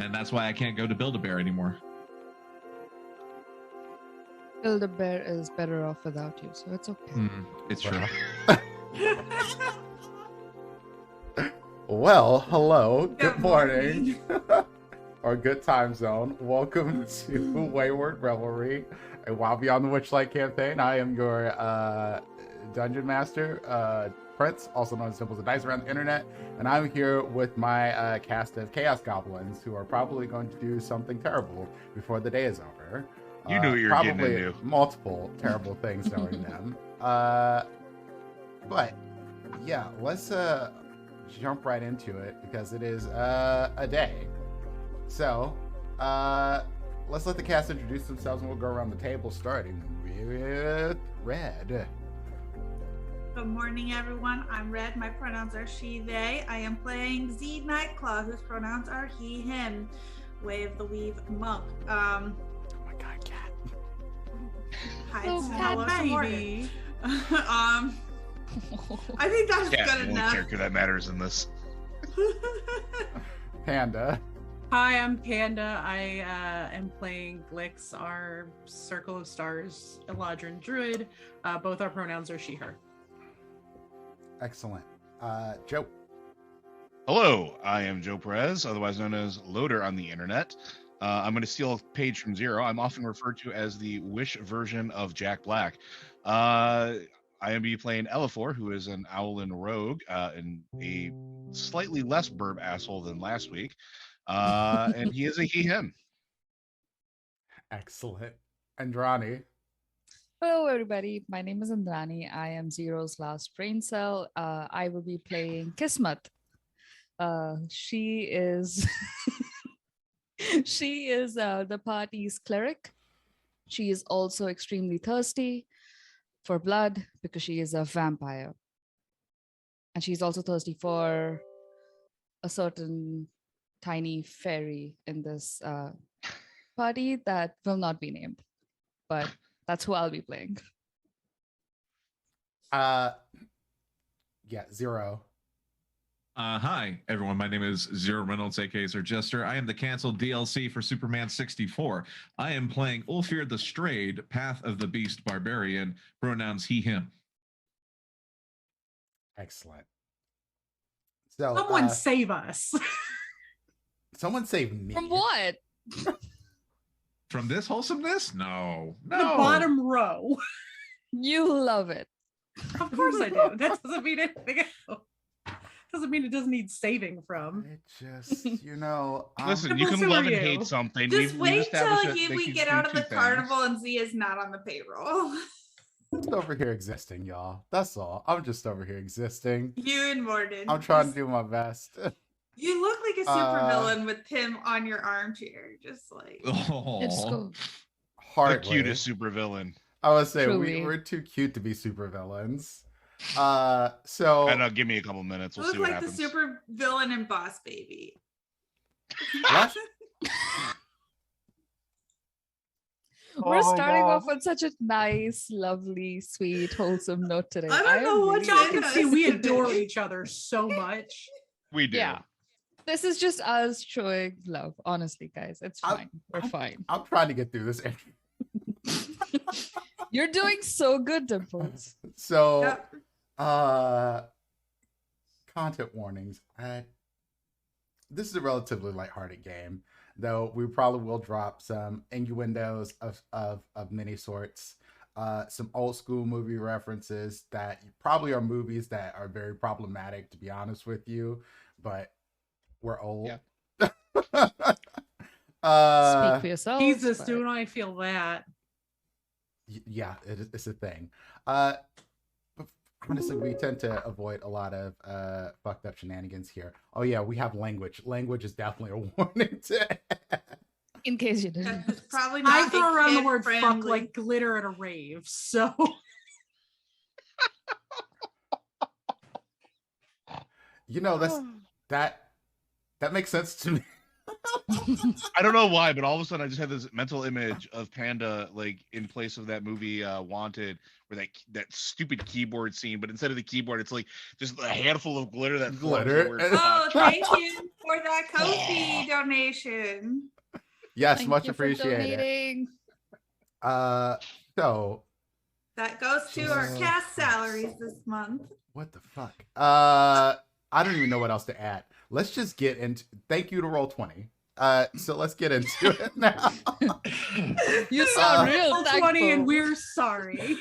and that's why I can't go to Build-A-Bear anymore. Build-A-Bear is better off without you, so it's okay. It's true. Well, hello, good morning, or good time zone. Welcome to Wayward Revelry, a Wild Beyond the Witchlight campaign. I am your Dungeon Master, Prince, also known as Dimples and Dice around the internet, and I'm here with my cast of Chaos Goblins, who are probably going to do something terrible before the day is over. You knew what you were getting into. Probably multiple terrible things knowing them. But yeah, let's jump right into it because it is a day. So let's let the cast introduce themselves and we'll go around the table, starting with Red. Good morning, everyone. I'm Red. My pronouns are she, they. I am playing Z Nightclaw, whose pronouns are he, him. Wave the Weave Monk. Oh my god, cat. Hello, baby. I think that's good the only enough. character that matters in this. Panda. Hi, I'm Panda. I am playing Glyx, our Circle of Stars Eladrin Druid. Both our pronouns are she, her. Excellent. Joe. Hello, I am Joe Perez, otherwise known as Loader on the internet. I'm going to steal a page from Zero. I'm often referred to as the Wish version of Jack Black. I am be playing Elifor, who is an Owlin Rogue, and a slightly less burb asshole than last week. And he is a he, him. Excellent. Andrani. Hello, everybody. My name is Andrani. I am Zero's last brain cell. I will be playing Kismet. She is she is the party's cleric. She is also extremely thirsty for blood because she is a vampire. And she's also thirsty for a certain tiny fairy in this party that will not be named. But that's who I'll be playing. Yeah, Zero. Hi, everyone. My name is Zero Reynolds, aka Sir Jester. I am the canceled DLC for Superman 64. I am playing Ulfir the Strayed, Path of the Beast Barbarian, pronouns he, him. Excellent. So Someone save us. someone save me. From what? From this wholesomeness? No. The bottom row. You love it. Of course I do. That doesn't mean anything else. Doesn't mean it doesn't need saving from. It just, Listen, you can Who love are and you? hate something. Just We've wait established till that they we can get do out of two the things. carnival and Z is not on the payroll. just over here existing, y'all. That's all. I'm just over here existing. You and Morden. I'm trying to do my best. You look like a supervillain with him on your armchair, just like. Let's go. The Hardly. cutest supervillain. I would say Truly. we're too cute to be supervillains. So I know. Give me a couple minutes. You We'll look see what like happens. the supervillain in Boss Baby. what? We're starting off on such a nice, lovely, sweet, wholesome note today. I don't know what Y'all can Yeah. see we adore each other so much. We do. Yeah. This is just us showing love. Honestly, guys, it's fine. We're fine. I'm trying to get through this. You're doing so good, Dimples. So, Yep. content warnings. This is a relatively lighthearted game, though we probably will drop some innuendos of many sorts, some old school movie references that probably are movies that are very problematic, to be honest with you, but we're old. Yeah. Speak for yourself. Jesus, don't I feel that? Yeah, it's a thing. But honestly, we tend to avoid a lot of fucked up shenanigans here. Oh yeah, we have language. Language is definitely a warning. In case you didn't. It's probably not. I throw around the word fuck kid-friendly. like glitter at a rave, so. That makes sense to me. I don't know why, but all of a sudden I just had this mental image of Panda, like in place of that movie Wanted, where that stupid keyboard scene, but instead of the keyboard, it's like just a handful of glitter that forms the word Oh, fuck. thank you for that Ko-fi donation. Yes, Thank much you for appreciated. donating. So That goes to our cast salaries this month. what the fuck? I don't even know what else to add. Let's just get into. Thank you to Roll20. So let's get into it now. You sound real Roll 20 thankful. and we're sorry.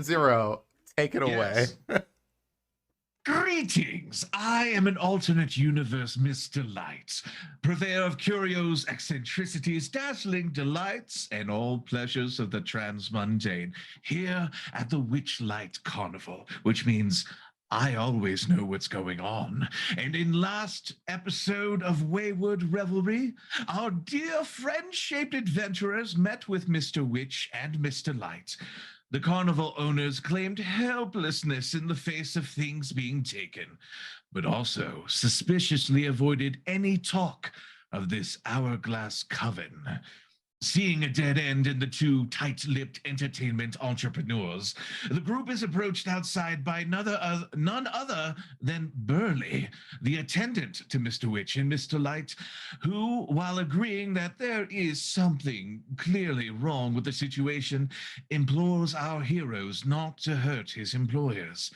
Zero, take it away. Yes. Greetings! I am an alternate universe Mr. Light, purveyor of curios, eccentricities, dazzling delights, and all pleasures of the transmundane, here at the Witchlight Carnival, which means I always know what's going on. And in last episode of Wayward Revelry, our dear friend-shaped adventurers met with Mr. Witch and Mr. Light. The carnival owners claimed helplessness in the face of things being taken, but also suspiciously avoided any talk of this hourglass coven. Seeing a dead end in the two tight-lipped entertainment entrepreneurs, the group is approached outside by none other than Burley, the attendant to Mr. Witch and Mr. Light, who, while agreeing that there is something clearly wrong with the situation, implores our heroes not to hurt his employers.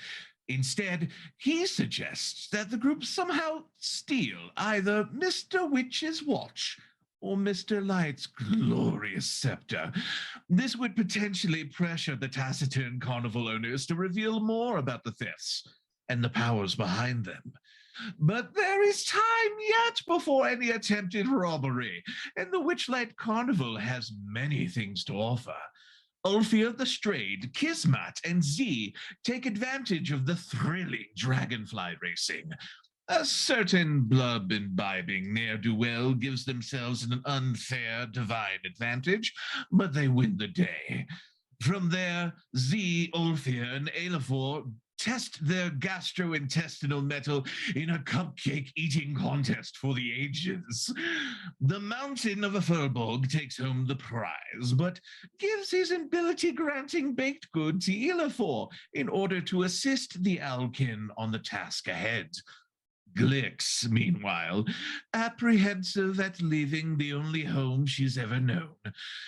Instead, he suggests that the group somehow steal either Mr. Witch's watch or Mr. Light's glorious scepter. This would potentially pressure the taciturn carnival owners to reveal more about the thefts and the powers behind them. But there is time yet before any attempted robbery, and the Witchlight Carnival has many things to offer. Ulfir the Strayed, Kismet, and Z take advantage of the thrilling dragonfly racing. A certain blub-imbibing ne'er-do-well gives themselves an unfair divine advantage, but they win the day. From there, Z, Ulfir, and Elifor test their gastrointestinal metal in a cupcake eating contest for the ages. The Mountain of a Furbolg takes home the prize, but gives his ability-granting baked good to Elifor in order to assist the Alkin on the task ahead. Glyx, meanwhile, apprehensive at leaving the only home she's ever known,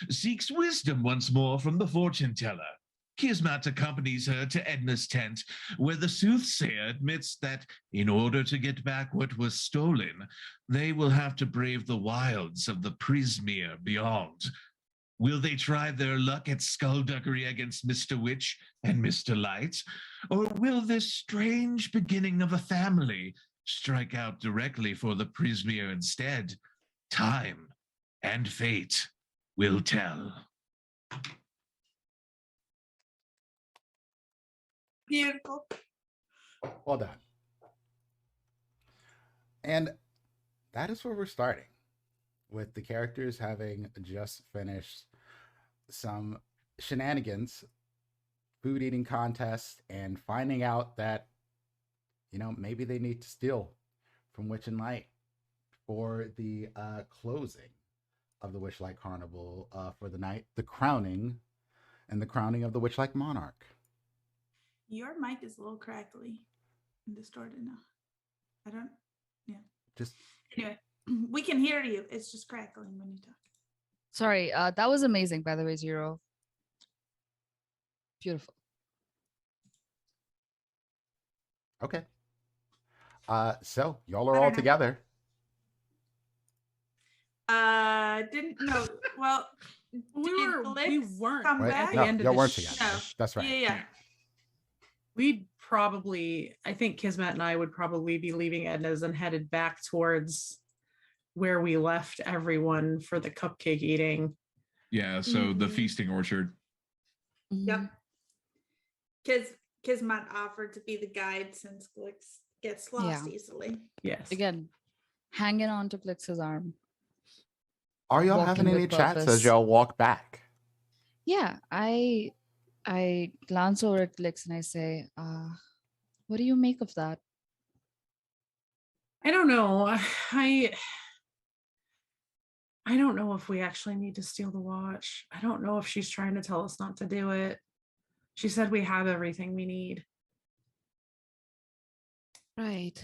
seeks wisdom once more from the fortune teller. Kismet accompanies her to Edna's tent, where the soothsayer admits that in order to get back what was stolen, they will have to brave the wilds of the Prismere beyond. Will they try their luck at skullduggery against Mr. Witch and Mr. Light? Or will this strange beginning of a family strike out directly for the Prismere instead? Time and fate will tell. Beautiful. Well done. And that is where we're starting, with the characters having just finished some shenanigans, food eating contests, and finding out that, you know, maybe they need to steal from Witch and Light for the closing of the Witchlight Carnival for the night, the crowning of the Witchlight Monarch. Your mic is a little crackly and distorted now. I don't, yeah. Just Anyway, we can hear you. It's just crackling when you talk. Sorry, that was amazing, by the way, Zero. Beautiful. okay. So y'all are all together. Didn't know. Well, We weren't come Right? back? the No, end of y'all the weren't show. together. That's right. Yeah. We'd probably, I think Kismet and I would probably be leaving Edna's and headed back towards where we left everyone for the cupcake eating. Yeah, so the Mhm. feasting orchard. Mhm. Yep. Kismet offered to be the guide since Glyx gets lost Yeah. easily. Yes. Again, hanging on to Glyx's arm. Are y'all Walking having any with chats purpose. as y'all walk back? Yeah, I glance over at Glyx and I say, what do you make of that? I don't know. I don't know if we actually need to steal the watch. I don't know if she's trying to tell us not to do it. She said we have everything we need. Right.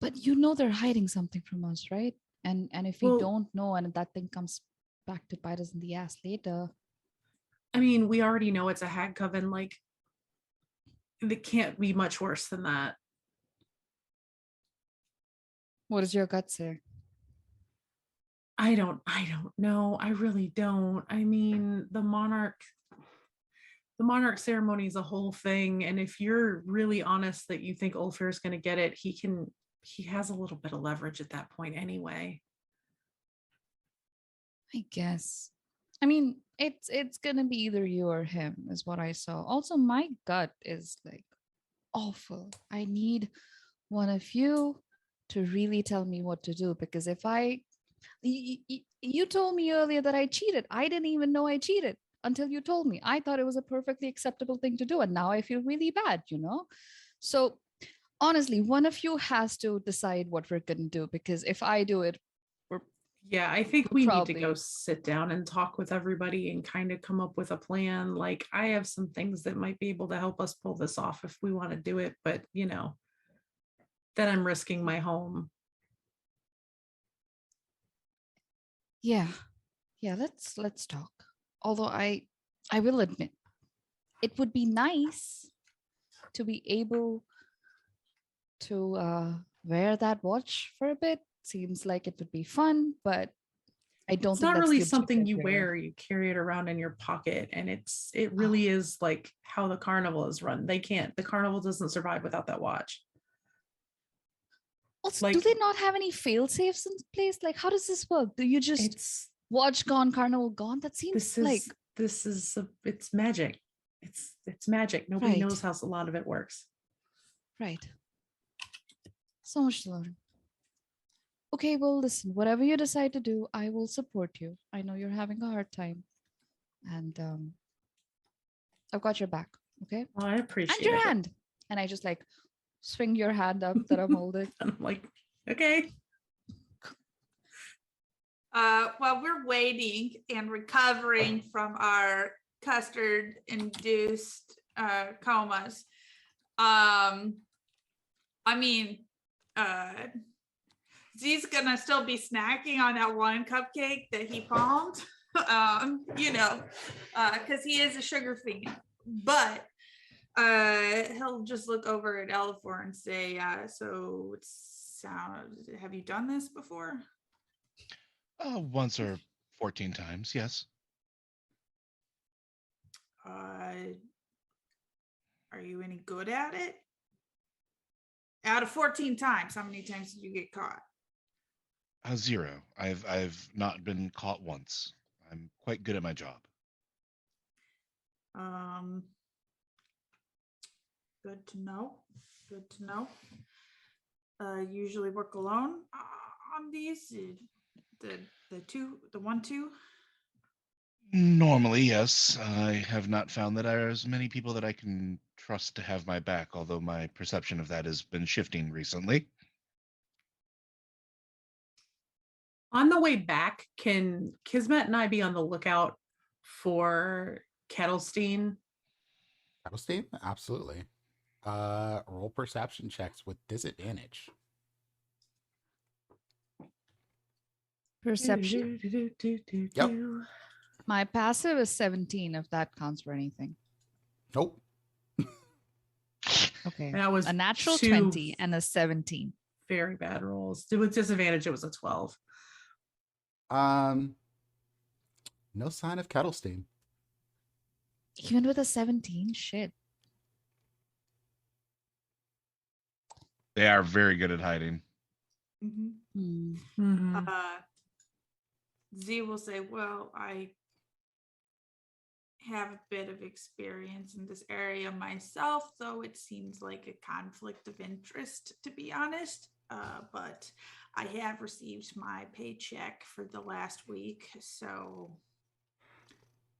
But you know they're hiding something from us, right? And if we Well- don't know and that thing comes back to bite us in the ass later. I mean, we already know it's a hag coven. Like, it can't be much worse than that. What does your gut say? I don't know. I really don't. I mean, the monarch ceremony is a whole thing. And if you're really honest that you think Ulfir is going to get it, he has a little bit of leverage at that point anyway. I guess. I mean, it's gonna be either you or him, is what I saw. Also, my gut is like awful. I need one of you to really tell me what to do, because if you told me earlier that I cheated. I didn't even know I cheated until you told me. I thought it was a perfectly acceptable thing to do, and now I feel really bad, So honestly, one of you has to decide what we're gonna do, because if I do it, Yeah, I think we need to go Probably. sit down and talk with everybody and kind of come up with a plan. Like, I have some things that might be able to help us pull this off if we want to do it, but then I'm risking my home. yeah, let's talk. Although I will admit, it would be nice to be able to wear that watch for a bit. Seems like it would be fun, but I don't It's think not that's really the something objective you here. wear. You carry it around in your pocket, and it really is like how the carnival is run. The carnival doesn't survive without that watch. Also, do like- they not have any fail safes in place? Like, how does this work? Do you just It's watch gone, carnival gone? That seems like it's magic. It's magic. Nobody Right. knows how a lot of it works. right. So much to learn. Okay, well, listen, whatever you decide to do, I will support you. I know you're having a hard time. And I've got your back, okay? Well, I appreciate And your it. hand. And I just like swing your hand up that I'm holding. And I'm like, okay. While we're waiting and recovering from our custard-induced comas, Z's gonna still be snacking on that one cupcake that he palmed, because he is a sugar fiend. But he'll just look over at Elifor and say, "So have you done this before?" Once or 14 times, yes. Are you any good at it? Out of 14 times, how many times did you get caught? 0. I've not been caught once. I'm quite good at my job. Good to know. Good to know. Usually work alone on these. The 1-2. Normally, yes. I have not found that there's many people that I can trust to have my back, although my perception of that has been shifting recently. On the way back, can Kismet and I be on the lookout for Kettlestein? Kettlestein? Absolutely. Roll perception checks with disadvantage. Perception. Yep. My passive is 17, if that counts for anything. Nope. Okay. That was A natural 2 20 and a 17. very bad rolls. With disadvantage, it was a 12. No sign of Kettlestein. Even with a 17? Shit. They are very good at hiding. Mm-hmm. Hmm. Z will say, "Well, I have a bit of experience in this area myself, though it seems like a conflict of interest, to be honest. But I have received my paycheck for the last week, so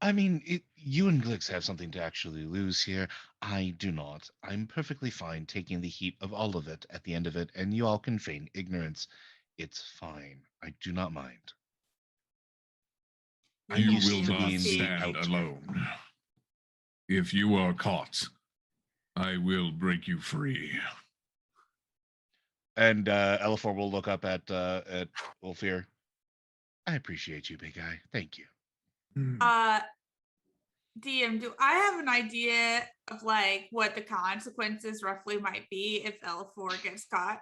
I mean, you and Glyx have something to actually lose here. I do not. I'm perfectly fine taking the heat of all of it at the end of it, and you all can feign ignorance. It's fine. I do not mind. I'm You used will to not being the stand out. alone. If you are caught, I will break you free. And Elifor will look up at Ulfir. I appreciate you, big guy. Thank you. DM, do I have an idea of like what the consequences roughly might be if Elifor gets caught?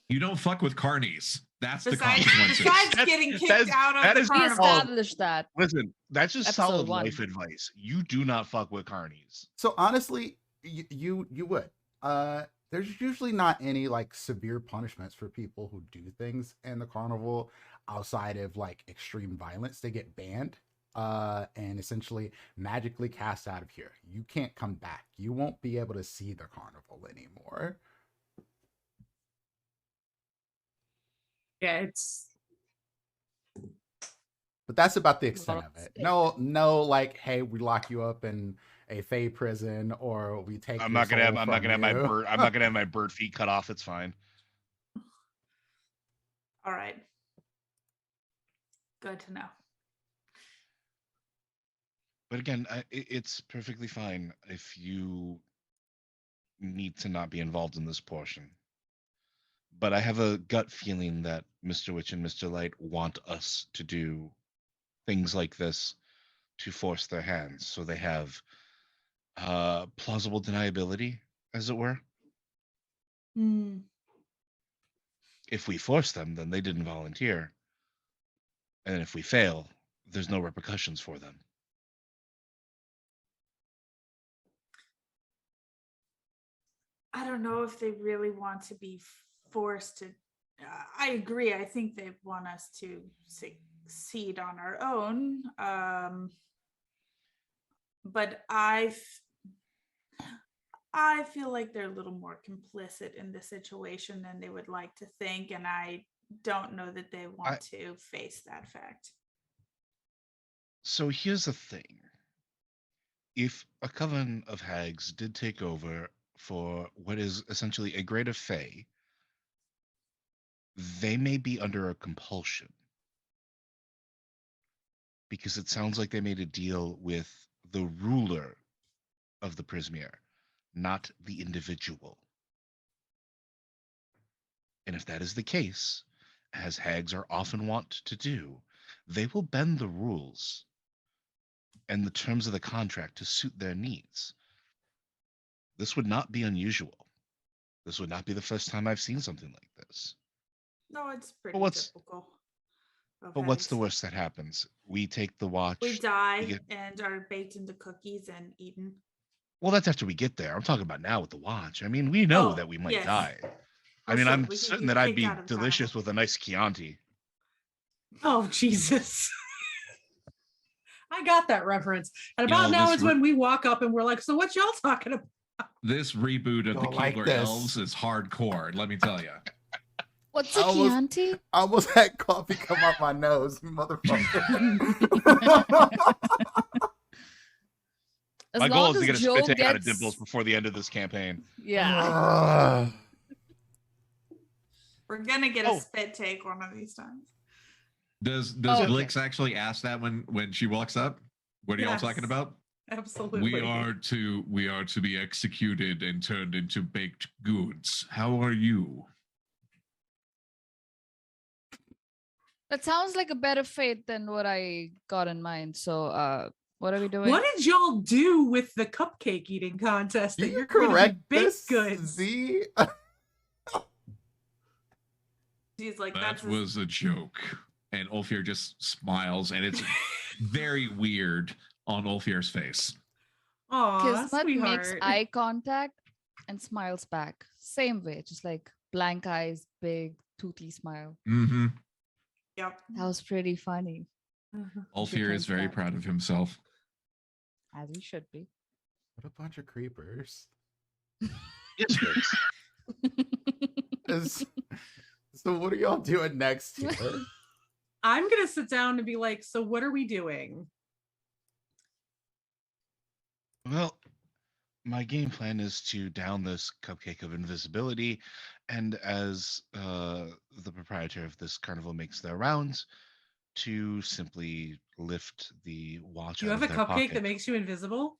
You don't fuck with carnies. That's Besides, the consequences. besides getting kicked out that of the is We carnival. all- established that. Listen, that's just Episode solid 1. life advice. You do not fuck with carnies. So honestly, you would. There's usually not any like severe punishments for people who do things in the carnival outside of like extreme violence. They get banned and essentially magically cast out of here. You can't come back. You won't be able to see the carnival anymore. Yeah, it's But that's about the extent Lot of of it. stake. No, like, hey, we lock you up in a Fae prison, or we take. I'm your not gonna have soul I'm not from gonna have my you. bird I'm not gonna have my bird feet cut off. It's fine. All right. Good to know. But again, it's perfectly fine if you need to not be involved in this portion. But I have a gut feeling that Mr. Witch and Mr. Light want us to do things like this to force their hands, so they have plausible deniability, as it were. If we force them, then they didn't volunteer. And if we fail, there's no repercussions for them. I don't know if they really want to be forced to. I agree. I think they want us to succeed on our own. But I feel like they're a little more complicit in the situation than they would like to think, and I don't know that they want to face that fact. So here's the thing. If a coven of hags did take over for what is essentially a grade of Fae, they may be under a compulsion. Because it sounds like they made a deal with the ruler of the Prismere, not the individual. And if that is the case, as hags are often wont to do, they will bend the rules and the terms of the contract to suit their needs. This would not be unusual. This would not be the first time I've seen something like this. No, it's pretty typical. But what's the worst that happens? We take the watch. We die and are baked into cookies and eaten. Well, that's after we get there. I'm talking about now with the watch. I mean, we know that we might die. I mean, I'm certain that I'd be delicious with a nice Chianti. Oh, Jesus. I got that reference. And about now is when we walk up and we're like, so what y'all talking about? This reboot of the like Keebler this. Elves is hardcore, let me tell you. What's a Chianti? I almost had coffee come out my nose, motherfucker. My goal is to get a spit take out of Dimples before the end of this campaign. Yeah. We're gonna get a spit take one of these times. Does Glyx actually ask that when she walks up? What are y'all talking about? Absolutely. We are to be executed and turned into baked goods. How are you? That sounds like a better fate than what I got in mind. So what are we doing? What did y'all do with the cupcake eating contest that you're correct baked goods? Z? She's like, that was a joke. And Ulfir just smiles, and it's very weird on Ulfir's face. Aw, Kismet makes sweetheart. eye contact and smiles back. Same way, just like blank eyes, big, toothy smile. Mm-hmm. Yep. That was pretty funny. Ulfir is very proud of himself. As he should be. What a bunch of creepers. So what are y'all doing next here? I'm gonna sit down and be like, so what are we doing? Well, my game plan is to down this cupcake of invisibility, and as the proprietor of this carnival makes their rounds, to simply lift the watch You out have of a their cupcake pocket. that makes you invisible?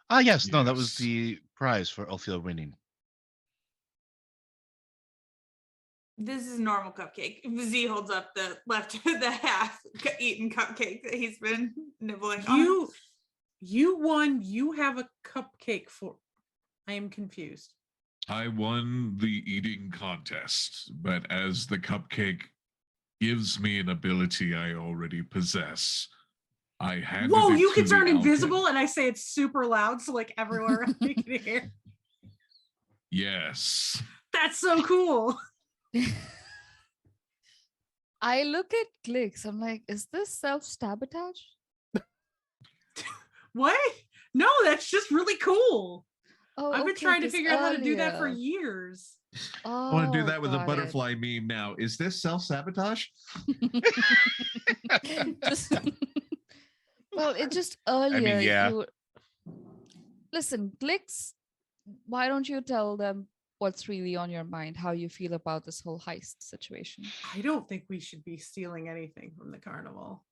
Ah, yes, no, that was Yes. the prize for Elfield winning. This is normal cupcake. Z holds up the the half-eaten cupcake that he's been nibbling on. You won. You have a cupcake for. I am confused. I won the eating contest, but as the cupcake gives me an ability I already possess, I handed Whoa! it You to can the turn alchemist. invisible, and I say it's super loud, so like everywhere around me can hear. Yes. That's so cool. I look at Glyx. I'm like, is this self-sabotage? What? No, that's just really cool. Oh, I've been okay, trying to 'cause figure out how to do that for earlier- years. I want to do Oh, that with a got it. butterfly meme now. Is this self-sabotage? Just well, it just earlier. yeah. You listen, Glyx. Why don't you tell them what's really on your mind? How you feel about this whole heist situation? I don't think we should be stealing anything from the carnival.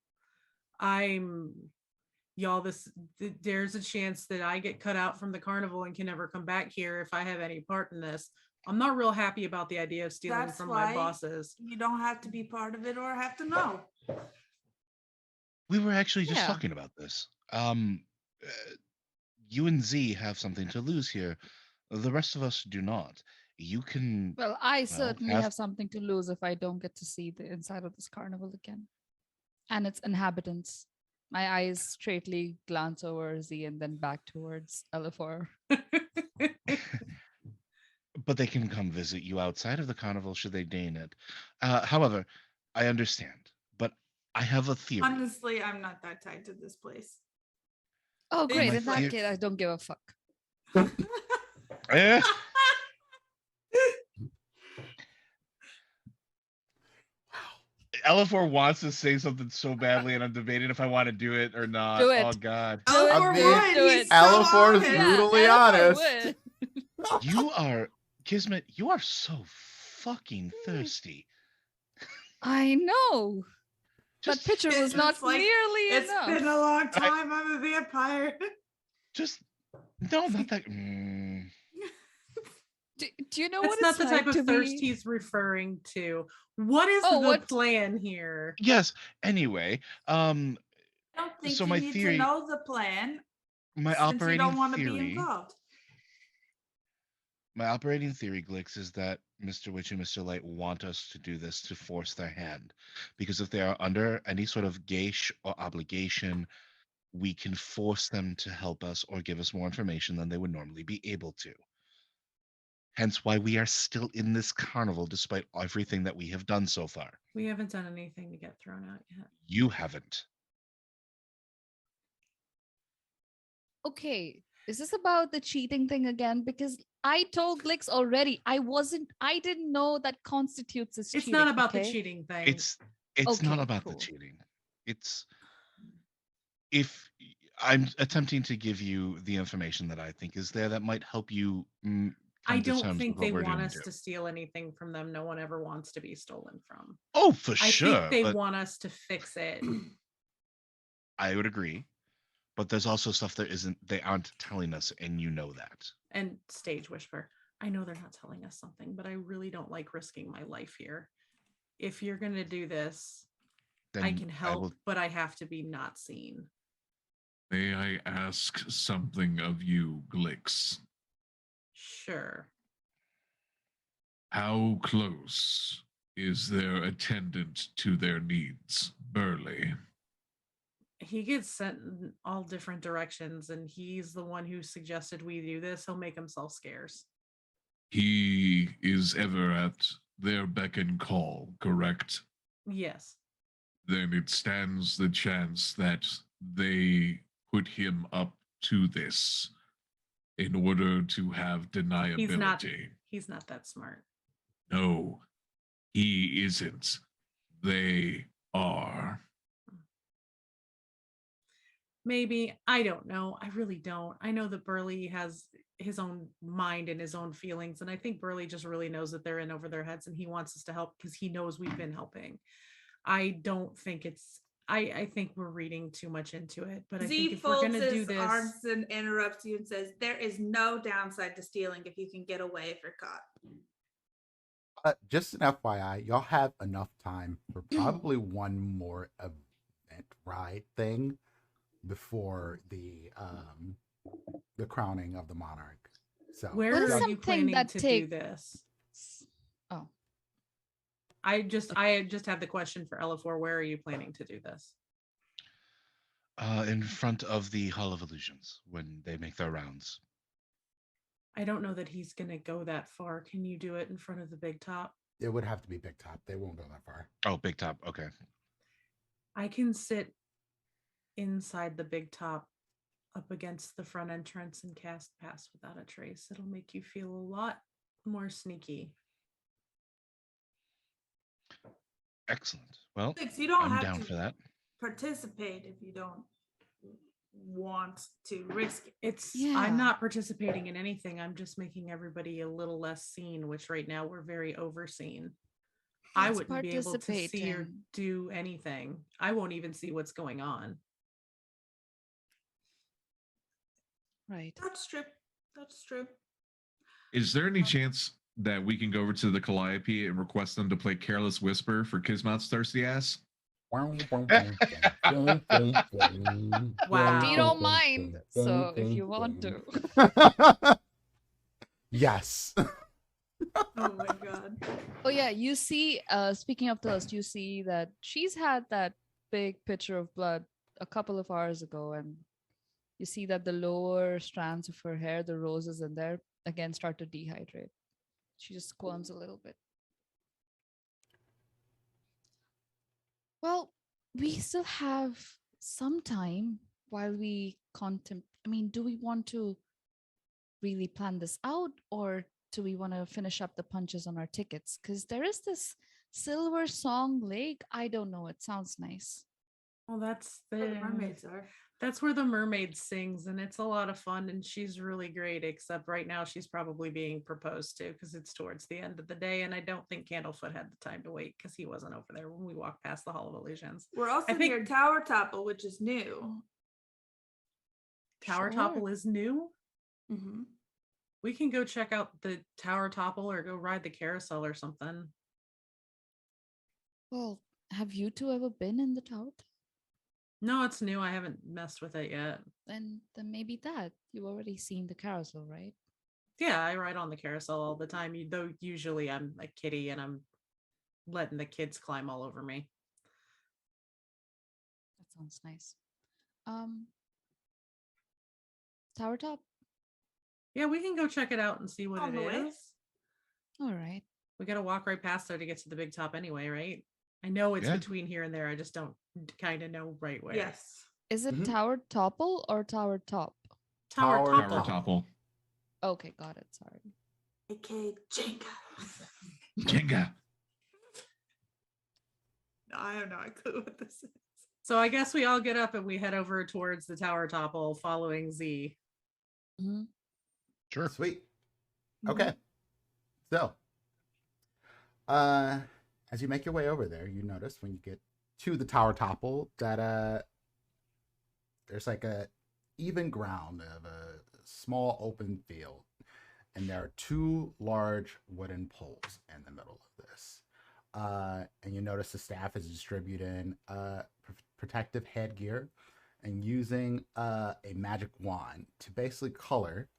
Y'all, there's a chance that I get cut out from the carnival and can never come back here if I have any part in this. I'm not real happy about the idea of stealing That's from why my bosses. You don't have to be part of it or have to know. We were actually just Yeah. talking about this. You and Z have something to lose here. The rest of us do not. You can. Well, I certainly have- have something to lose if I don't get to see the inside of this carnival again and its inhabitants. My eyes straightly glance over Z and then back towards Elifor. But they can come visit you outside of the carnival should they deign it. However, I understand, but I have a theory. Honestly, I'm not that tied to this place. Oh, great. My In that fear- case, I don't give a fuck. Eh, Elifor wants to say something so badly, and I'm debating if I want to do it or not. Do it. Oh God, Do it. Elifor mean, would. do He's it. so Elifor's honest. brutally Elifor honest. would. you are Kismet. You are so fucking thirsty. I know. Just, That picture It's was not just like, nearly It's enough. been a long time. I'm a vampire. just no, not that. Do you know That's what not it's the like type of to thirst be? he's referring to. What is Oh, the what- plan here? Yes. Anyway, I don't think So you my need theory- to know the plan my since you operating don't want to be theory. involved. My operating theory, Glyx, is that Mr. Witch and Mr. Light want us to do this to force their hand. Because if they are under any sort of gauche or obligation, we can force them to help us or give us more information than they would normally be able to. Hence why we are still in this carnival despite everything that we have done so far. We haven't done anything to get thrown out yet. You haven't. Okay, is this about the cheating thing again? Because I told Glyx already, I didn't know that constitutes as It's cheating. not about the okay? cheating thing. It's not Okay, about cool. the cheating. It's if I'm attempting to give you the information that I think is there that might help you I come to don't terms think with what they we're want gonna us do. to steal anything from them. No one ever wants to be stolen from. Oh, for I sure. think they but want us to fix it. I would agree. But there's also stuff that they aren't telling us, and you know that. And Stage Whisper, I know they're not telling us something, but I really don't like risking my life here. If you're going to do this, Then I can help, will- but I have to be not seen. May I ask something of you, Glyx? Sure. How close is their attendant to their needs, Burley? He gets sent in all different directions, and he's the one who suggested we do this. He'll make himself scarce. He is ever at their beck and call, correct? Yes. Then it stands the chance that they put him up to this in order to have deniability. He's not that smart. No, he isn't. They are. Maybe. I don't know. I really don't. I know that Burley has his own mind and his own feelings. And I think Burley just really knows that they're in over their heads and he wants us to help because he knows we've been helping. I don't think it's, I think we're reading too much into it. But I think Z if we're going folds to do his this. arms and interrupts you and says, "There is no downside to stealing if you can get away if you're caught." Just an FYI, y'all have enough time for probably one more event ride thing before the crowning of the monarch. So Where What is are you something planning that to do take- this? Oh, I just have the question for Elifor. Where are you planning to do this? In front of the Hall of Illusions when they make their rounds. I don't know that he's going to go that far. Can you do it in front of the big top? it would have to be Big Top. They won't go that far. Oh, Big Top. Okay. I can sit inside the big top up against the front entrance and cast Pass Without a Trace. It'll make you feel a lot more sneaky. Excellent. Well, Glyx, you don't I'm have down to for that. participate if you don't want to risk it. It's Yeah. I'm not participating in anything. I'm just making everybody a little less seen, which right now we're very overseen. I Let's wouldn't be able to see or participate in- do anything. I won't even see what's going on. right. That's true. That's true. Is there any chance that we can go over to the Calliope and request them to play Careless Whisper for Kismat's thirsty ass? Wow. We don't mind. So if you want to. Yes. Oh my god. Oh yeah, you see, speaking of thirst, you see that she's had that big pitcher of blood a couple of hours ago, and you see that the lower strands of her hair, the roses in there, again start to dehydrate. She just squirms a little bit. Well, we still have some time while we contemplate. I mean, do we want to really plan this out, or do we want to finish up the punches on our tickets? Because there is this Silver Song Lake. I don't know. It sounds nice. Well, that's Where the the mermaids are. That's where the mermaid sings, and it's a lot of fun, and she's really great, except right now she's probably being proposed to because it's towards the end of the day, and I don't think Candlefoot had the time to wait because he wasn't over there when we walked past the Hall of Illusions. We're also think- near Tower Topple, which is new. Tower Sure. Topple is new. Mm-hmm. We can go check out the Tower Topple or go ride the carousel or something. Well, have you two ever been in the tower? No, it's new. I haven't messed with it yet. Then maybe that. You've already seen the carousel, right? Yeah, I ride on the carousel all the time. Though usually I'm a kitty and I'm letting the kids climb all over me. That sounds nice. Tower top. Yeah, we can go check it out and see what On it the way. is. All right. We got to walk right past there to get to the big top anyway, right? I know it's Yeah. between here and there. I just don't kind of know right where. Yes. Is it Mhm. Tower Topple or Tower Top? Tower Tower Topple. Tower Topple. Okay, got it. Sorry. AKA Jenga. Jenga. No, I have no clue what this is. So I guess we all get up and we head over towards the Tower Topple following Z. Mhm. Sure. Sweet. Mhm. Okay. So, as you make your way over there, you notice when you get to the Tower Topple that there's like a even ground of a small open field, and there are two large wooden poles in the middle of this. And you notice the staff is distributing protective headgear and using a magic wand to basically color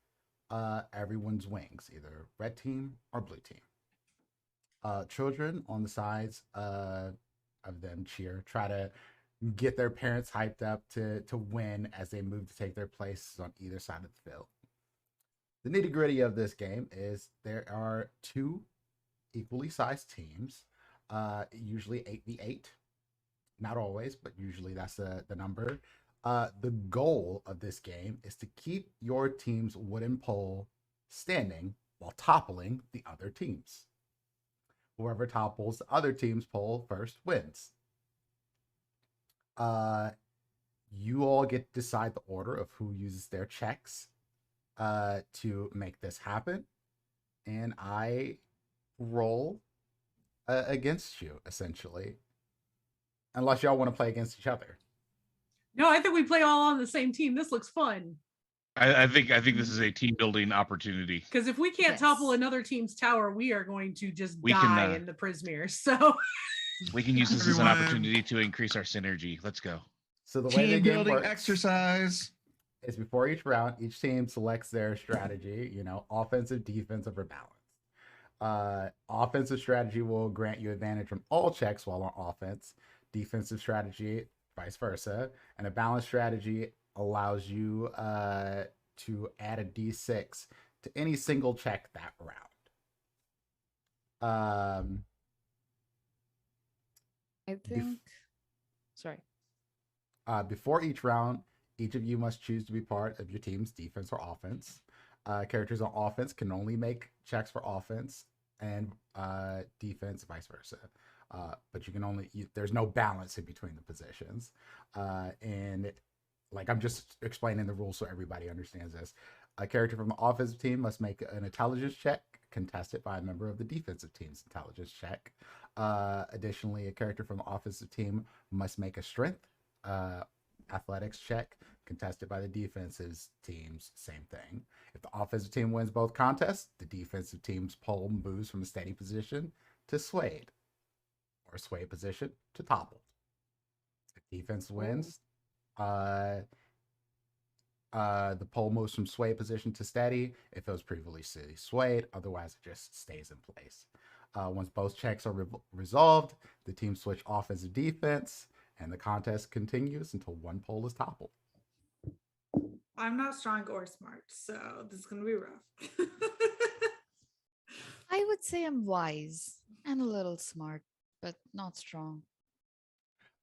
everyone's wings, either red team or blue team. Children on the sides of them cheer, try to get their parents hyped up to win as they move to take their places on either side of the field. The nitty gritty of this game is there are two equally sized teams, usually 8v8. Not always, but usually that's the number. The goal of this game is to keep your team's wooden pole standing while toppling the other teams. Whoever topples the other team's pole first wins. you all get to decide the order of who uses their checks to make this happen. And I roll against you, essentially. Unless y'all want to play against each other. No, I think we play all on the same team. This looks fun. I think this is a team building opportunity. Because if we can't topple another team's tower, we are going to just We die can, in the Prismere. So We can use this as an Everyone. opportunity to increase our synergy. Let's go. So the way the Team game building works exercise. is before each round, each team selects their strategy, offensive, defensive, or balance. Offensive strategy will grant you advantage from all checks while on offense. Defensive strategy, vice versa. And a balanced strategy allows you to add a d6 to any single check that round. I think. Sorry. Before each round, each of you must choose to be part of your team's defense or offense. Characters on offense can only make checks for offense and defense, vice versa. But you can only, there's no balance in between the positions. And like, I'm just explaining the rules so everybody understands this. A character from the offensive team must make an intelligence check contested by a member of the defensive team's intelligence check. Additionally, a character from the offensive team must make a strength athletics check contested by the defensive team's same thing. If the offensive team wins both contests, the defensive team's pole moves from a steady position to swayed, or sway position to toppled. If defense wins, the pole moves from sway position to steady if it was previously swayed. Otherwise, it just stays in place. Once both checks are resolved, the team switch offense and defense, and the contest continues until one pole is toppled. I'm not strong or smart, so this is gonna be rough. I would say I'm wise and a little smart, but not strong.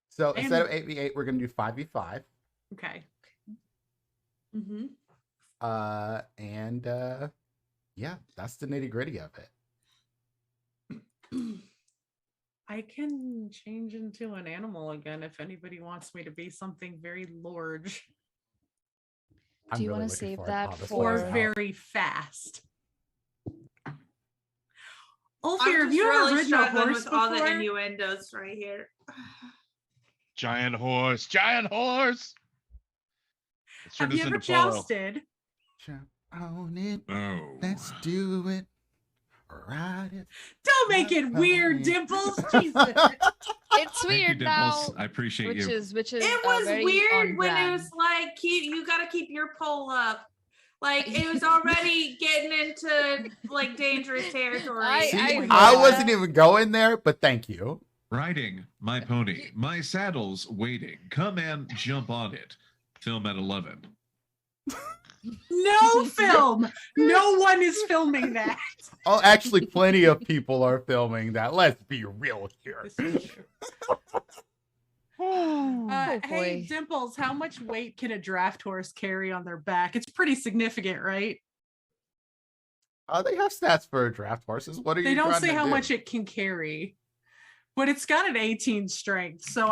So instead of 8v8, we're going to do 5v5. okay. Mm-hmm. Yeah, that's the nitty gritty of it. I can change into an animal again if anybody wants me to be something very large Do you really want to looking save forward to that how this or plays for out. very fast. I'm Ulfir, have just you ever really ridden a struggling horse with all the before? innuendos right here. Giant horse, giant horse. Let's turn Have you this ever into polo. jousted? Jump on it. Oh. Let's do it. Ride it. Don't make it weird, Dimples. Jesus. it's Thank you, weird now. Dimples. I appreciate Which you. is It was very weird on when it brand. was like, you gotta keep your pole up. Like it was already getting into like dangerous territory. See, I I know wasn't that. even going there, but thank you. Riding my pony, my saddle's waiting. Come and jump on it. Film at 11. No film. No one is filming that. Oh, actually, plenty of people are filming that. Let's be real here. This is true. Oh, Hey, boy. Dimples, how much weight can a draft horse carry on their back? It's pretty significant, right? They have stats for draft horses. What are They you don't trying say to how do? much it can carry, but it's got an 18 strength. So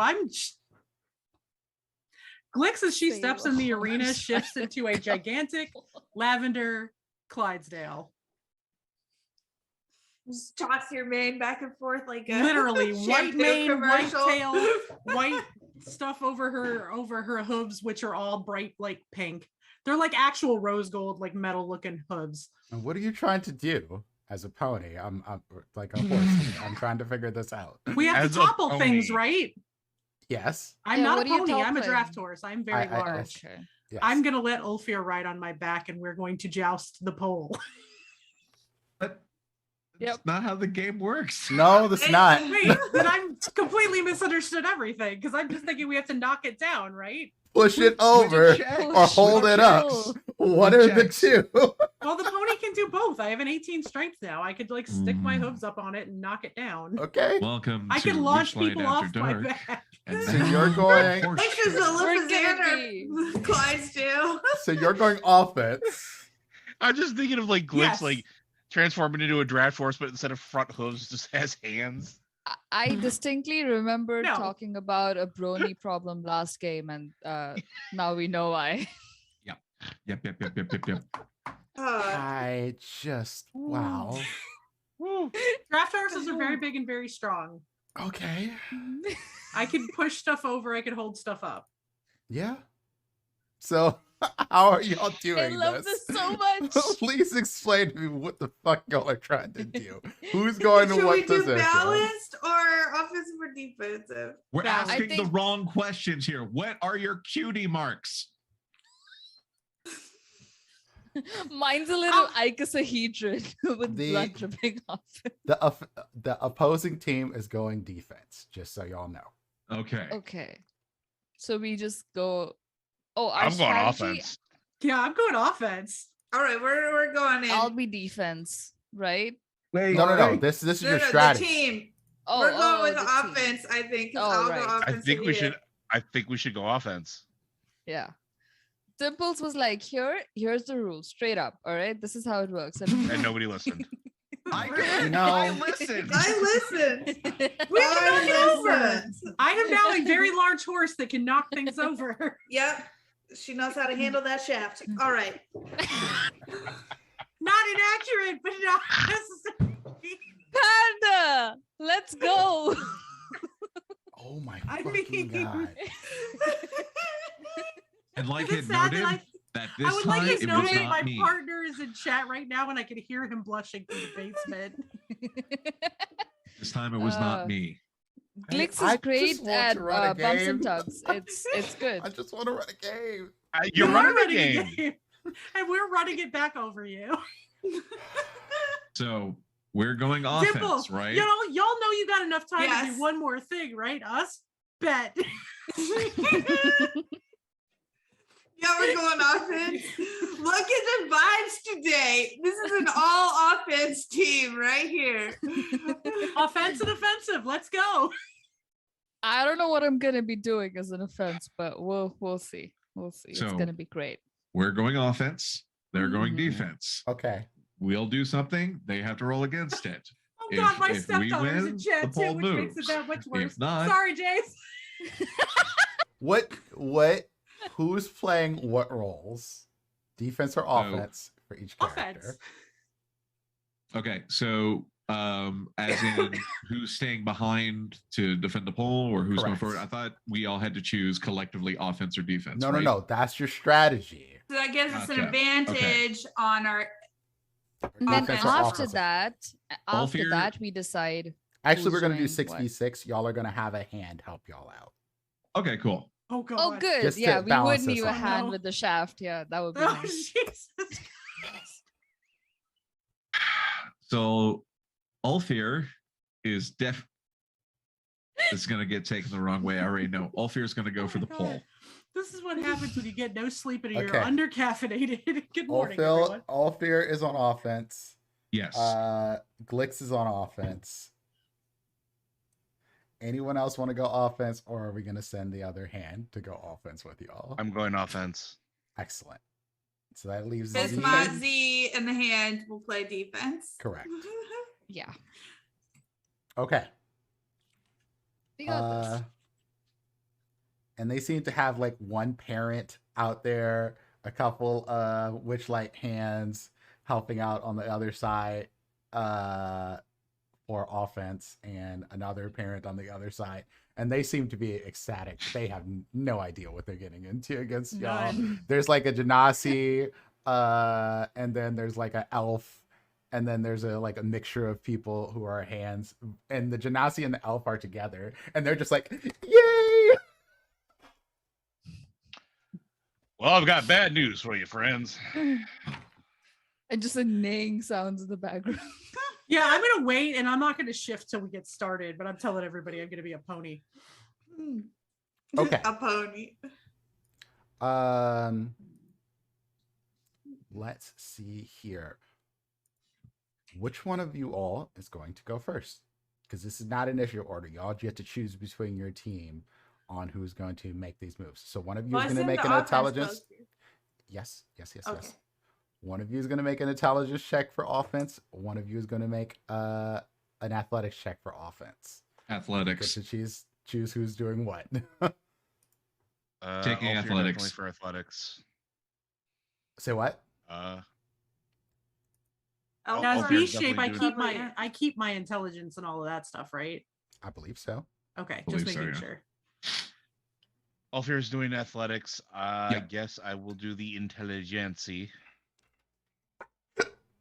Glyx, as she Say steps you in the a arena, horse. shifts into a gigantic lavender Clydesdale. Just toss your mane back and forth like a Literally, white shampoo mane, white commercial. tail, white stuff over her hooves, which are all bright like pink. They're like actual rose gold, like metal looking hooves. And what are you trying to do as a pony? I'm like a horse. I'm trying to figure this out. We have As to a topple things, pony. right? Yes. I'm Yeah, not what a are you pony. I'm a toppling? draft horse. I'm very I- large. Okay. Yes. I'm gonna let Ulfir ride on my back, and we're going to joust the pole. But Yep. that's not how the game works. No, that's not. Wait, then I'm completely misunderstood everything because I'm just thinking we have to knock it down, right? Push it over check. or hold it up. What are the checks. two? Well, the pony can do both. I have an 18 strength now. I could like stick my hooves up on it and knock it down. Okay. Welcome I to can launch Witchlight people After off my Dark. back. And So now, you're going- horse This is show. a We're gonna Lipizzander Clydesdale. So you're going offense. I'm just thinking of like Glyx, Yes. like transforming into a draft horse, but instead of front hooves, just has hands. I distinctly remember No. talking about a brony problem last game, and now we know why. Yep. I just wow. Woo. Draft horses are very big and very strong. Okay. I can push stuff over. I can hold stuff up. Yeah. So how are y'all doing I love this so much. Please explain to me what the fuck y'all are trying to do. Who's going to Should what we do position? balanced or offensive or defensive? We're Balance. asking I the think- wrong questions here. What are your cutie marks? Mine's a little icosahedron with The- blood dripping off it. The opposing team is going defense, just so y'all know. Okay. Okay. So we just go. Oh, our I'm going strategy- offense. Yeah, I'm going offense. All right, we're going in. I'll be defense, right? Wait. No. This is No, your no, strategy. the team. Oh, we're going with the the team. offense, I think. 'Cause Oh, I'll right. go I offense. think and we you. should. I think we should go offense. Yeah. Dimples was like, here's the rules, straight up. All right, this is how it works. And nobody listened. I We're- did. No. I listened. I listened. We I can knock over. listened. I am now a very large horse that can knock things over. Yep. She knows how to handle that shaft. All right. Not inaccurate, but not necessary. Panda, let's go. Oh my I fucking mean- god. And like Is it it sad noted that that I this would like time to it know was that my not me. partner is in chat right now and I can hear him blushing through the basement. This time it was not me. Glyx I is great just want at to run a bumps game. and tugs. It's good. I just want to run a game. You're We're running the game. and we're running it back over you. So we're going offense, Dimples, right? y'all know you got enough time to Yes. do one more thing, right? Us? Bet. Yeah, we're going offense. Look at the vibes today. This is an all offense team right here. Offense and offensive. Let's go. I don't know what I'm gonna be doing as an offense, but we'll see. We'll see. It's So- gonna be great. We're going offense. They're going Mhm. defense. Okay. We'll do something. They have to roll against it. Oh If- god, my if we stepdaughter's win, in chat the too, poll which makes it moves. that much If worse. not- Sorry, Jace. What who's playing what roles? Defense or Oh. offense for each character? Offense. Okay, so as in who's staying behind to defend the pole or who's going Correct. forward? I thought we all had to choose collectively offense or defense. No, right? no. That's your strategy. So that gives us an Gotcha. advantage on our. And then Defense or after offensive. Ulfir- that, we decide. Actually, who's we're gonna do doing 6v6. Y'all are gonna have a hand help y'all out. Okay, cool. Oh god. Oh, good. Just to Yeah, we balance would this need a out. hand No. with the shaft. Yeah, that would be Oh nice. Jesus. So Ulfir is This is gonna get taken the wrong way. I already know. Ulfir is gonna go Oh for my the God. pole. This is what happens when you get no sleep and you're Okay. undercaffeinated. Good morning, everyone. Ulfir is on offense. Yes. Glyx is on offense. Anyone else want to go offense, or are we gonna send the other hand to go offense with y'all? I'm going offense. Excellent. So that leaves Biz Z. Mozzie and the hand will play defense. Correct. Yeah, Okay. we got this. And they seem to have like one parent out there, a couple Witchlight hands helping out on the other side for offense, and another parent on the other side. And they seem to be ecstatic. They have no idea what they're getting into against y'all. None. There's like a Genasi, and then there's like an elf, and then there's a mixture of people who are hands, and the Genasi and the elf are together, and they're just like, yay! Well, I've got bad news for you, friends. And just a neighing sounds in the background. Yeah, I'm gonna wait and I'm not gonna shift till we get started, but I'm telling everybody I'm gonna be a pony. Okay. A pony. Let's see here. Which one of you all is going to go first? Because this is not initiative order. Y'all get to choose between your team on who's going to make these moves. So one of you is going to make an intelligence. Yes. Okay. One of you is going to make an intelligence check for offense. One of you is going to make an athletics check for offense. Get Athletics. to choose who's doing what. Taking Alfir athletics. definitely for athletics. Say what? Oh, Now, as Alfir's beast shape, definitely doing I keep my intelligence and all of that stuff, right? I believe so. Okay, Believe just so, making yeah. sure. Alfir's doing athletics. I Yeah. guess I will do the intelligency.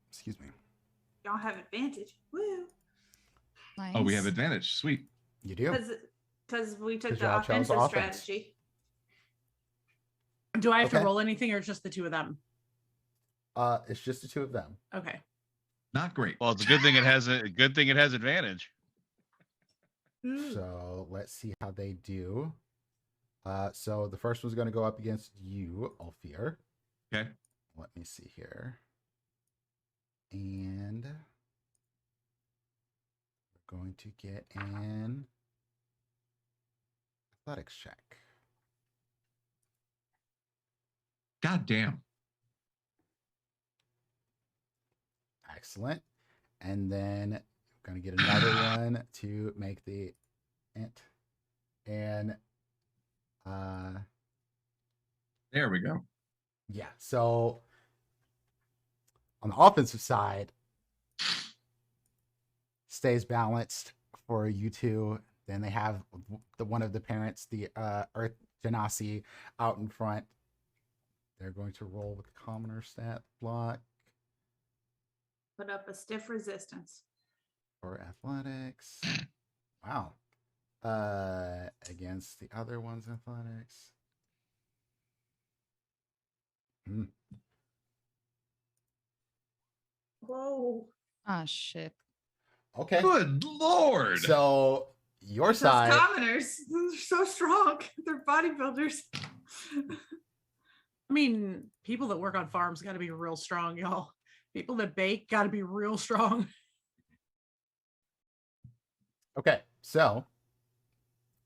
Excuse me. y'all have advantage. Woo. Nice. Oh, we have advantage. Sweet. You do. Because we took 'Cause the y'all chose offensive offense. strategy. Do I have to Okay. roll anything or just the two of them? It's just the two of them. Okay. Not great. Well, it's a good thing it has advantage. So let's see how they do. So the first one's going to go up against you, Alfir. Okay. Let me see here. And we're going to get an athletics check. God damn. Excellent. And then I'm going to get another one to make the int. And There we go. yeah, so on the offensive side, stays balanced for you two. Then they have the one of the parents, the Earth Genasi, out in front. They're going to roll with the commoner stat block Put up a stiff resistance. for athletics. Wow. Against the other one's athletics. Whoa. Ah, shit. Okay. Good lord. So your Those side. commoners, they're so strong. They're bodybuilders. I mean, people that work on farms got to be real strong, y'all. People that bake got to be real strong. Okay, so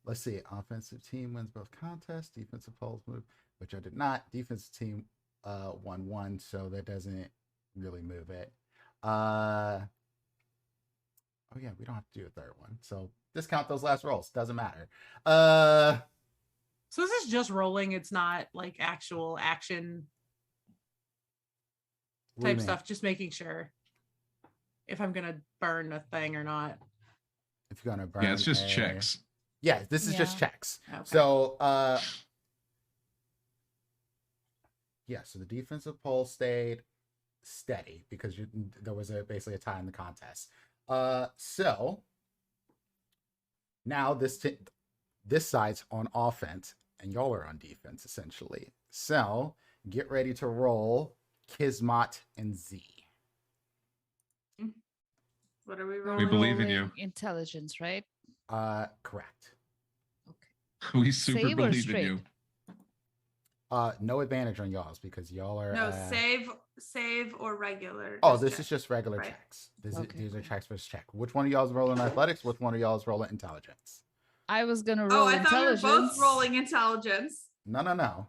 let's see. Offensive team wins both contests. Defensive polls move, which I did not. Defensive team won one, so that doesn't really move it. Oh yeah, we don't have to do a third one. So discount those last rolls. Doesn't matter. So this is just rolling. It's not like actual action what do you type mean? stuff. Just making sure if I'm gonna burn a thing or not. If you're gonna burn, Yeah, it's just checks. Yeah, this is just Yeah. checks. Okay. So yeah, so the defensive poll stayed steady because there was basically a tie in the contest. So now this side's on offense and y'all are on defense essentially. So get ready to roll Kismat and Z. What are we We rolling? believe in you. Rolling Intelligence, right? Correct. We super Save or believe in straight? you. No advantage on y'all's because y'all are No, save or regular. Oh, just this check. is just regular Right. checks. Okay. These are checks versus check. Which one of y'all is rolling athletics? Which one of y'all is rolling intelligence? I was gonna Oh, roll I thought we were intelligence. both rolling intelligence. No.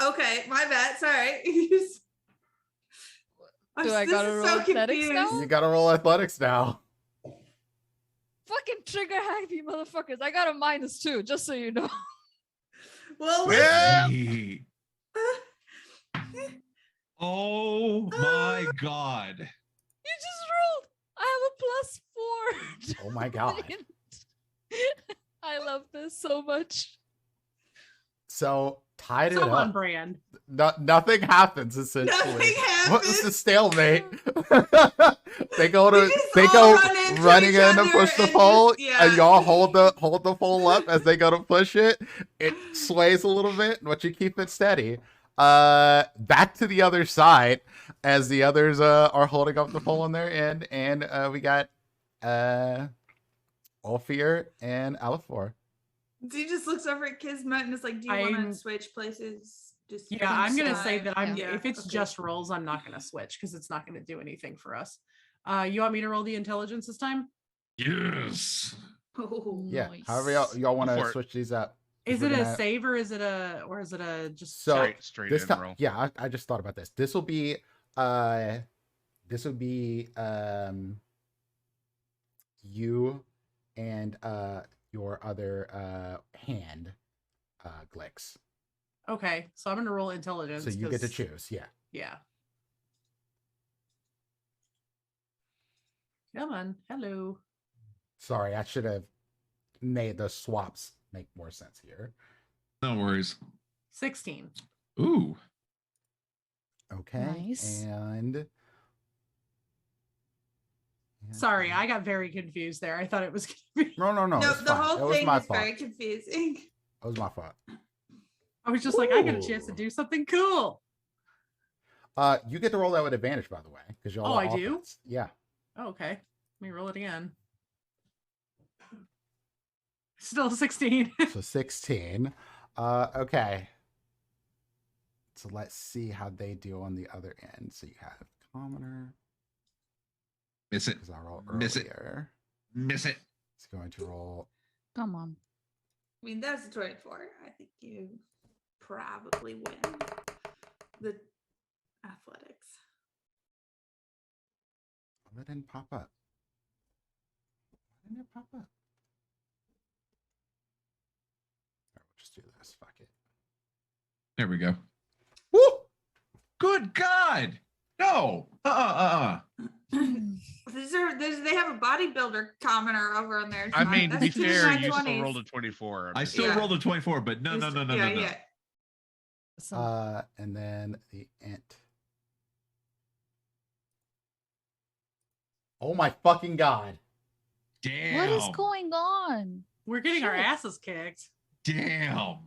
Okay, my bad. Sorry. Do I gotta roll athletics now? You gotta roll athletics now. Fucking trigger happy motherfuckers. I got a -2, just so you know. Well, Yeah. Wait. Oh my god. You just rolled. I have a +4. Oh my god. I love this so much. So tied it So on up. brand. Nothing happens essentially. Nothing What was the happens. stalemate? they go We just they all go run into running each in to other push the and pole, just- yeah. and y'all hold the pole up as they go to push it. It sways a little bit, but you keep it steady. Back to the other side as the others are holding up the pole on their end, and we got Ulfir and Elifor. He just looks over at Kismet and is like, "Do you want to switch places?" Just Yeah, I'm gonna say decide. that I'm. Yeah, If it's okay. just rolls, I'm not gonna switch because it's not gonna do anything for us. You want me to roll the intelligence this time? Yes. Oh. Yeah, Nice. however y'all want Go to for it. switch these up. Is We're it a gonna- save or is it a just So check? Straight this in time, roll. yeah, I just thought about this. This will be you and your other hand, Glyx. Okay, so I'm gonna roll intelligence. So you get to 'cause- choose. Yeah. Yeah. Come on. Hello. Sorry, I should have made the swaps make more sense here. No worries. 16. Ooh. Okay. Nice. And Sorry, I got very confused there. I thought it was gonna be. no, No, it's the fine. It whole was thing my is fault. very confusing. It was my fault. I was just like, I get a chance to Ooh. do something cool. You get to roll that with advantage, by the way, because y'all. Oh, are I do? offense. Yeah. Oh, okay. Let me roll it again. Still 16. So 16. Okay. So let's see how they do on the other end. So you have commoner. Miss it. Because I rolled Miss it. earlier. Miss it. It's going to roll. Come on. I mean, that's a 24. I think you probably win the athletics. Oh, that didn't pop up. Why didn't it pop up? All right, we'll just do this. Fuck it. There we go. Woo! Good God. No. They have a bodybuilder commoner over on there. I mean, to be That's two fair, nine you still 20s. rolled a 24. I still Yeah. rolled a 24, but no. Yeah. So, And then the int. Oh my fucking God. Damn. what is going on? We're getting our Shit. asses kicked. Damn.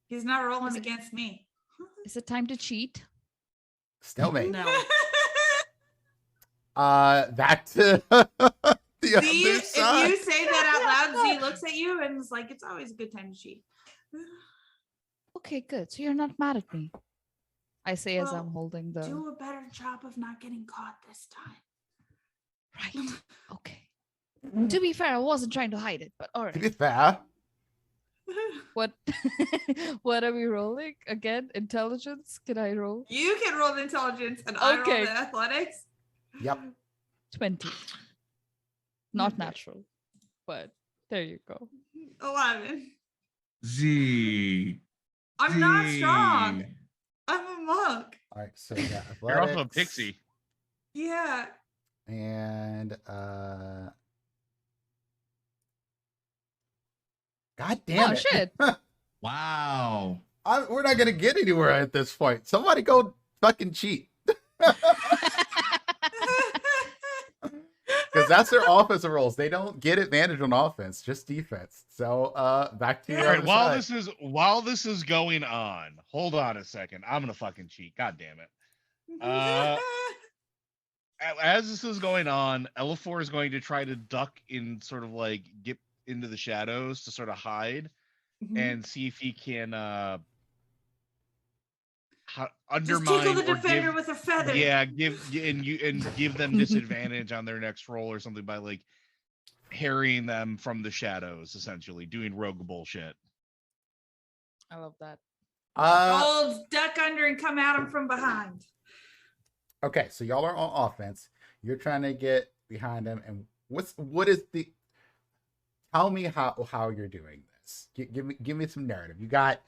He's not rolling against me. Is it time to cheat? Stalemate. No. Back to the Z, other if side. you say that out loud, Z looks at you and is like, it's always a good time to cheat. Okay, good. So you're not mad at me. I say as Well, I'm holding the Do a better job of not getting caught this time. right. Okay. To be fair, I wasn't trying to hide it, but all To right. be fair, What what are we rolling? Again, intelligence? Can I roll? You can roll the intelligence and I roll Okay. the athletics. yep. 20. Not Okay. natural. But there you go. 11. Z. I'm not Z. strong. I'm a monk. All right, so we got You're also a athletics pixie. Yeah. and God damn Oh it. shit. Wow. We're not gonna get anywhere at this point. Somebody go fucking cheat. Because that's their offensive roles. They don't get advantage on offense, just defense. So back to All your All right, other side. while this is going on, hold on a second. I'm gonna fucking cheat. God damn it. As this is going on, Elifor is going to try to duck in, sort of like get into the shadows to sort of hide and see if he can Just undermine tickle the or defender give, with a feather. yeah, give them disadvantage on their next roll or something by like harrying them from the shadows, essentially doing rogue bullshit. I love that. Old duck under and come at him from behind. Okay, so y'all are on offense. You're trying to get behind them, and what is the? Tell me how you're doing this. Give me some narrative. You got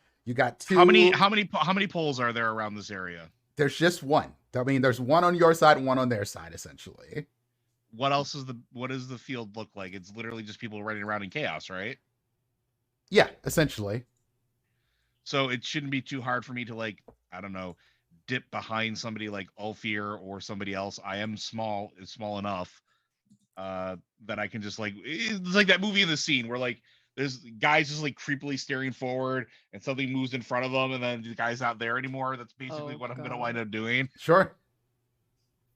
two. How many poles are there around this area? There's just one. I mean, there's one on your side and one on their side, essentially. What does the field look like? It's literally just people running around in chaos, right? Yeah, essentially. So it shouldn't be too hard for me to, like, I don't know, dip behind somebody like Ulfir or somebody else. I am small enough that I can just, like, it's like that movie in the scene where, like, there's guys just like creepily staring forward and something moves in front of them and then the guy's not there anymore. That's basically Oh, what I'm going to God. wind up doing. Sure.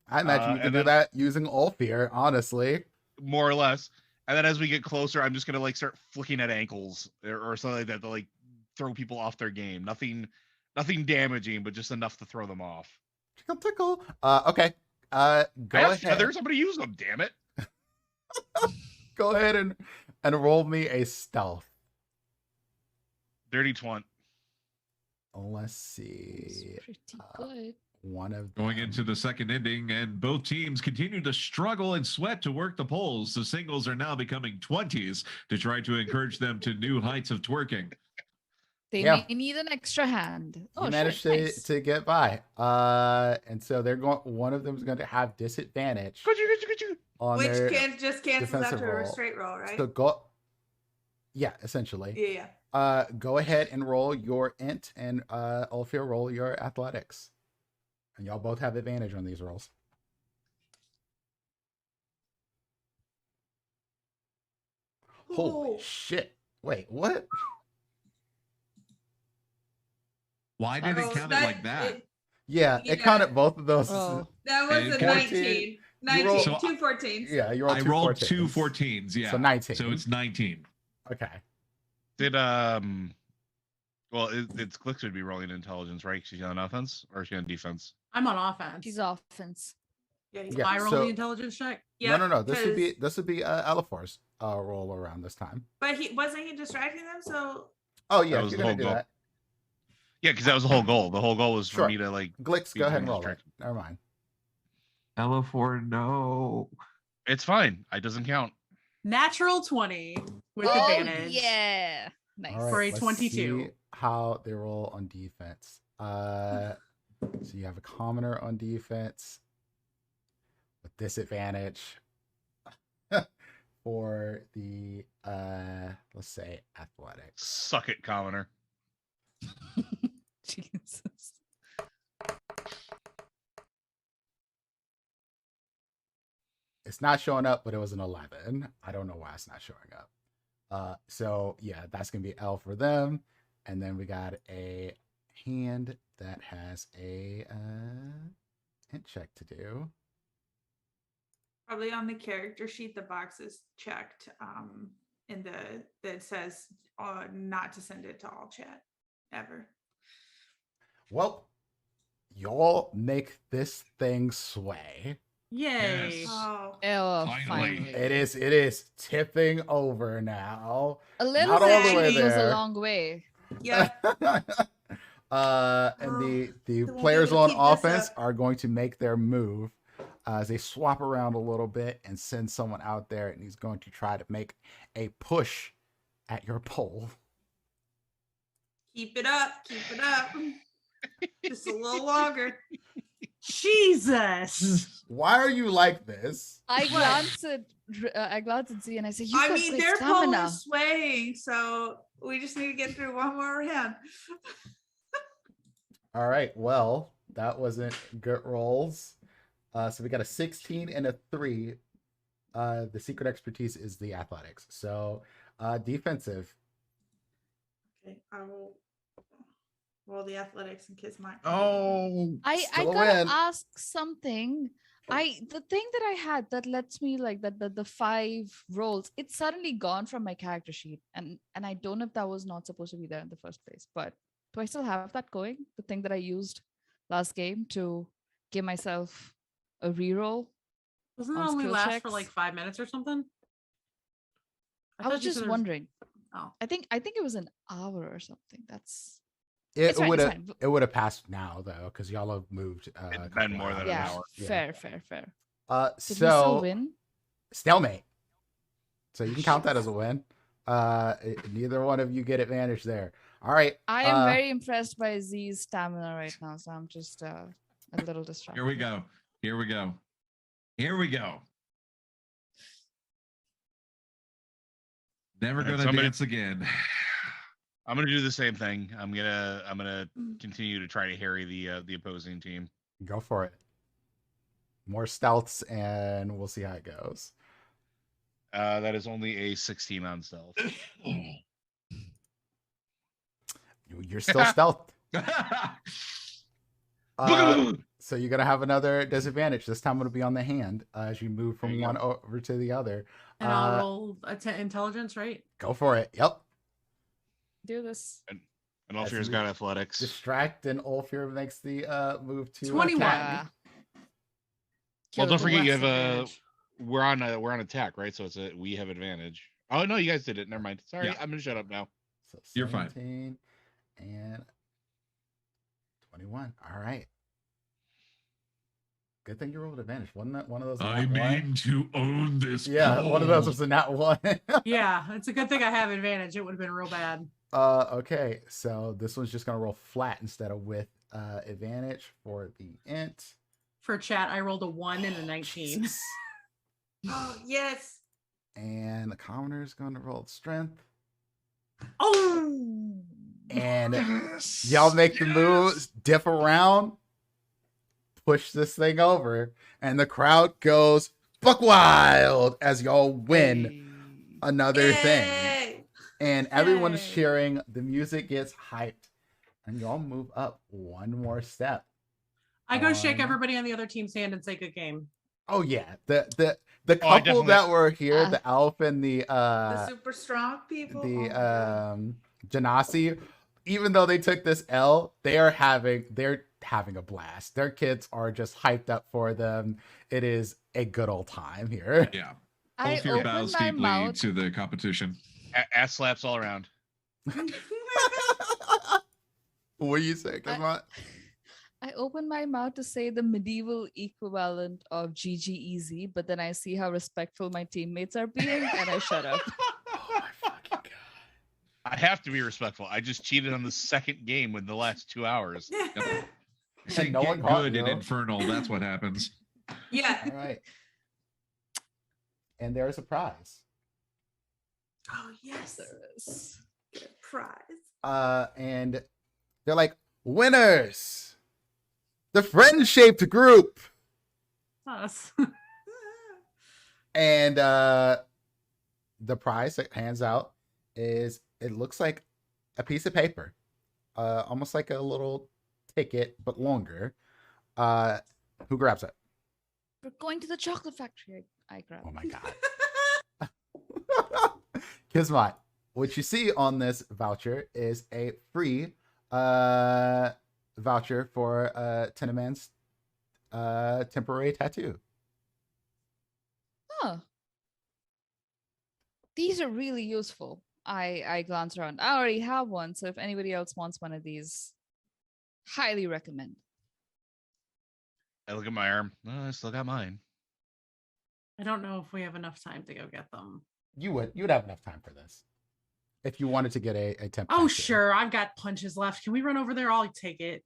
I imagine you can and do then- that using Ulfir, honestly. More or less. And then as we get closer, I'm just going to, like, start flicking at ankles or something like that to, like, throw people off their game. Nothing damaging, but just enough to throw them off. Tickle, tickle. Okay. Go I have ahead. feathers. Somebody use them, damn it. Go ahead and roll me a stealth. Dirty twant. Let's It's see. pretty good. one of Going them. into the second inning, and both teams continue to struggle and sweat to work the poles. The singles are now becoming 20s to try to encourage them to new heights of twerking. They Yeah. may need an extra hand. Oh, You managed shit, nice. to get by. And so they're going. One of them is going to have disadvantage on Which their just cancels out defensive to a roll. straight roll, right? So go. Yeah, essentially. Yeah. Go ahead and roll your int, and Ulfir roll your athletics, and y'all both have advantage on these rolls. Holy Oh. shit! Wait, what? Why did it Oh, count it like that? Yeah, Yeah. it counted both of those. Oh. That was a 14. 19. 19. rolled- So Two 14s. Yeah, you rolled I two rolled 14s. two 14s. Yeah. So 19. So it's 19. Okay. Did well, it's Glyx would be rolling intelligence, right? She's on offense or is she on defense? I'm on offense. She's offense. Yeah. Yeah, I roll so- the intelligence check. No. This would be Elifor's roll around this time. But he wasn't distracting them, so Oh yeah, That was you're the gonna whole do goal. that. Yeah, because that was the whole goal. The whole goal was for Sure. me to like. Glyx, be go ahead and doing roll it. distraction. Never mind. Elifor, no. It's fine. It doesn't count. Natural 20 with Oh, advantage. yeah. Nice. All right, For a let's 22. see how they roll on defense. So you have a commoner on defense with disadvantage for the let's say athletics. Suck it, commoner. Jesus. It's not showing up, but it was an 11. I don't know why it's not showing up. So yeah, that's gonna be L for them. And then we got a hand that has a hint check to do. probably on the character sheet, the box is checked. In that says not to send it to all chat ever. Well, y'all make this thing sway. Yay. Yes. Oh, Oh, Finally. finally. It is tipping over now. A little Not all the bit way goes there. a long way. yeah. And the They won't be players able on to keep this offense up. are going to make their move as they swap around a little bit and send someone out there, and he's going to try to make a push at your pole. Keep it up. Keep it up. Just a little longer. Jesus. Why are you like this? I glance at Z and I say, "You I got mean, great their pole stamina." is swaying, so we just need to get through one more round. All right, well, that wasn't good rolls. So we got a 16 and a 3. The secret expertise is the athletics. So defensive. Okay, I will roll the athletics in case my. Oh, I Still a gotta win. ask something. The thing that I had that lets me like the 5 rolls, it's suddenly gone from my character sheet, and I don't know if that was not supposed to be there in the first place. But do I still have that going? The thing that I used last game to give myself a reroll. Doesn't it On only skill last for checks? like 5 minutes or something? I thought was you said just there wondering. Oh. I think it was an hour or something. That's It It's fine, would it's have fine. it would have passed now though, because y'all have moved. It's a been couple more than an yeah, hour. Yeah. fair. Did So we still win? stalemate. So you can count that as a win. Neither one of you get advantage there. All right. I am very impressed by Z's stamina right now, so I'm just a little distracted. here we go. Here we go. Here we go. Never Alright, gonna so I'm gonna- dance again. I'm gonna do the same thing. I'm gonna continue to try to harry the opposing team. Go for it. More stealths, and we'll see how it goes. That is only a 16 on stealth. You're still stealth. So you're gonna have another disadvantage. This time it'll be on the hand as you move There from you one over to the other. And I'll roll intelligence, right? Go for it. Yep. Do this. And Alfir's As you got athletics. Distract, and Ulfir makes the move to 21. attack. Well, don't Kill forget you less have a. advantage. We're on attack, right? So we have advantage. Oh no, you guys did it. Never mind. Sorry, Yeah. I'm gonna shut up now. So You're fine. 17 and 21. All right. Good thing you rolled advantage. Wasn't that one of those? I mean to own this. Yeah, one of those pole. was a nat one. Yeah, it's a good thing I have advantage. It would have been real bad. Okay, so this one's just gonna roll flat instead of with advantage for the int. For chat, I rolled a 1 and a 19. Jesus. Oh, yes. And the commoner's gonna roll strength. Oh! And Yes, y'all make the yes. moves, dip around, push this thing over, and the crowd goes buck wild as y'all win another thing. Yay! And everyone is Yay. cheering. The music gets hyped, and y'all move up one more step. I go shake Um, everybody on the other team's hand and say good game. Oh yeah, the I couple definitely- that were here, Uh, the elf and The super strong people. the Oh my God. Genasi, even though they took this L, they're having a blast. Their kids are just hyped up for them. It is a good old time here. Yeah. I Ulfir open bows my deeply mouth. to the competition. Ass slaps all around. What do you say, Kazmat? I open my mouth to say the medieval equivalent of GG easy, but then I see how respectful my teammates are being, and I shut up. Oh my fucking god! I have to be respectful. I just cheated on the second game in the last 2 hours. I say no get one caught good in you. Infernal. That's what happens. Yeah. All right. And there's a prize. Oh, yes. There is. Get a prize. And they're like, winners! The friend-shaped group! Us. And the prize that hands out is, it looks like a piece of paper. Almost like a little ticket, but longer. Who grabs it? We're going to the chocolate factory. I grab. Oh my god. Kismet, what you see on this voucher is a free voucher for Teneman's temporary tattoo. Huh. These are really useful. I glance around. I already have one, so if anybody else wants one of these, highly recommend. I look at my arm. Oh, I still got mine. I don't know if we have enough time to go get them. You would have enough time for this if you wanted to get a temp. Oh, tattoo. sure. I've got punches left. Can we run over there? I'll take it.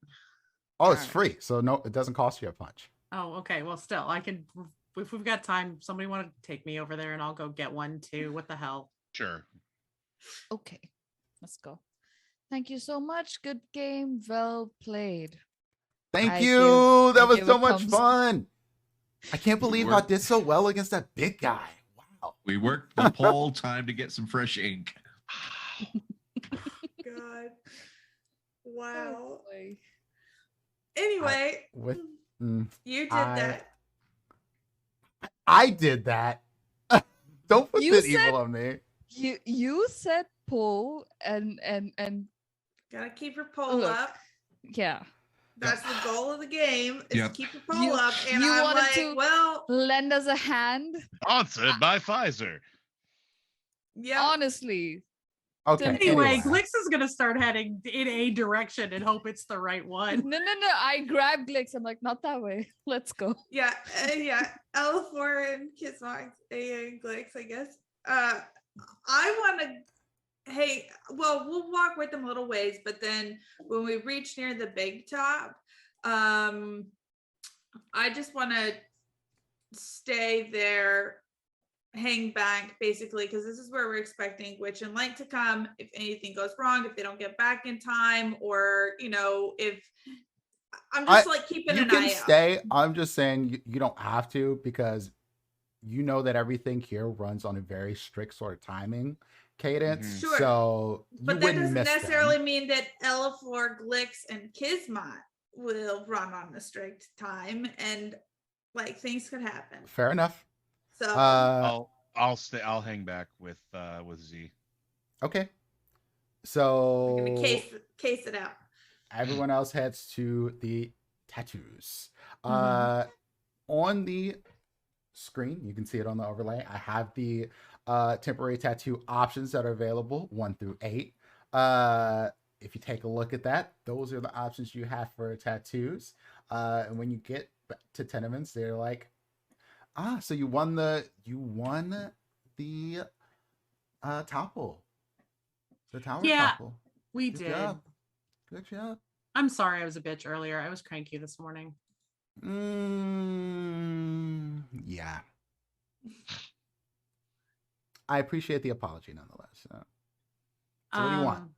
Oh, it's Alright. free, so no, it doesn't cost you a punch. Oh, okay. Well, still, I can. If we've got time, somebody want to take me over there and I'll go get one too. What the hell? Sure. Okay, let's go. Thank you so much. Good game. Well played. Thank I you. give- That I was give so a much thumbs- fun. I can't believe I worked. did so well against that big guy. Wow. We worked the poll. Time to get some fresh ink. God. Wow. Oh, boy. Anyway, with- you did I- that. I did that. Don't put You that said- evil on me. You said pull and Gotta keep your pole Look. up. yeah. That's the goal of the game is Yep. to keep your pole You- up. And you I'm wanted like, to- well, Lend us a hand. Sponsored by Pfizer. yeah. Honestly, Okay. Anyway, Glyx is gonna start heading in a direction and hope it's the right one. no. I grabbed Glyx. I'm like, not that way. Let's go. Yeah, Elifor and Kismark and Glyx, I guess. I want to. Hey, well, we'll walk with them a little ways, but then when we reach near the big top, I just want to stay there, hang back, basically, because this is where we're expecting Witch and Light to come. If anything goes wrong, if they don't get back in time, or if I'm just like keeping You an can eye stay. I'm just saying you don't have to, because you know that everything here runs on a very strict sort of timing cadence. Mhm. Sure. So you But that wouldn't doesn't miss necessarily them. mean that Elifor, Glyx, and Kismet will run on a strict time, and like things could happen. Fair enough. So I'll stay. I'll hang back with Z. Okay. we're So gonna case it out. everyone else heads to the tattoos. Mhm. On the screen, you can see it on the overlay. I have the temporary tattoo options that are available 1 through 8. If you take a look at that, those are the options you have for tattoos. And when you get to tenements. They're like, so you won the topple, the tower Yeah, topple. We Good did. job. Good job. I'm sorry I was a bitch earlier. I was cranky this morning. Yeah. I appreciate the apology nonetheless. So what do you want?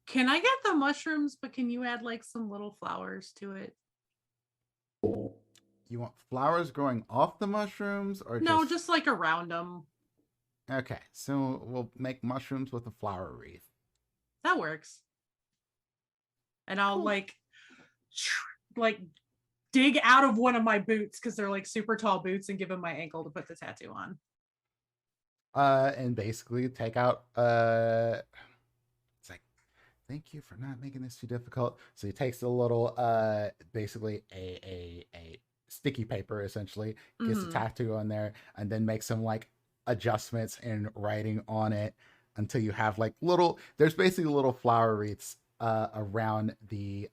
Can I get the mushrooms, but can you add like some little flowers to it? You want flowers growing off the mushrooms or No, just like around them. Okay, so we'll make mushrooms with a flower wreath. That works. And I'll like dig out of one of my boots because they're like super tall boots and give him my ankle to put the tattoo on. And basically take out it's like, thank you for not making this too difficult. So he takes a little basically a sticky paper, essentially, gets a tattoo on there, and then makes some like adjustments in writing on it until you have like there's basically little flower wreaths around the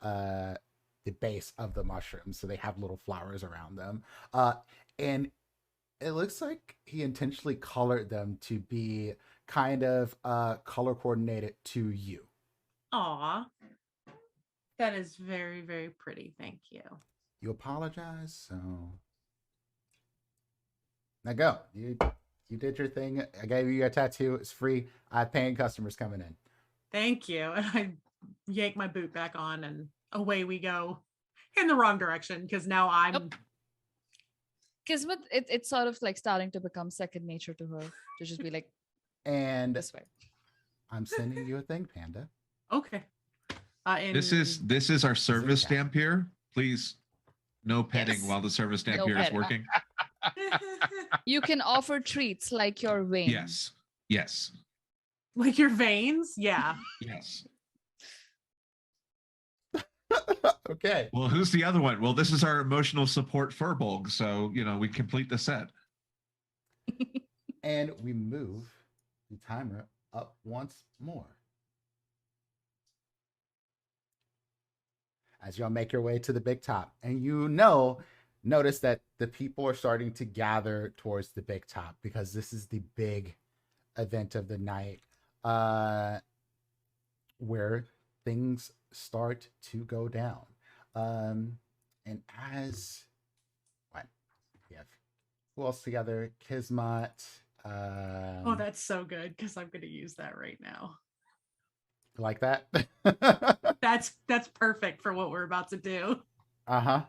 base of the mushroom, so they have little flowers around them, and it looks like he intentionally colored them to be kind of color coordinated to you. Aw, that is very, very pretty. Thank you. You apologize, so now go. You did your thing. I gave you your tattoo. It's free. I have paying customers coming in. Thank you. And I yank my boot back on and away we go in the wrong direction because now I'm... Nope. Kismet, it's sort of like starting to become second nature to her to just be like, and this way. I'm sending you a thing, Panda. Okay. This is our service stamp here. Please, no petting while the service stamp here is working. You can offer treats like your veins. Yes. Like your veins? Yeah. Yes. Okay. Well, who's the other one? Well, this is our emotional support Furbolg, so we complete the set. And we move the timer up once more. As y'all make your way to the big top, and notice that the people are starting to gather towards the big top because this is the big event of the night, where things start to go down. And as we have who else together? Kismet. Oh, that's so good because I'm going to use that right now. Like that. That's perfect for what we're about to do. Uh-huh.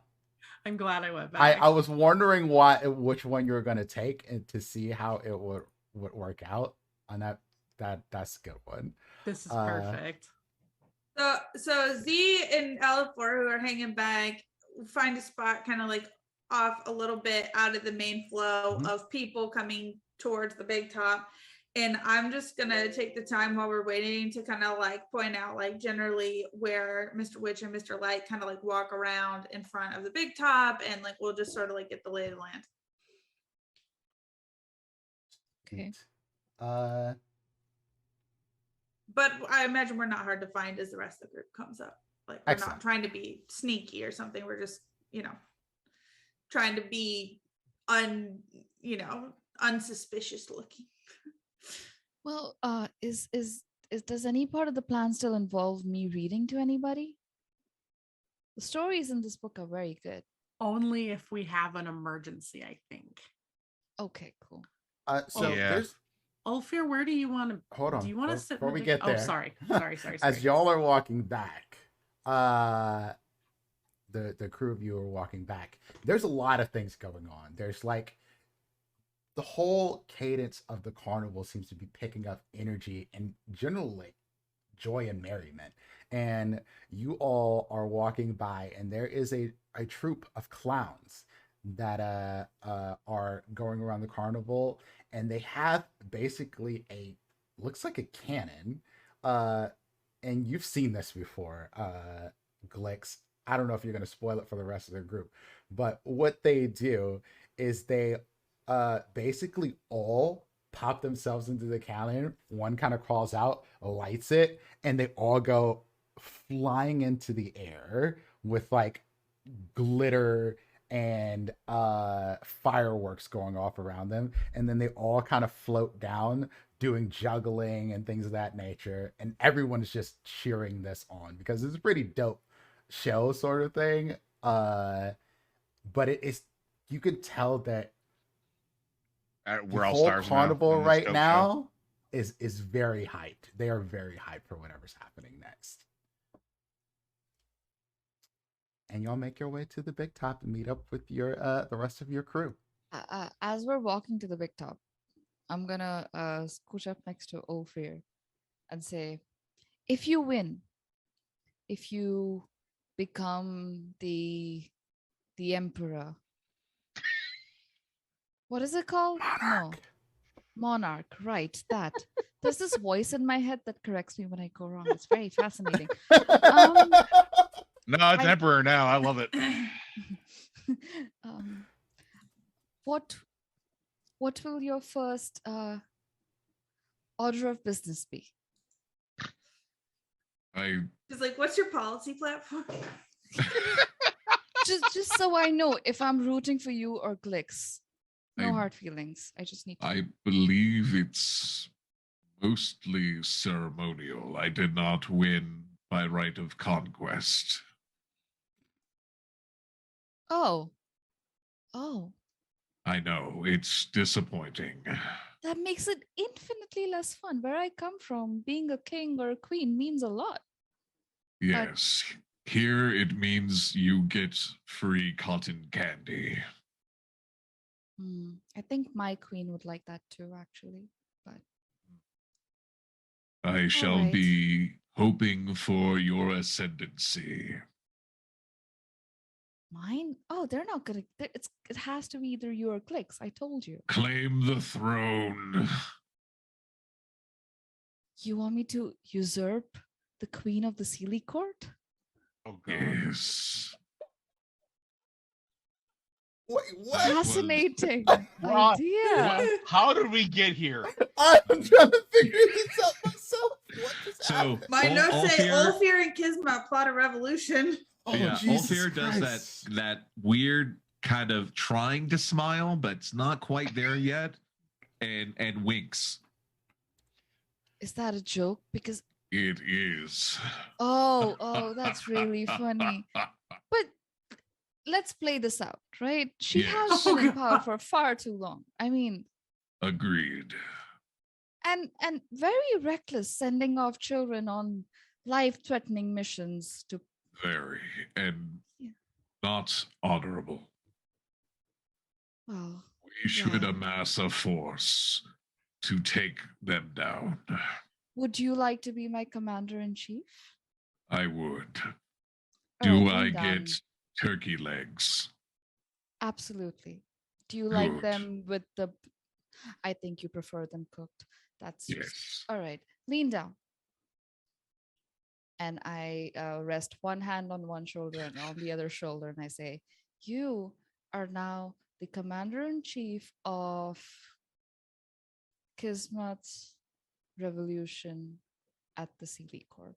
I'm glad I went back. I was wondering which one you were going to take and to see how it would work out. And that's a good one. This is perfect. So Z and Elifor, who are hanging back, find a spot kind of like off a little bit out of the main flow of people coming towards the big top. And I'm just going to take the time while we're waiting to kind of like point out like generally where Mr. Witch and Mr. Light kind of like walk around in front of the big top, and like we'll just sort of like get the lay of the land. Okay. But I imagine we're not hard to find as the rest of the group comes up. Like we're not trying to be sneaky or something. We're just, trying to be unsuspicious looking. Well, does any part of the plan still involve me reading to anybody? The stories in this book are very good. Only if we have an emergency, I think. Okay, cool. There's Ulfir, where do you want to hold on? Do you want to sit before we get there? Oh, sorry. As y'all are walking back, the crew of you are walking back. There's a lot of things going on. There's like the whole cadence of the carnival seems to be picking up energy and generally joy and merriment. And you all are walking by, and there is a troupe of clowns that are going around the carnival, and they have basically looks like a cannon. And you've seen this before, Glyx. I don't know if you're going to spoil it for the rest of the group, but what they do is they basically all pop themselves into the cannon. One kind of crawls out, lights it, and they all go flying into the air with like glitter and fireworks going off around them, and then they all kind of float down doing juggling and things of that nature, and everyone's just cheering this on because it's a pretty dope show sort of thing. But it's, you can tell that We're the all whole stars carnival now in this right dope now is very hyped. They are very hyped for whatever's happening next. And y'all make your way to the big top and meet up with your the rest of your crew. As we're walking to the big top, I'm gonna scooch up next to Ophir and say, if you win, if you become the emperor, what is it called? No, monarch, right? That. There's this voice in my head that corrects me when I go wrong. It's very fascinating. No, it's Emperor now. I love it. What will your first order of business be? It's like, what's your policy platform? just so I know if I'm rooting for you or Glyx. No hard feelings. I just need to. I believe it's mostly ceremonial. I did not win by right of conquest. Oh. I know, it's disappointing. That makes it infinitely less fun. Where I come from, being a king or a queen means a lot. Yes. Here it means you get free cotton candy. I think my queen would like that too, actually. But I shall right. be hoping for your ascendancy. Mine? Oh, they're not gonna. It has to be either you or Glyx. I told you. Claim the throne. You want me to usurp the queen of the Sealy Court? Oh god. Yes. Wait, what? Fascinating Ron, idea. How did we get here? I'm trying to figure this out myself. What just So, happened? My notes say Ulfir- Ulfir and Kismet plot a revolution. Oh, yeah, Jesus Ulfir does Christ. that weird kind of trying to smile, but it's not quite there yet, and winks. Is that a joke? Because It is. oh, that's really funny. But let's play this out, right? She Yes. has been in power for far too long. I mean, Agreed. and very reckless, sending off children on life-threatening missions to. Very, and Yeah. not honorable. Well, We should Yeah. amass a force to take them down. would you like to be my commander-in-chief? I would. All Do right, I lean down. get turkey legs? Absolutely. Do you like Good. them with the? I think you prefer them cooked. That's just Yes. all right. Lean down. And I rest one hand on one shoulder and on the other shoulder, and I say, "You are now the commander-in-chief of Kismet's revolution at the Sealy Corp.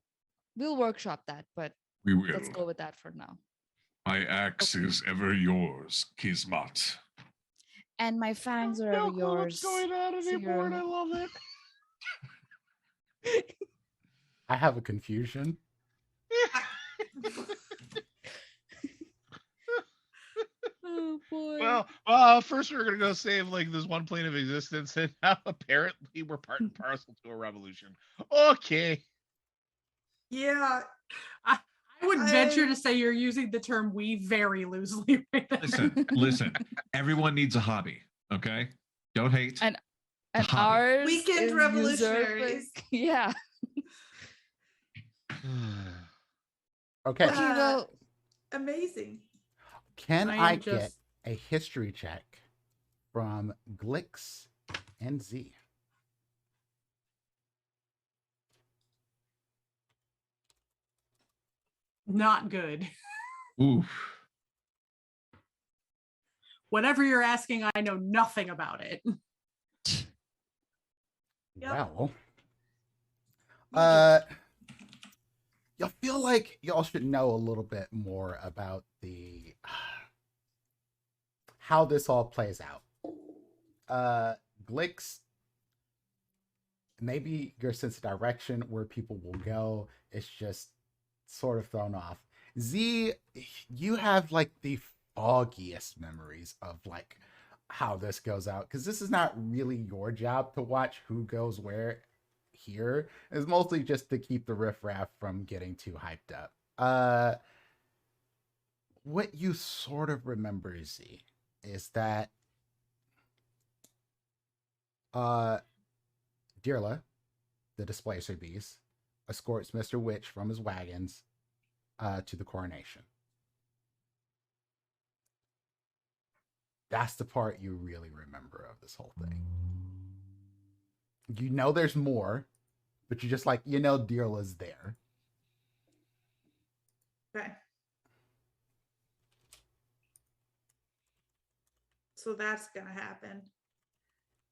We'll workshop that, but We will. let's go with that for now. My axe is ever yours, Kismet. And my fangs are No ever clue yours. what's going on anymore, and I Zero. love it. I have a confusion. Oh boy. Well, first we're gonna go save like this one plane of existence, and now apparently we're part and parcel to a revolution. Okay. Yeah. I would venture I- to say you're using the term "we" very loosely right there. Listen. Everyone needs a hobby, okay? Don't hate. And hobby. ours Weekend is revolutionaries. usurping- Yeah. Okay, Okay, well, Amazing. can I I am get just- a history check from Glyx and Z? Not good. Oof. Whatever you're asking, I know nothing about it. Yep. Well, y'all feel like y'all should know a little bit more about the how this all plays out. Glyx, maybe your sense of direction where people will go is just sort of thrown off. Z, you have like the foggiest memories of like how this goes out, because this is not really your job to watch who goes where here. It's mostly just to keep the riffraff from getting too hyped up. What you sort of remember, Z, is that Dirla, the Displacer Beast, escorts Mr. Witch from his wagons to the coronation. That's the part you really remember of this whole thing. You know there's more, but you just like, you know Dirla's there. Okay. So that's gonna happen.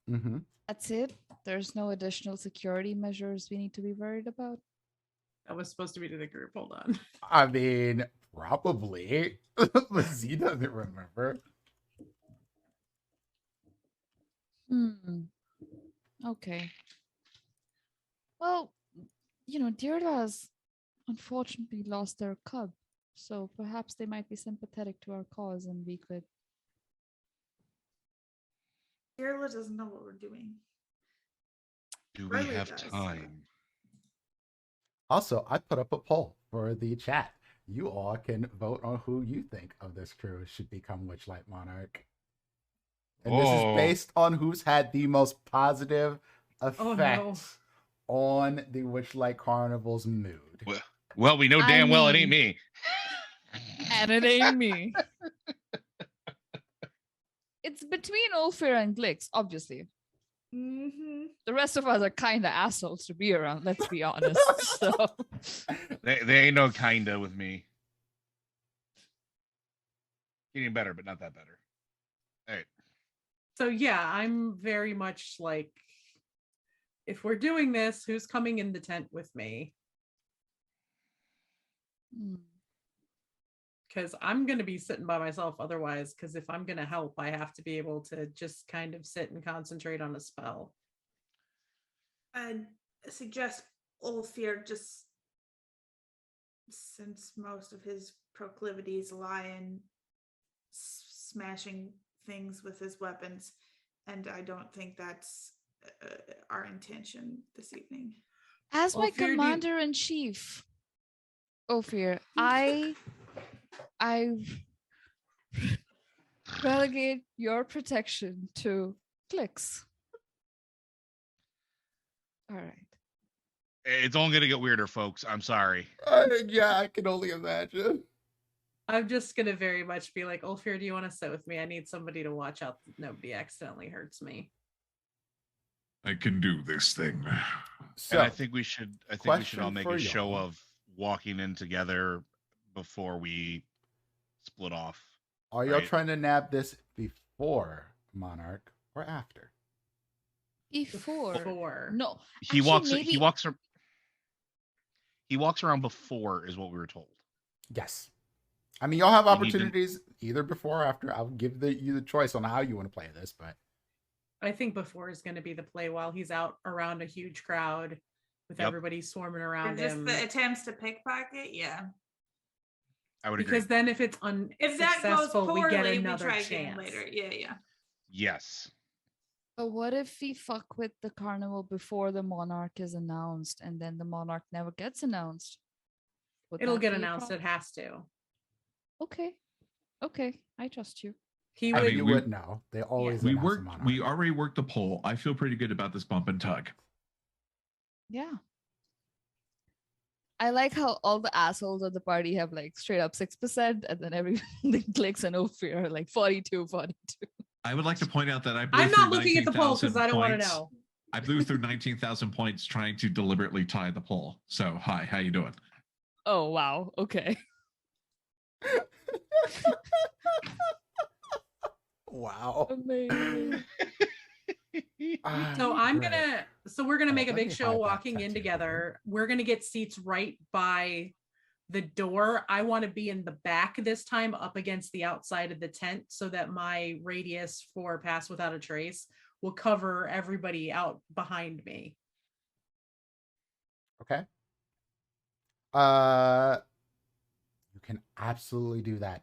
Mm-hmm. That's it. There's no additional security measures we need to be worried about. That was supposed to be to the group. Hold on. I mean, probably. But Z doesn't remember. Okay. Well, Deerla's unfortunately lost their cub, so perhaps they might be sympathetic to our cause, and we could. Irla doesn't know what we're doing. Do we Riley have does. time? Also, I put up a poll for the chat. You all can vote on who you think of this crew should become Witchlight Monarch. And this is based on who's had the most positive effect on the Witchlight Carnival's mood. Well, we know damn well it ain't me. And it ain't me. It's between Ulfir and Glyx, obviously. Mm-hmm. The rest of us are kind of assholes to be around, let's be honest. So They ain't no kinda with me. Getting better, but not that better. All right. So yeah, I'm very much like, if we're doing this, who's coming in the tent with me? Because I'm going to be sitting by myself otherwise, because if I'm going to help, I have to be able to just kind of sit and concentrate on a spell. I'd suggest Ulfir, just since most of his proclivities lie in smashing things with his weapons, and I don't think that's our intention this evening. As my Ulfir, commander-in-chief, Ulfir, I relegate your protection to Glyx. All right. It's only gonna get weirder, folks. I'm sorry. Yeah, I can only imagine. I'm just going to very much be like, Ulfir, do you want to sit with me? I need somebody to watch out that nobody accidentally hurts me. I can do this thing. So, And I think we should all question make for a show y'all. of walking in together before we split off. are y'all right. trying to nab this before Monarch or after? Before. No. He actually, walks around before is what we were told. Yes. I mean, y'all have We need to- opportunities either before or after. I'll give you the choice on how you want to play this, but I think before is going to be the play while he's out around a huge crowd with Yep. everybody swarming Or around just him. the attempts to pickpocket, yeah. I would agree. Because then if it's If that goes unsuccessful, poorly, we get we another try again chance. later. Yeah. Yes. But what if we fuck with the carnival before the monarch is announced, and then the monarch never gets announced? Would It'll that get be a announced. problem? It has to. Okay, I trust you. He I would. mean, you we- would know. They always We announce a Monarch. we already worked the poll. I feel pretty good about this bump and tug. Yeah. I like how all the assholes of the party have like straight up 6%, and then everyone Glyx and Ophir are like 42. I would like to point out that I blew I'm through not looking at the poll 19,000 because I don't want to points. know. I blew through 19,000 points trying to deliberately tie the poll. So, hi, how you doing? Oh, wow. Okay. Wow. Amazing. So we're gonna make a let big me show hide that walking in tattoo. together. We're gonna get seats right by the door. I want to be in the back this time, up against the outside of the tent, so that my radius for pass without a trace will cover everybody out behind me. Okay. You can absolutely do that.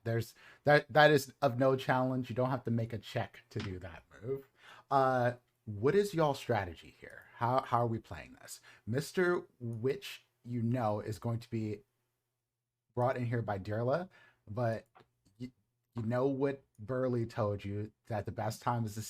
That is of no challenge. You don't have to make a check to do that move. What is y'all strategy here? How are we playing this? Mr. Witch, is going to be brought in here by Dirla, but you know what Burley told you, that the best time is to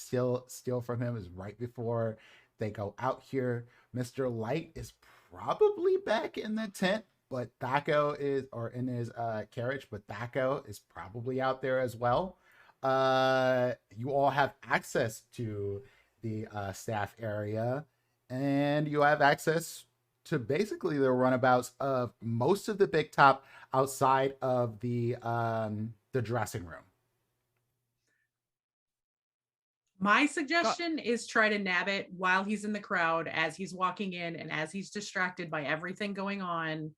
steal from him is right before they go out here. Mr. Light is probably back in the tent, but Thaco is, or in his carriage, but Thaco is probably out there as well. You all have access to the staff area, and you have access to basically the runabouts of most of the big top outside of the dressing room. My suggestion is try to nab it while he's in the crowd, as he's walking in and as he's distracted by everything going on.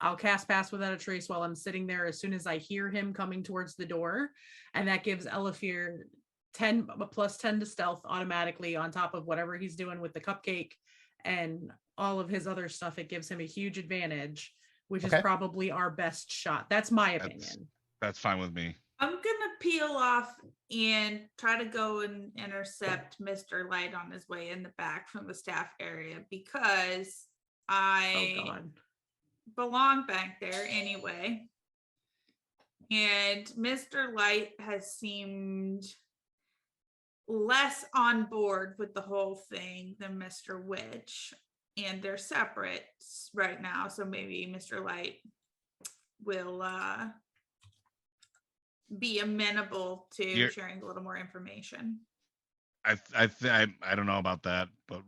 I'll cast Pass Without a Trace while I'm sitting there as soon as I hear him coming towards the door. And that gives Elifor 10 plus 10 to stealth automatically on top of whatever he's doing with the cupcake and all of his other stuff. It gives him a huge advantage, which is probably our best shot. That's my opinion. That's fine with me. I'm gonna peel off and try to go and intercept Mr. Light on his way in the back from the staff area, because I belong back there anyway. And Mr. Light has seemed less on board with the whole thing than Mr. Witch, and they're separate right now, so maybe Mr. Light will be amenable to sharing a little more information. I don't know about that, but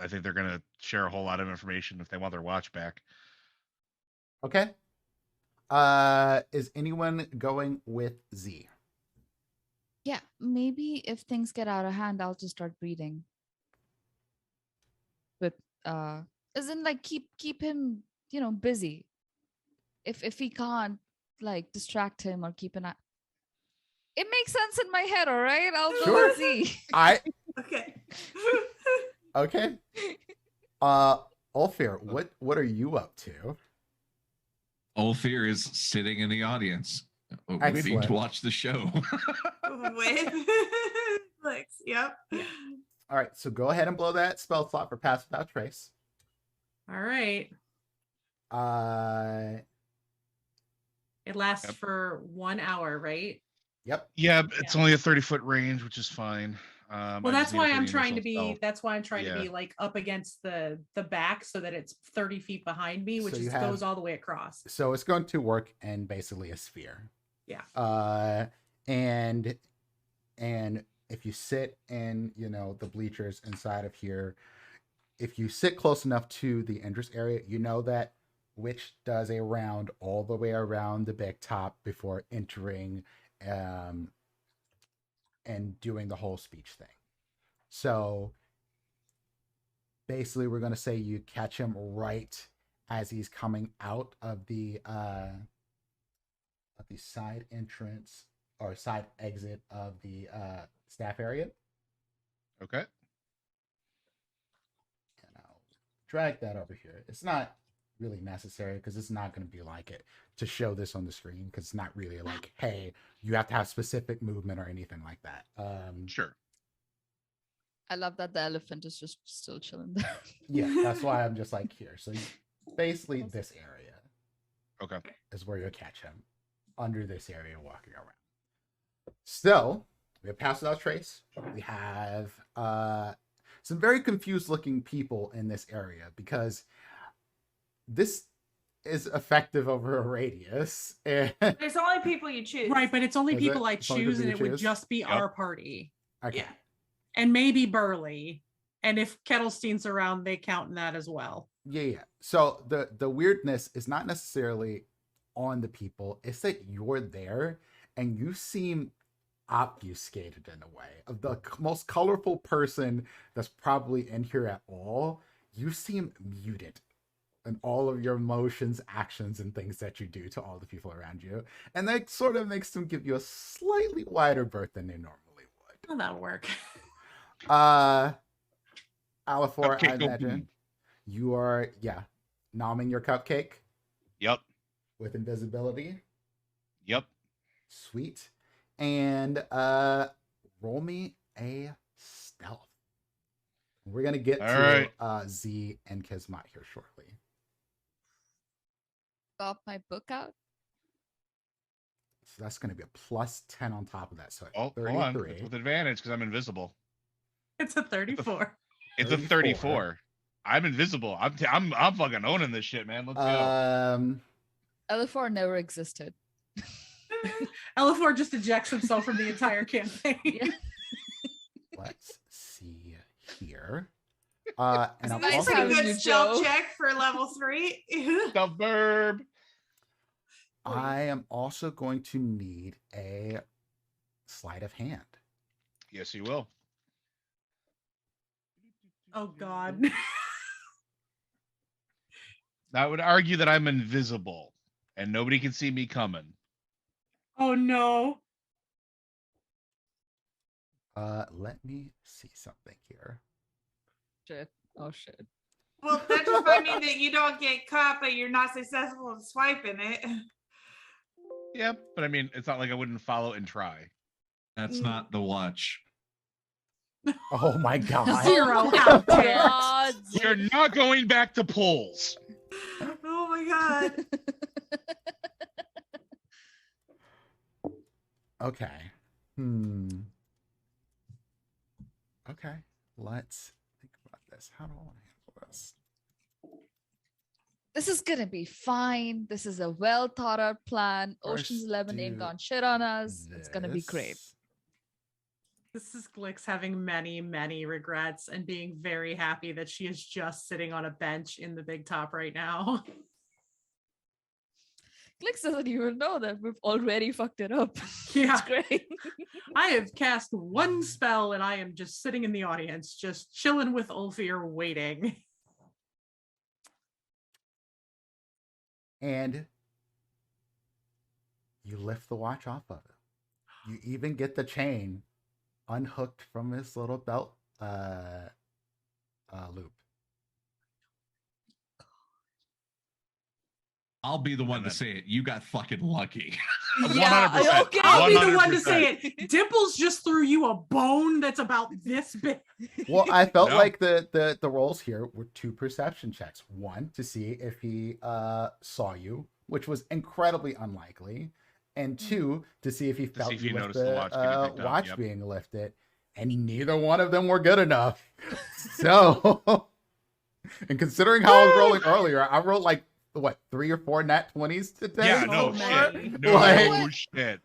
I think they're gonna share a whole lot of information if they want their watch back. Okay. Is anyone going with Z? Yeah, maybe if things get out of hand, I'll just start breeding. With as in like keep him, busy. If he can't like distract him or keep an eye. It makes sense in my head, all right? I'll go with Z. Okay. Okay. Ulfir, what are you up to? Ulfir is sitting in the audience, waiting to watch the show. With Glyx, yep. All right, so go ahead and blow that spell slot for Pass Without Trace. All right. It lasts for 1 hour, right? Yep. Yeah, it's only a 30-foot range, which is fine. Well, that's why I'm trying to be. That's why I'm trying to be like up against the back, so that it's 30 feet behind me, which goes all the way across. So it's going to work in basically a sphere. Yeah. And if you sit in, the bleachers inside of here, if you sit close enough to the entrance area, you know that Witch does a round all the way around the big top before entering and doing the whole speech thing. So basically we're going to say you catch him right as he's coming out of the side entrance or side exit of the staff area. Okay. And I'll drag that over here. It's not really necessary because it's not going to be like it to show this on the screen, because it's not really like, hey, you have to have specific movement or anything like that. Sure. I love that the elephant is just still chilling there. Yeah, that's why I'm just like here. So basically this area is where you'll catch him, under this area walking around. So we have Pass Without Trace. We have some very confused looking people in this area, because this is effective over a radius. And there's only people you choose. Right, but it's only people I choose, and it would just be our party. Okay. Yeah. And maybe Burley. And if Kettlestein's around, they count in that as well. Yeah. So the weirdness is not necessarily on the people. It's that you're there and you seem obfuscated in a way. Of the most colorful person that's probably in here at all, you seem muted. and all of your motions, actions, and things that you do to all the people around you. And that sort of makes them give you a slightly wider berth than they normally would. Oh, that'll work. Alifor, Cupcake I go imagine boom. you are, nomming your cupcake Yep. with invisibility. Yep. Sweet. And roll me a stealth. We're gonna get All to right. Z and Kismat here shortly. Got my book out. So that's gonna be a plus 10 on top of that. So Oh, at hold on. 33. It's with advantage because I'm invisible. It's a 34. It's a 34. I'm invisible. I'm fucking owning this shit, man. Let's go. Elifor never existed. Elifor just ejects himself from the entire campaign. Yeah. Let's see here. And I'm That's also a pretty having good you, stealth Joe. check for level 3. The verb. I am also going to need a sleight of hand. Yes, you will. Oh God. I would argue that I'm invisible and nobody can see me coming. Oh no. Let me see something here. Shit. Oh shit. Well, that just might mean that you don't get caught, but you're not successful in swiping it. Yeah, but I mean, it's not like I wouldn't follow and try. That's not the watch. Oh my god. Zero out there. God. You're not going back to polls. Oh my god. Okay. Okay. Let's think about this. How do I want to handle this? This is gonna be fine. This is a well thought out plan. Ocean's First 11 ain't do gone shit on us. It's gonna be great. this. This is Glyx having many, many regrets and being very happy that she is just sitting on a bench in the big top right now. Glyx doesn't even know that we've already fucked it up. Yeah. It's great. I have cast one spell and I am just sitting in the audience, just chilling with Ulfir waiting. And you lift the watch off of it. You even get the chain unhooked from this little belt loop. I'll be the one And to then- say it. You got fucking lucky. 100%. Okay, I'll be the one to 100%. say it. Dimples just threw you a bone that's about this big. Well, I felt No. like the rolls here were 2 perception checks. One, to see if he saw you, which was incredibly unlikely. And 2, to see if he felt see if you he with noticed the watch getting picked up, watch yep. being lifted. And neither one of them were good enough. So, and considering how I was rolling earlier, I rolled like, what, 3 or 4 nat 20s today? Yeah, So no many. shit. No Like- shit.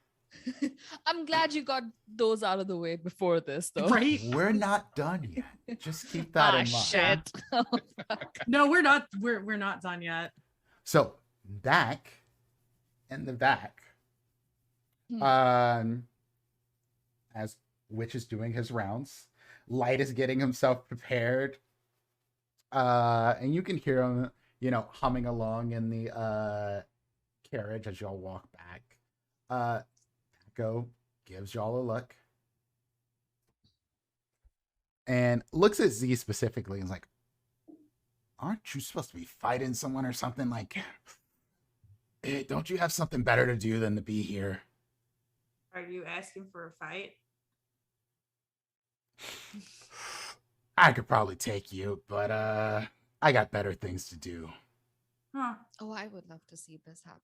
I'm glad you got those out of the way before this, though. Right? We're not done yet. Just keep that in mind. Shit. Oh, fuck. No, we're not. We're not done yet. So, back in the back, Hmm. as Witch is doing his rounds, Light is getting himself prepared, and you can hear him, humming along in the carriage as y'all walk back. Taco gives y'all a look and looks at Z specifically and is like, aren't you supposed to be fighting someone or something? Like, hey, don't you have something better to do than to be here? Are you asking for a fight? I could probably take you, but I got better things to do. Huh. Oh, I would love to see this happen.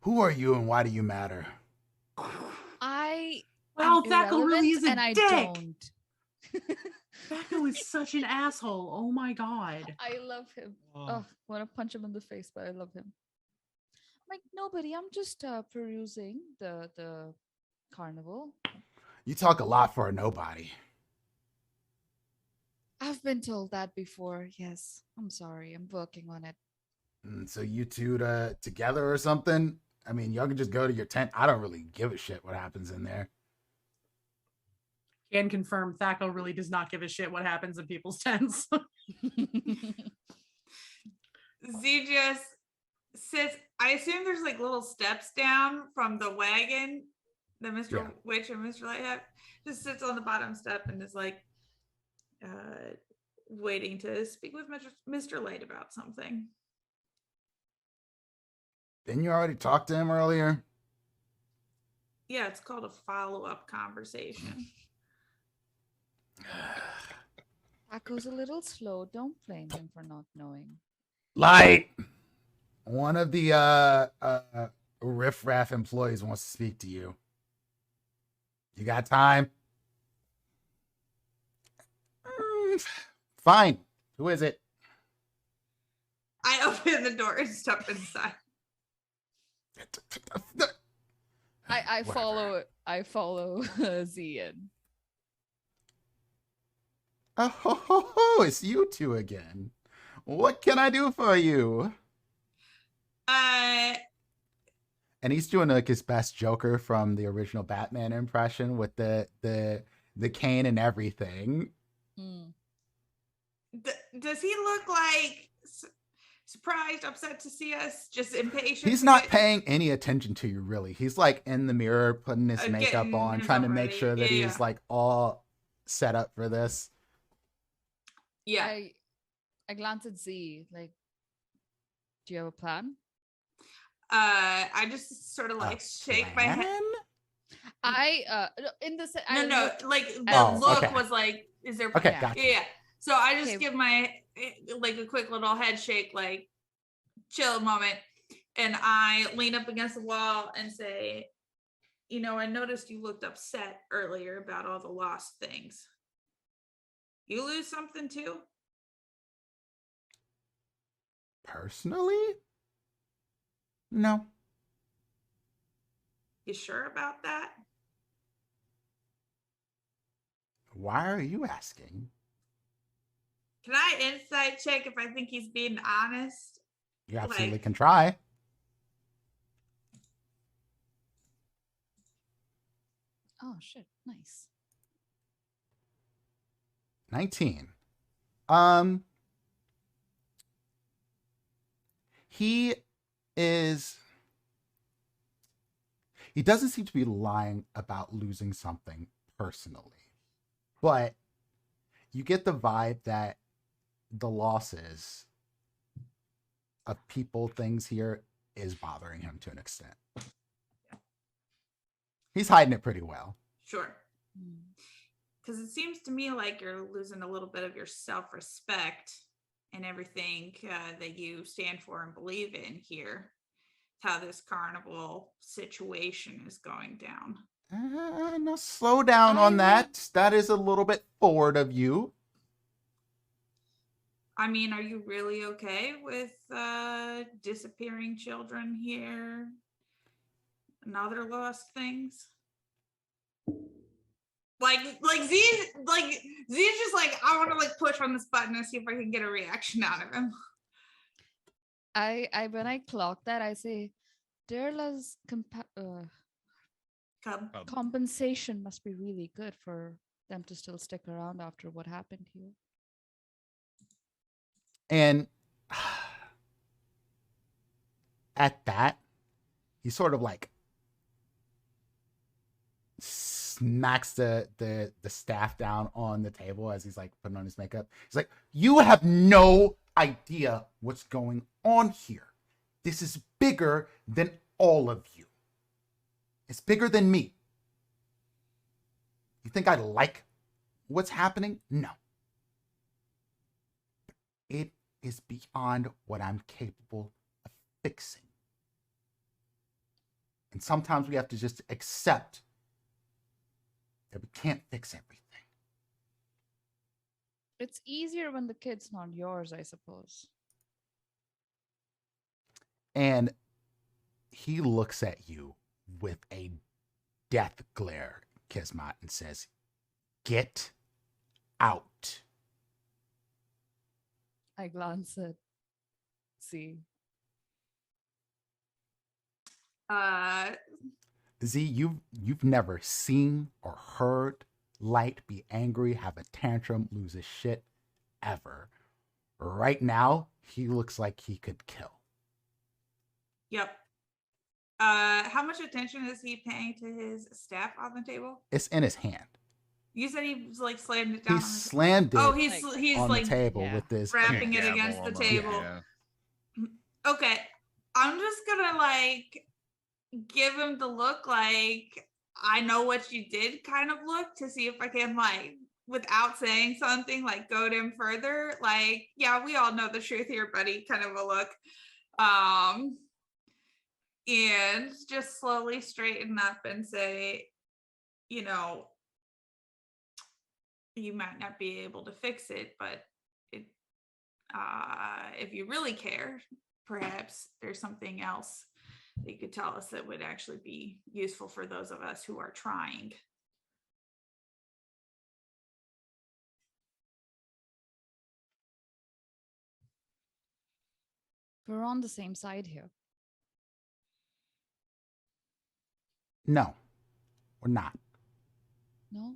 Who are you and why do you matter? I Wow, am Thackle really irrelevant is a and I dick. don't. Thackle is such an asshole. Oh my god. I love him. Oh, want to punch him in the face, but I love him. I'm like, nobody. I'm just perusing the carnival. You talk a lot for a nobody. I've been told that before. Yes, I'm sorry. I'm working on it. So you two together or something? I mean, y'all can just go to your tent. I don't really give a shit what happens in there. Can confirm Thackle really does not give a shit what happens in people's tents. Z just sits. I assume there's like little steps down from the wagon that Mr. Yeah. Witch and Mr. Light have. Just sits on the bottom step and is like waiting to speak with Mr. Light about something. Didn't you already talk to him earlier? Yeah, it's called a follow-up conversation. That goes a little slow. Don't blame him for not knowing. Light! One of the Riff Raff employees wants to speak to you. You got time? Fine. Who is it? I open the door and step inside. I Whatever. follow Z in. Oh, it's you two again. What can I do for you? And he's doing like his best Joker from the original Batman impression with the cane and everything. Does he look like surprised, upset to see us, just impatient? He's not paying any attention to you, really. He's like in the mirror, putting his makeup getting on, himself trying to make ready. sure that Yeah, he's yeah. like all set up for this. Yeah. I glance at Z, like, do you have a plan? I just sort of like shake my head. I in the No, like the Oh, look okay. was like, is there? Okay, Yeah. gotcha. Yeah. So I just Okay. give my like a quick little head shake, like chill moment, and I lean up against the wall and say, "You know, I noticed you looked upset earlier about all the lost things. You lose something too?" Personally? No. You sure about that? Why are you asking? Can I insight check if I think he's being honest? You absolutely Like- can try. Oh shit, nice. 19. He doesn't seem to be lying about losing something personally, but you get the vibe that the losses of people, things here is bothering him to an extent. He's hiding it pretty well. Sure. Because it seems to me like you're losing a little bit of your self-respect and everything that you stand for and believe in here. How this carnival situation is going down. No, slow down I on would- that. That is a little bit forward of you. I mean, are you really okay with disappearing children here and other lost things? Like Z's just like, I want to like push on this button and see if I can get a reaction out of him. I when I clock that, I say, Derla's Come. compensation must be really good for them to still stick around after what happened here. And at that, he sort of like smacks the staff down on the table as he's like putting on his makeup. He's like, "You have no idea what's going on here. This is bigger than all of you. It's bigger than me. You think I like what's happening? No. It is beyond what I'm capable of fixing. And sometimes we have to just accept that we can't fix everything." It's easier when the kid's not yours, I suppose. And he looks at you with a death glare, Kismet, and says, "Get out." I glance at Z. Z, you've never seen or heard Light be angry, have a tantrum, lose his shit ever. Right now, he looks like he could kill. Yep. How much attention is he paying to his staff on the table? It's in his hand. You said he was like slammed it down. He slammed it Oh, he's on like the table yeah. with this. wrapping it Gavel against the almost, table. yeah. Okay, I'm just gonna like give him the look, like I know what you did kind of look, to see if I can, like, without saying something, like goad him further. Like, yeah, we all know the truth here, buddy, kind of a look. And just slowly straighten up and say, you know, you might not be able to fix it, but it, if you really care, perhaps there's something else that you could tell us that would actually be useful for those of us who are trying. We're on the same side here. No, we're not. No?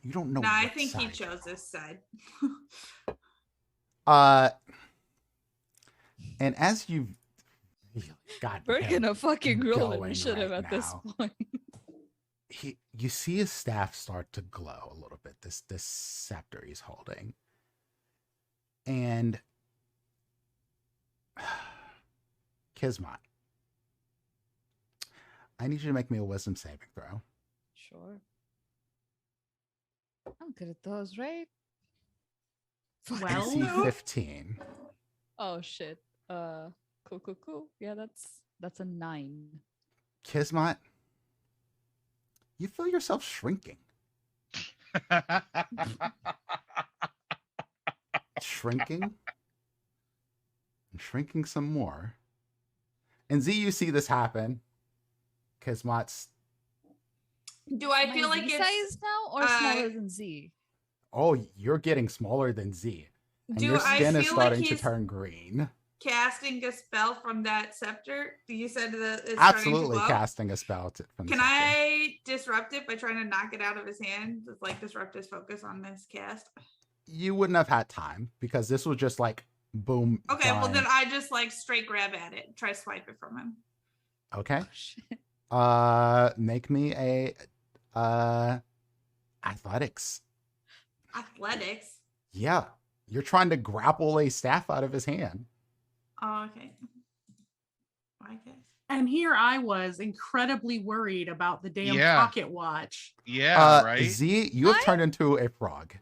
You don't know. No, I what think he side chose you're this side. on. And as you've got We're him gonna fucking roll going initiative right at this now, point. you see his staff start to glow a little bit. This scepter he's holding, and Kismet, I need you to make me a wisdom saving throw. Sure. I'm good at those, right? Well, DC 15. Oh shit. Cool. Yeah, that's a 9. Kismet, you feel yourself shrinking. Shrinking. And shrinking some more. And Z, you see this happen. Kismet's. Do I Am feel like Z it's size now or smaller than Z? Oh, you're getting smaller than Z. And Do your I skin is feel like starting to he's turn green. casting a spell from that scepter? You said that it's Absolutely starting to glow? casting a spell from the Can scepter. I disrupt it by trying to knock it out of his hand? Just like disrupt his focus on this cast? You wouldn't have had time because this was just like boom. Okay, well done. then I just like straight grab at it, try to swipe it from him. Okay. Oh, shit. Make me a athletics. Athletics. Yeah. You're trying to grapple a staff out of his hand. Oh, okay. I guess. And here I was incredibly worried about the damn Yeah. pocket watch. Yeah, right. Z, you have turned into a frog.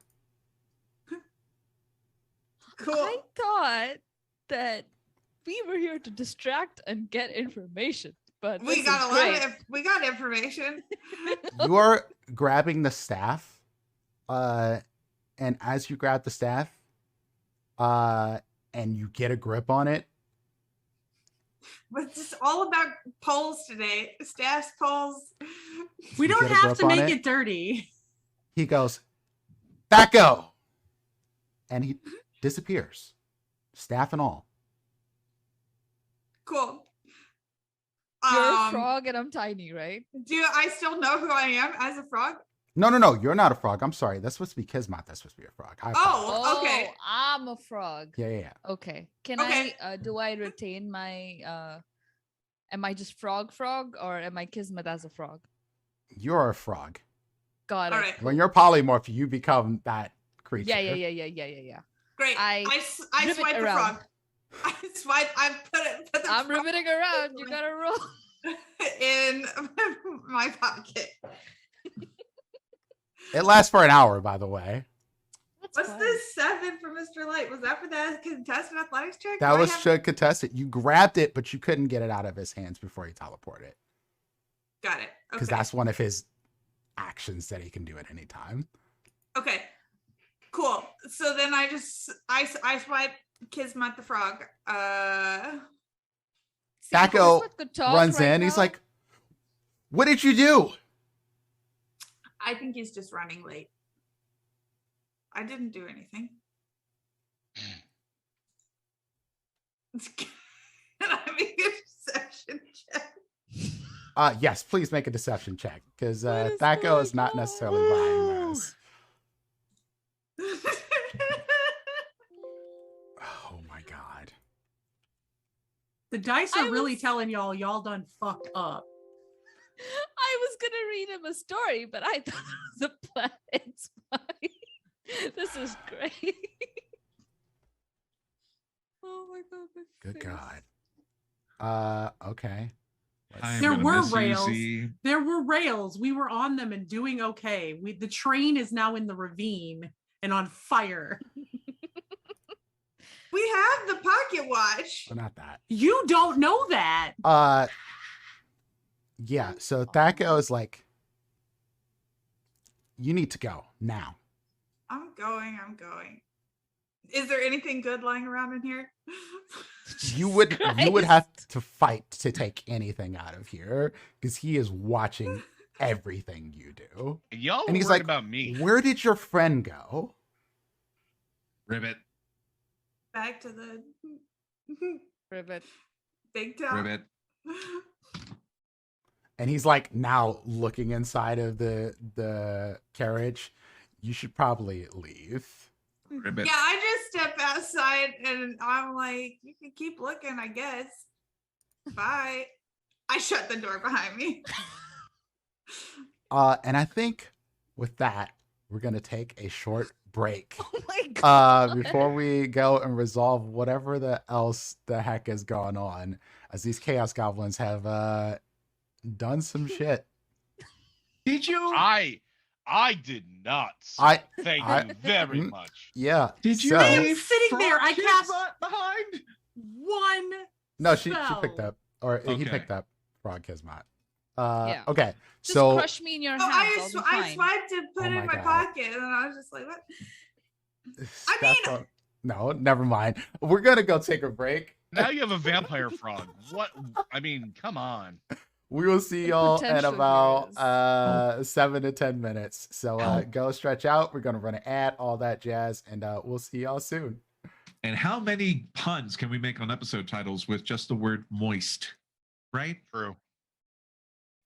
Cool. I thought that we were here to distract and get information, but We this got is a lot great. of we got information. You're grabbing the staff, and as you grab the staff, and you get a grip on it, But it's just all about polls today. Staffs, polls. We You don't get a have grip to on make it? it dirty. he goes, "Back go," and he disappears, staff and all. Cool. You're a frog and I'm tiny, right? Do I still know who I am as a frog? No, you're not a frog. I'm sorry. That's supposed to be Kismet. That's supposed to be a frog. I apologize. Oh, okay. I'm a frog. Yeah. Okay. Can Okay. I do I retain my am I just frog or am I Kismet as a frog? You're a frog. Got it. All right. When you're polymorph, you become that creature. Yeah. Great. I I rivet swipe the around. frog. I swipe. I put the I'm frog riveting around. You gotta roll. in my pocket. It lasts for an hour, by the way. That's What's fine. this 7 for Mr. Light? Was that for that contested athletics check? That Do I was have- should contest it. You grabbed it, but you couldn't get it out of his hands before he teleported. Got it. Because Okay. that's one of his actions that he can do at any time. Okay. Cool. So then I swipe Kismet the frog. See, Thaco Kismet could talk runs right in. He's now. like, "What did you do?" I think he's just running late. I didn't do anything. Can I make a deception check? Yes, please make a deception check because What is Thaco going is not on? necessarily buying those. The dice I are really was- telling y'all done fucked up. I was gonna read him a story, but I thought it was a plan. It's fine. This is great. Oh my god. my Good face. God. Okay. I'm There gonna were miss you, rails. Z. There were rails. We were on them and doing okay. The train is now in the ravine and on fire. We have the pocket watch. Well, not that. You don't know that. Yeah, so Thaco is like, you need to go now. I'm going. Is there anything good lying around in here? You would Christ. have to fight to take anything out of here because he is watching everything you do. And y'all And were he's worried like, about me. where did your friend go? Ribbit, Back to the Ribbit. big town. ribbit. And he's like now looking inside of the carriage. You should probably leave. Ribbit. Yeah, I just step outside and I'm like, you can keep looking, I guess. Bye. I shut the door behind me. And I think with that, we're gonna take a short break. Oh my god. Before we go and resolve whatever the heck is going on, as these chaos goblins have done some shit. Did you? I did not. Thank I- you very much. Yeah. Did you? so- I'm leave sitting there, I Frog cast- Kid behind. One. No, she spell. picked up, or he Okay. picked up Frog Kismet. Yeah. Okay. Just So crush me in your Oh, hands. I'll be I fine. swiped and put Oh it in my my God. pocket, and I was just like, what? I that's mean- all- no, never mind. We're gonna go take a break. Now you have a vampire frog. What? I mean, come on. We will see The y'all in potential about here 7 to 10 minutes. So Ow. go stretch out. We're gonna run an ad, all that jazz, and we'll see y'all soon. And how many puns can we make on episode titles with just the word moist? Right? True.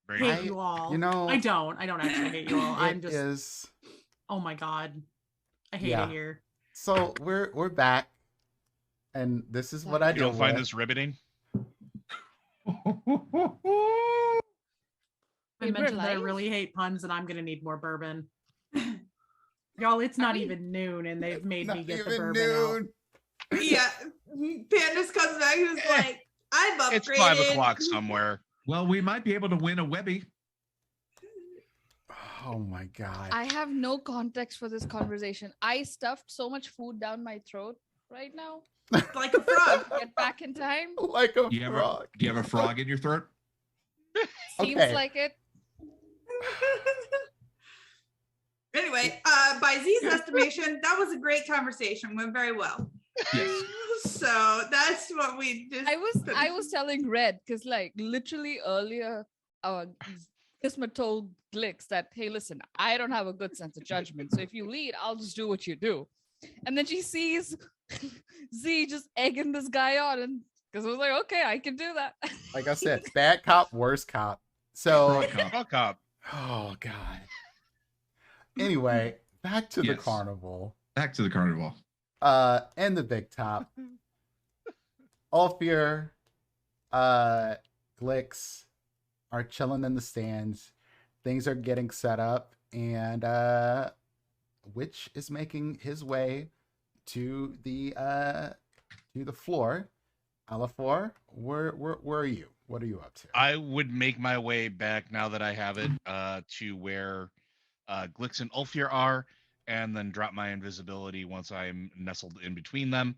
Very Hate I- true. you all. you know, I don't actually hate you all. I'm It just is- oh my god. I hate Yeah. it here. So we're back, and this is what I You do. don't find this riveting? I In mentioned real that I life? really hate puns and I'm gonna need more bourbon. Y'all, it's not I mean- even noon and they've made me Not get the even bourbon out. noon. Yeah. Pandas comes back and is like, I'm upgraded. It's 5 o'clock somewhere. Well, we might be able to win a Webby. Oh my god. I have no context for this conversation. I stuffed so much food down my throat right now. Like a frog. Get back in time. Like a Do you, frog. do you have a frog in your throat? Seems Okay. like it. Anyway, by Z's estimation, that was a great conversation. Went very well. Yes. So that's what we just. I was telling Red because like literally earlier, Kismet told Glyx that, hey, listen, I don't have a good sense of judgment. So if you lead, I'll just do what you do. And then she sees Z just egging this guy on, and because I was like, okay, I can do that. Like I said, bad cop, worst cop. So, Frog cop. Fuck up. oh god. Anyway, back to the Yes. carnival. Back to the carnival. And the big top. Ulfir, Glyx are chilling in the stands. Things are getting set up, and Witch is making his way to the floor. Elifor, where are you? What are you up to? I would make my way back now that I have it to where Glyx and Ulfir are, and then drop my invisibility once I'm nestled in between them,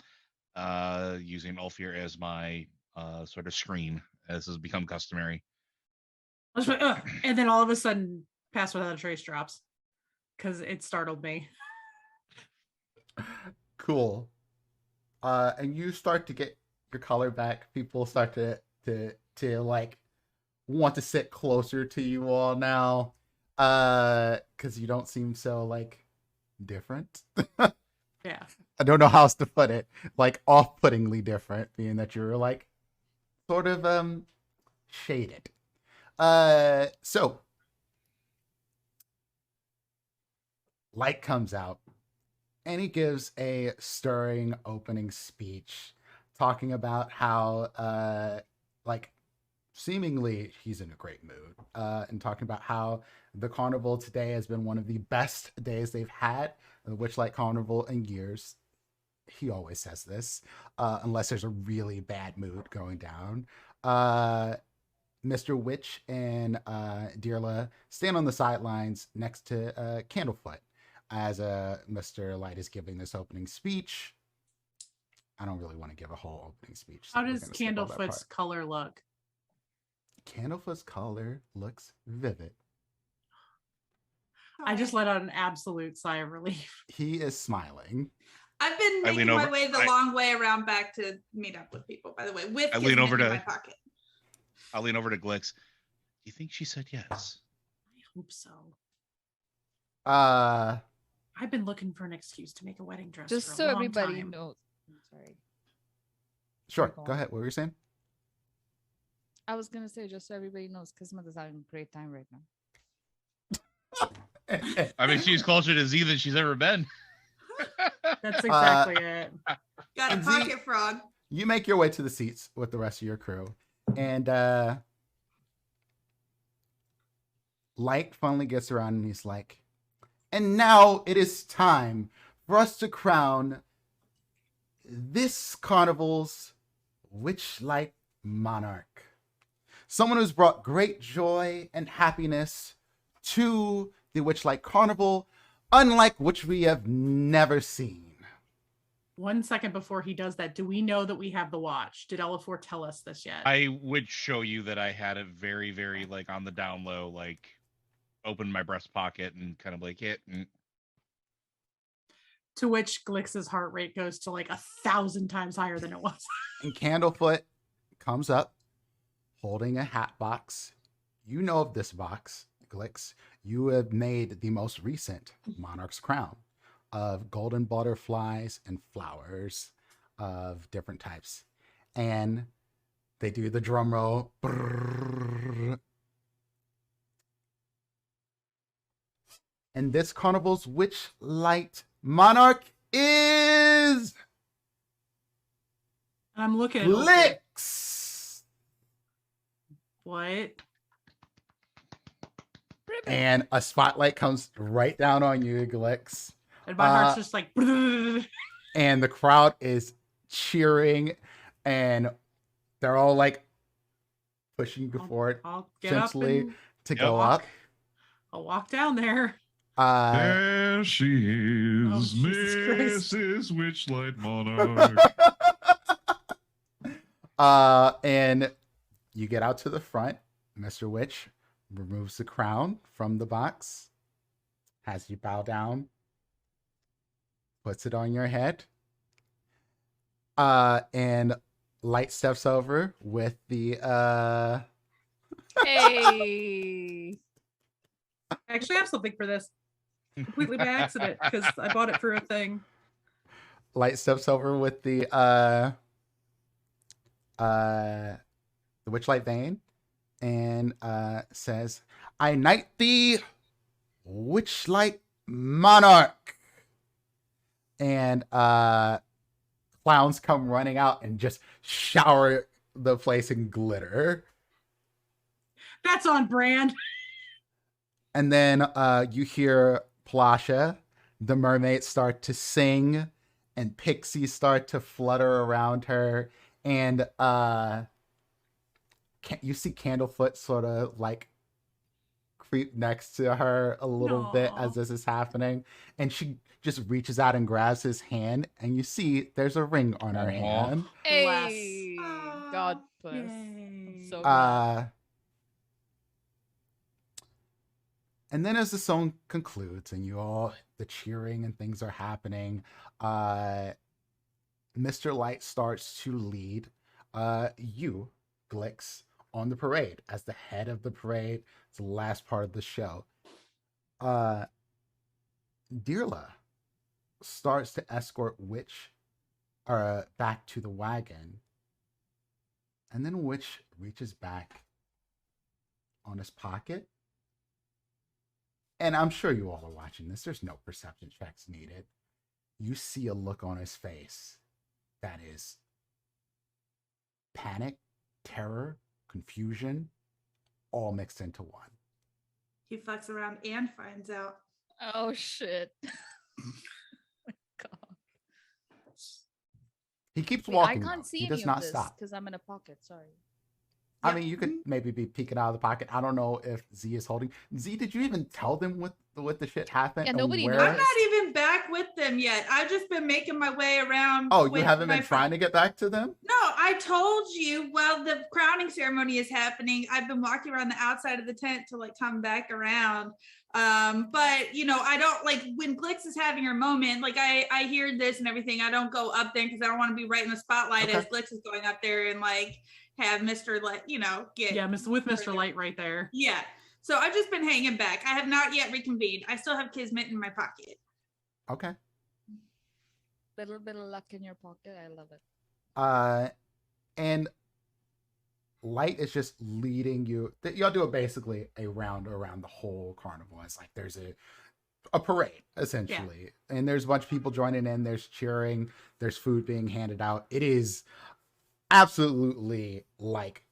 using Ulfir as my sort of screen, as has become customary. I was like, "Ugh," and then all of a sudden, Pass Without a Trace drops because it startled me. Cool. And you start to get your color back. People start to like want to sit closer to you all now. Because you don't seem so like different. Yeah. I don't know how else to put it. Like off-puttingly different, being that you're like sort of shaded. So light comes out and he gives a stirring opening speech talking about how like seemingly he's in a great mood, and talking about how the carnival today has been one of the best days they've had, the Witchlight Carnival in years. He always says this, unless there's a really bad mood going down. Mr. Witch and Dearla stand on the sidelines next to Candlefoot as Mr. Light is giving this opening speech. I don't really want to give a whole opening speech. How does Candlefoot's color look? Candlefoot's color looks vivid. I just let out an absolute sigh of relief. He is smiling. I've been making my way the long way around back to meet up with people, by the way, with I lean over in to my pocket. I'll lean over to Glyx. Do you think she said yes? I hope so. I've been looking for an excuse to make a wedding dress. Just for a so long everybody time. knows. I'm sorry. Sure. Go ahead. What were you saying? I was gonna say, just so everybody knows, Kismet is having a great time right now. I mean, she's closer to Z than she's ever been. That's exactly it. Got a pocket frog. You make your way to the seats with the rest of your crew, and Light finally gets around and he's like, and now it is time for us to crown this carnival's Witchlight monarch. Someone who's brought great joy and happiness to the Witchlight Carnival, unlike which we have never seen. 1 second before he does that, do we know that we have the watch? Did Elifor tell us this yet? I would show you that I had it very, very like on the down low, like open my breast pocket and kind of like it. To which Glyx's heart rate goes to like 1,000 times higher than it was. And Candlefoot comes up holding a hat box. You know of this box, Glyx. You have made the most recent monarch's crown of golden butterflies and flowers of different types. And they do the drum roll. Brrr. And this carnival's Witchlight monarch is I'm looking at Glyx. What? And a spotlight comes right down on you, Glyx. And my heart's just like and the crowd is cheering, and they're all like pushing you forward I'll get gently up to go up. I'll walk down there. There she is, Jesus Mrs. Witchlight Monarch. And you get out to the front. Mr. Witch removes the crown from the box, has you bow down, puts it on your head, and Light steps over with the Hey. I actually have something for this. Completely by accident, because I bought it for a thing. Light steps over with the Witchlight vein and says, I knight thee, Witchlight monarch. And clowns come running out and just shower the place in glitter. That's on brand. And then you hear Plasha, the mermaid, start to sing, and pixies start to flutter around her. And you see Candlefoot sort of like creep next to her a little bit as this is happening. And she just reaches out and grabs his hand, and you see there's a ring on her hand. Hey. God bless. I'm so glad. And then as the song concludes and the cheering and things are happening, Mr. Light starts to lead you, Glyx, on the parade as the head of the parade. It's the last part of the show. Dearla starts to escort Witch back to the wagon. And then Witch reaches back on his pocket. And I'm sure you all are watching this. There's no perception checks needed. You see a look on his face that is panic, terror, confusion, all mixed into one. He fucks around and finds out. Oh shit. My God. He keeps Wait, walking. I can't though. see He any does of not this stop. because I'm in a pocket. Sorry. I Yep. mean, you could maybe be peeking out of the pocket. I don't know if Z is holding. Z, did you even tell them what the shit happened? Yeah, and nobody where? knows. I'm not even back with them yet. I've just been making my way around. Oh, you with haven't my been trying to get back to them? No, I told you while the crowning ceremony is happening, I've been walking around the outside of the tent to like come back around. But you know, I don't like when Glyx is having her moment, like I hear this and everything. I don't go up there because I don't want to be right in the spotlight as Glyx is going up there and like have Mr. Light, you know, get with Mr. Light right there. Yeah. So I've just been hanging back. I have not yet reconvened. I still have Kismet in my pocket. Okay. Little bit of luck in your pocket. I love it. And Light is just leading you. Y'all do basically a round around the whole carnival. It's like there's a parade essentially, and there's a bunch of people joining in. There's cheering. There's food being handed out. It is absolutely like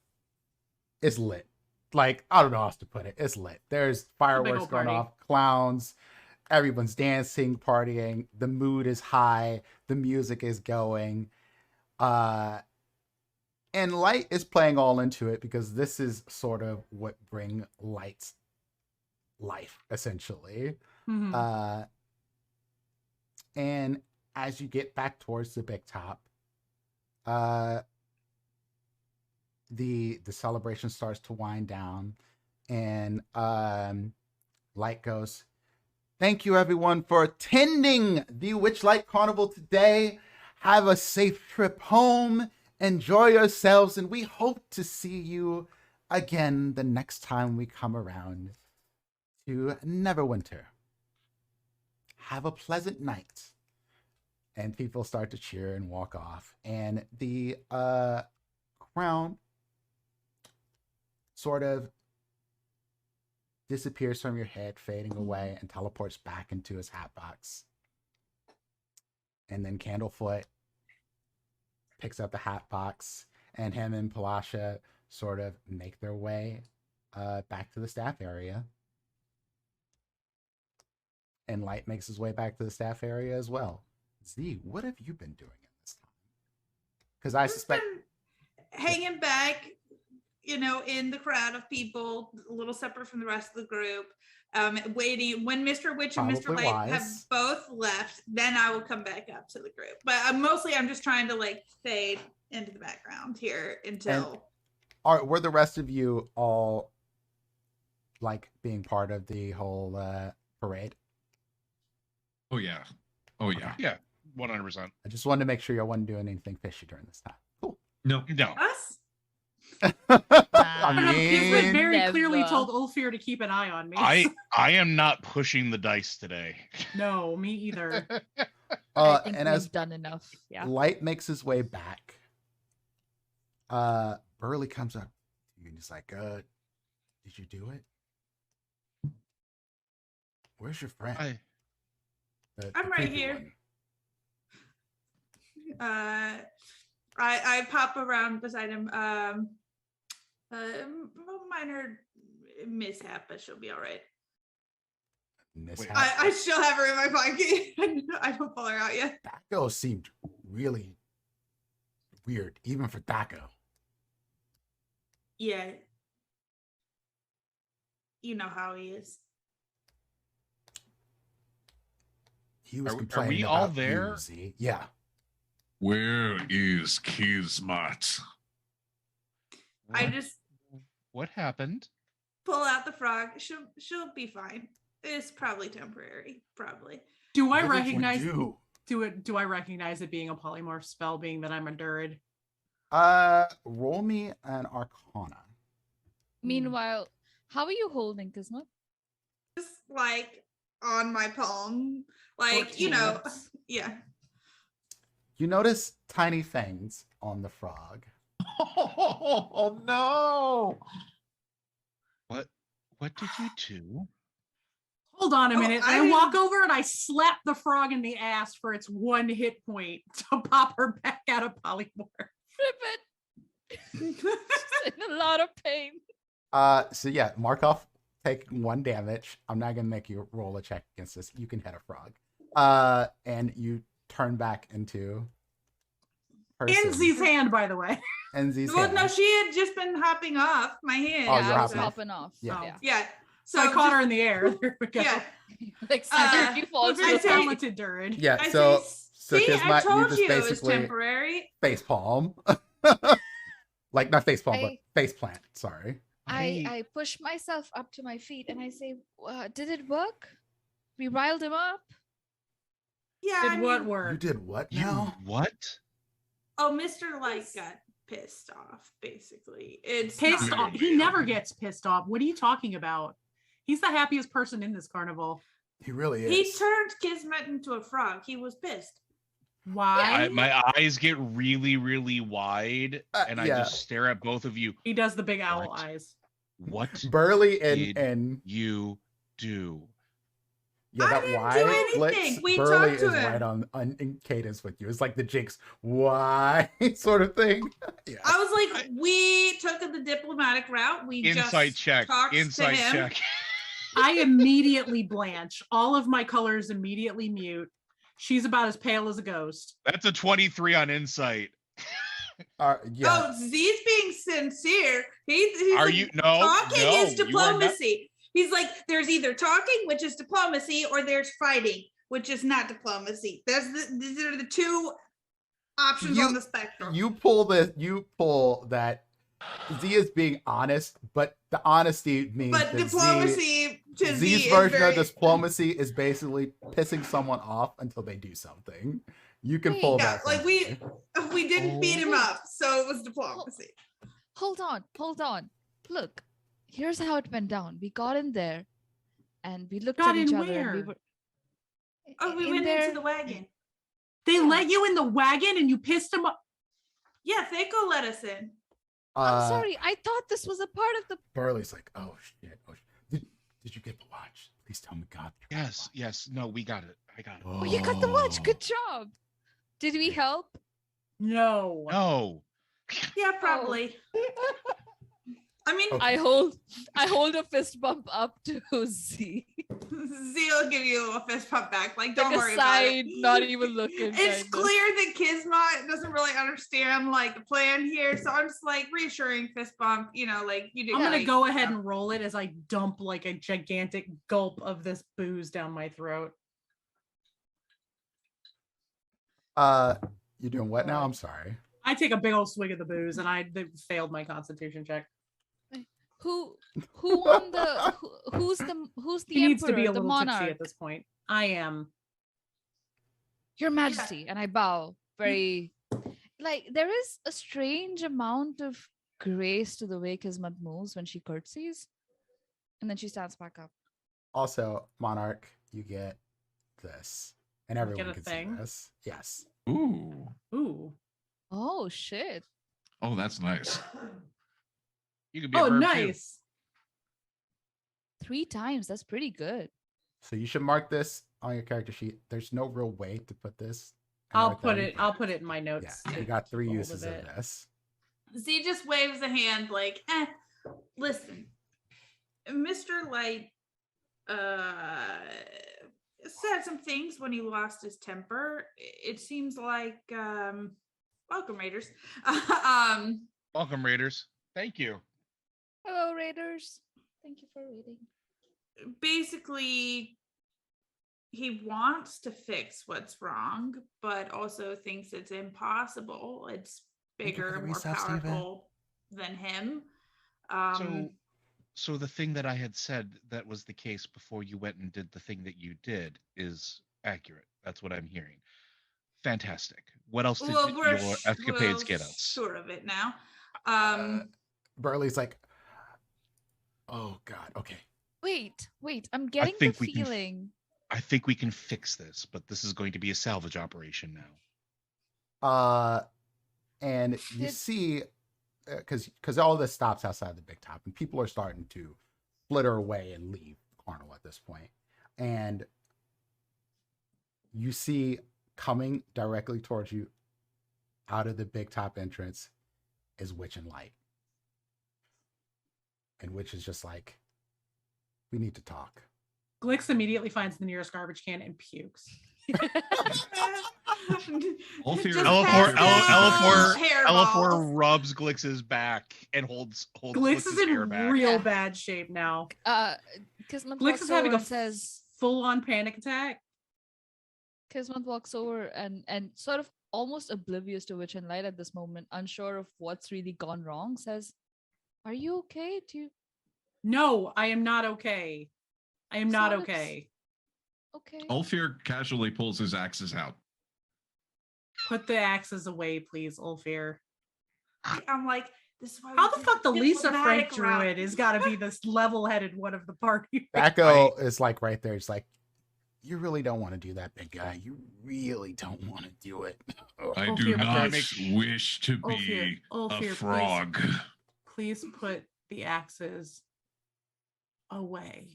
it's lit. Like I don't know how else to put it. It's lit. There's fireworks going off, clowns. Everyone's dancing, partying. The mood is high. The music is going. And Light is playing all into it because this is sort of what bring Light's life, essentially. Mm-hmm. And as you get back towards the big top, the celebration starts to wind down, and Light goes, "Thank you everyone for attending the Witchlight Carnival today. Have a safe trip home. Enjoy yourselves, and we hope to see you again the next time we come around to Neverwinter. Have a pleasant night." And people start to cheer and walk off, and the crown sort of disappears from your head, fading away, and teleports back into his hat box. And then Candlefoot picks up the hat box, and him and Palasha sort of make their way back to the staff area. And Light makes his way back to the staff area as well. Z, what have you been doing at this time? Because I suspect hanging back, you know, in the crowd of people, a little separate from the rest of the group, waiting when Mr. Witch and Mr. Light have both left, then I will come back up to the group. But I'm just trying to like fade into the background here until. Were the rest of you all like being part of the whole parade? Oh yeah. Oh yeah. Yeah, 100%. I just wanted to make sure y'all wasn't doing anything fishy during this time. Cool. No. Us? I Kismet mean, very never. clearly told Ulfir to keep an eye on me. I am not pushing the dice today. No, me either. I think and we've as done enough. Yeah. Light makes his way back, Burley comes up to you and he's like, did you do it? Where's your friend? I'm right here. I pop around beside him. Minor mishap, but she'll be all right. I still have her in my pocket. I don't pull her out yet. Daco seemed really weird, even for Daco. Yeah. You know how he is. He was Are complaining we about all there? you, Z. Yeah. Where is Kismet? I just What happened? pull out the frog. She'll be fine. It's probably temporary. Probably. Do I What did you recognize do? do I recognize it being a polymorph spell, being that I'm a Druid? Roll me an Arcana. Meanwhile, how are you holding Kismet? Just like on my palm. Like, 14. yeah. You notice tiny things on the frog. Oh no! What did you do? Hold on a minute. I I walk over and I slap the frog in the ass for its 1 hit point to pop her back out of polymorph. Flip it. lot of pain. So yeah, Markov take 1 damage. I'm not gonna make you roll a check against this. You can hit a frog. And you turn back into person. Enzi's hand, by the way. Enzi's Well, hand. no, she had just been hopping off my hand. Oh, Yeah, you're I was hopping off. hopping off. Yeah. Yeah. Yeah. So I caught just- her in the air. There we go. Yeah. Like Security falls Very to the ground. talented Durin. Yeah, I so say, see, Kismet, I you told just you it was basically temporary. face palm. Like not face palm, but face plant. Sorry. I push myself up to my feet and I say, did it work? We riled him up? Yeah. Did I what mean, work? You did what You now? what? oh, Mr. Light got pissed off, basically. It's Pissed not off. good. He never gets pissed off. What are you talking about? He's the happiest person in this carnival. He really is. He turned Kismet into a frog. He was pissed. Why? My eyes get really, really wide, and I yeah. just stare at both of you. He does the big owl What? eyes. What Burley did and you do? yeah, I that didn't why do anything. Glitz, We Burley talked to is him. right on in cadence with you. It's like the Jinx why sort of thing. Yeah. I was like, we took the diplomatic route. We Insight just check. talked to Insight him. check. I immediately blanch. All of my colors immediately mute. She's about as pale as a ghost. That's a 23 on insight. Yeah. Oh, Z's being sincere. He's Are like, you no? talking no, is you are not- diplomacy. He's like, there's either talking, which is diplomacy, or there's fighting, which is not diplomacy. These are the two options on the spectrum. You pull that Z is being honest, but the honesty means but that diplomacy to Z Z's is version very, of diplomacy is basically pissing someone off until they do something. You can Wait, pull yeah, that. from like Z. we didn't beat him up, so it was diplomacy. Hold on. Look, here's how it went down. We got in there and we looked Got at each in other and we where? were Oh, we in went there. into the wagon. They let you in the wagon and you pissed him off. Yeah, Thaco let us in. I'm sorry, I thought this was a part of the Burley's like, oh shit. Did you get the watch? Please tell me God. you got the watch." Yes. No, we got it. I got it. Oh, you got the watch. Good job. Did we help? No. No. Yeah, probably. I mean, Okay. I hold a fist bump up to Z. Z will give you a little fist pump back. Like, don't Like worry a about side, it. not even looking. It's kind clear of. that Kismet doesn't really understand like the plan here, so I'm just like reassuring fist bump. You know, like you do. I'm gonna great. go ahead and roll it as I dump like a gigantic gulp of this booze down my throat. You doing what now? I'm sorry. I take a big old swig of the booze and they failed my constitution check. Who won the who's the He needs to emperor, be a the little tipsy monarch? at this point. I am. Your Majesty, and I bow very. Like there is a strange amount of grace to the way Kismet moves when she curtsies, and then she stands back up. Also, Monarch, you get this, and I everyone get a can thing? see this. Yes. Ooh. Ooh. Oh shit! Oh, that's nice. You could be. Oh, a verb too. nice. 3 times. That's pretty good. So you should mark this on your character sheet. There's no real way to put this. and I'll everything, put but it in my notes. Yeah, to you got 3 get hold uses of it. this. Z just waves a hand like, listen, Mr. Light said some things when he lost his temper. It seems like welcome Raiders. Welcome, Raiders. Thank you. Hello, Raiders. Thank you for reading. Basically he wants to fix what's wrong, but also thinks it's impossible. It's Thank you for bigger, the more resub, Steven. powerful than him. So the thing that I had said that was the case before you went and did the thing that you did is accurate. That's what I'm hearing. Fantastic. What else did your escapades get us? Sure of it now. Burley's like, oh God, okay. Wait. I'm getting the think we can feeling. I think we can fix this, but this is going to be a salvage operation now. And you Did- see, because all this stops outside the big top, and people are starting to flitter away and leave the carnival at this point. And you see coming directly towards you out of the big top entrance is Witch and Light. And Witch is just like, we need to talk. Glyx immediately finds the nearest garbage can and pukes. Ulfir- Just Elifor- pass Elifor- down hairballs. Elifor rubs Glyx's back and holds Glyx is Glyx's hair in back. real Yeah. bad shape now. Kismet Glyx walks is having over a and says, full-on panic attack. Kismet walks over and sort of almost oblivious to Witch and Light at this moment, unsure of what's really gone wrong, says, "Are you okay? Do you No, I am not okay. I am not Sounds- okay. okay?" Ulfir casually pulls his axes out. Put the axes away, please, Ulfir. I'm like, this is why How we the fuck the do Lisa Frank diplomatic route. druid has got to be this level-headed one of the party? Echo is like right there. It's like, you really don't want to do that, big guy. You really don't want to do it. I Ulfir, do not please. wish to be Ulfir, a please. frog. Please put the axes away.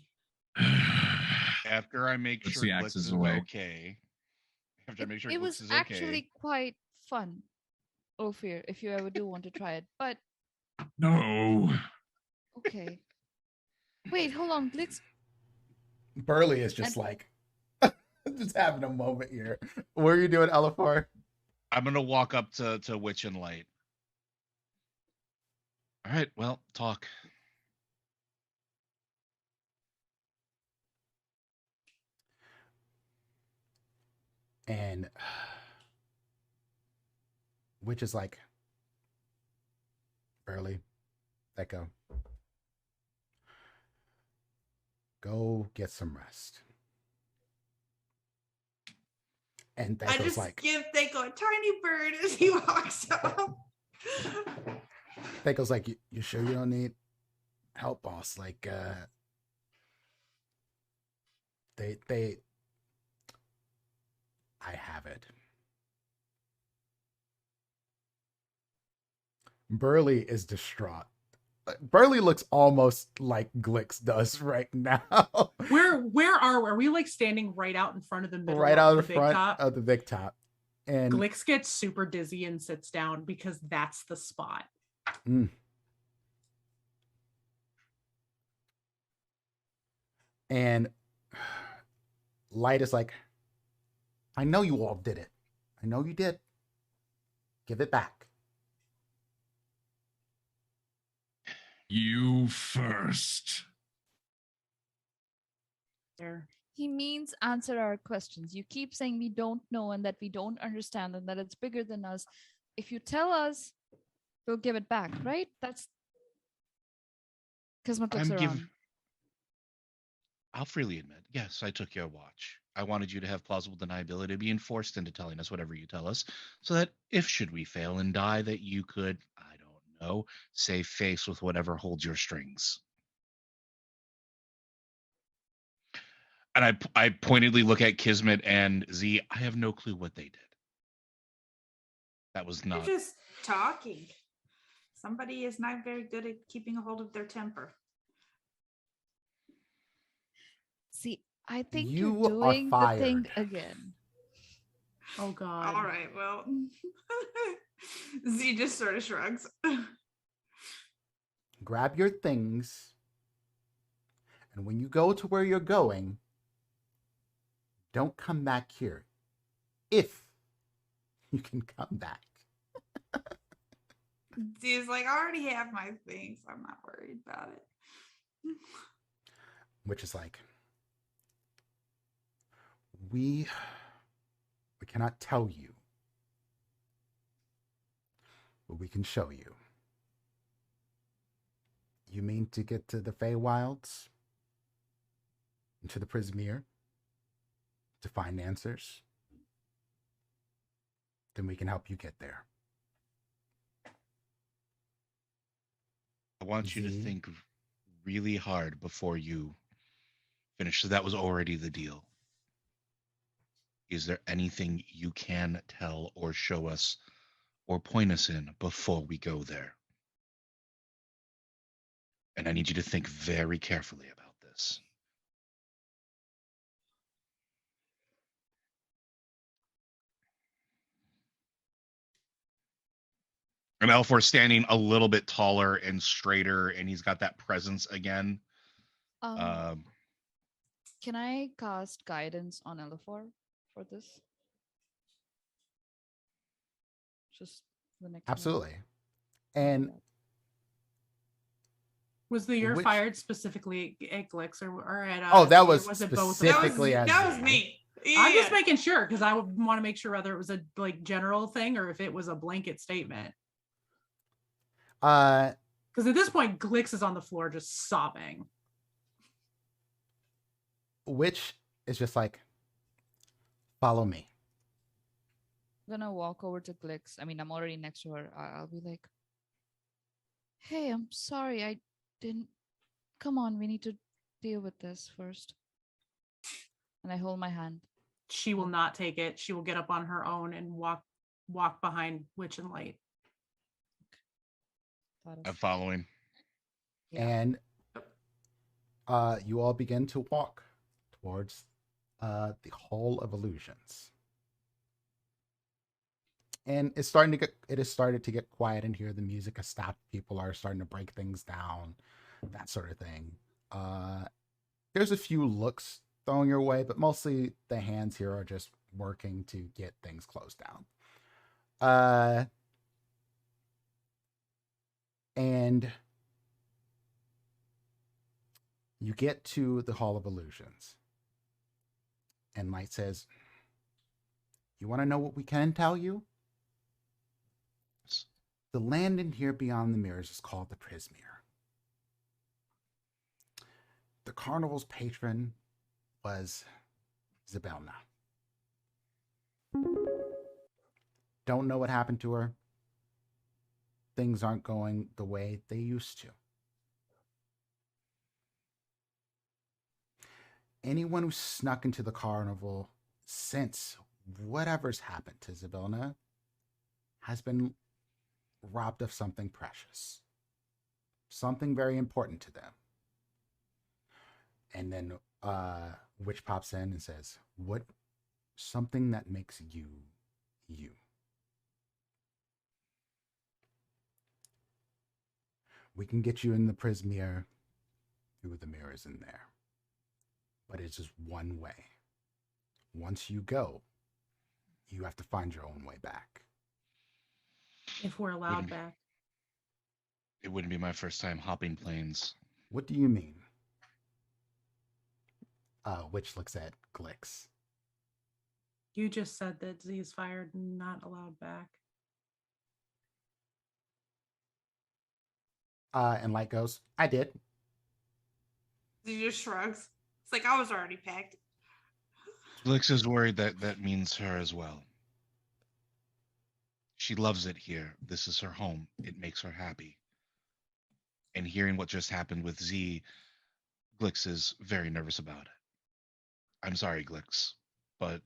After I make Puts sure the Glyx axes is away. okay. After I make sure It Glyx was is okay. actually quite fun, Ophir, if you ever do want to try it. But No. okay. Wait, hold on. Glyx. Burley is just like, just having a moment here. What are you doing, Elifor? I'm gonna walk up to Witch and Light. All right, well, talk. And Witch is like, Burley, Echo, go get some rest. And I Echo's just like, give Thaco a tiny bird as he walks up. Thaco's like, you sure you don't need help, boss? Like, I have it. Burley is distraught. Burley looks almost like Glyx does right now. Where are we? Are we like standing right out in front of the middle Right out of of the the big front top? of the big top. And Glyx gets super dizzy and sits down because that's the spot. And Light is like, I know you all did it. I know you did. Give it back. You first. There. He means answer our questions. You keep saying we don't know and that we don't understand and that it's bigger than us. If you tell us, we'll give it back, right? That's Kismet looks around. I'll freely admit, yes, I took your watch. I wanted you to have plausible deniability, be enforced into telling us whatever you tell us, so that if should we fail and die, that you could, I don't know, save face with whatever holds your strings. And I pointedly look at Kismet and Z. I have no clue what they did. That was They're not. just talking. Somebody is not very good at keeping a hold of their temper. See, I think You you're are doing the thing fired. again. Oh God. All right, well, Z just sort of shrugs. Grab your things. And when you go to where you're going, don't come back here. If you can come back. Z is like, I already have my things. I'm not worried about it. Which is like, we cannot tell you, but we can show you. You mean to get to the Feywilds? Into the Prismere? To find answers? Then we can help you get there. I want you to Z. think really hard before you finish. So that was already the deal. Is there anything you can tell or show us or point us in before we go there? And I need you to think very carefully about this. And Elifor standing a little bit taller and straighter, and he's got that presence again. Um, Can I cast guidance on Elifor for this? Just the next one. Absolutely. And Was the year Which- fired specifically at Glyx or at Oh, that or was it both? specifically as that was you. me. I'm just Yeah. making sure because I would want to make sure whether it was a like general thing or if it was a blanket statement. Because at this point, Glyx is on the floor just sobbing. Which is just like, follow me. I'm gonna walk over to Glyx. I mean, I'm already next to her. I'll be like, "Hey, I'm sorry. I didn't. Come on, we need to deal with this first." And I hold my hand. She will not take it. She will get up on her own and walk behind Witch and Light. I'm following. Yeah. And you all begin to walk towards the Hall of Illusions. And it is started to get quiet in here. The music has stopped. People are starting to break things down, that sort of thing. There's a few looks thrown your way, but mostly the hands here are just working to get things closed down. And you get to the Hall of Illusions. And Light says, "You want to know what we can tell you? The land in here beyond the mirrors is called the Prismere. The carnival's patron was Zabelna. Don't know what happened to her. Things aren't going the way they used to. Anyone who snuck into the carnival since whatever's happened to Zabelna has been robbed of something precious, something very important to them." And then Witch pops in and says, "What? Something that makes you, you. We can get you in the Prismere through the mirrors in there. But it's just one way. Once you go, you have to find your own way back." If we're allowed back. It wouldn't be my first time hopping planes. "What do you mean?" Witch looks at Glyx. You just said that Z is fired and not allowed back. And Light goes, "I did." He just shrugs. It's like I was already packed. Glyx is worried that means her as well. She loves it here. This is her home. It makes her happy. And hearing what just happened with Z, Glyx is very nervous about it. I'm sorry, Glyx, but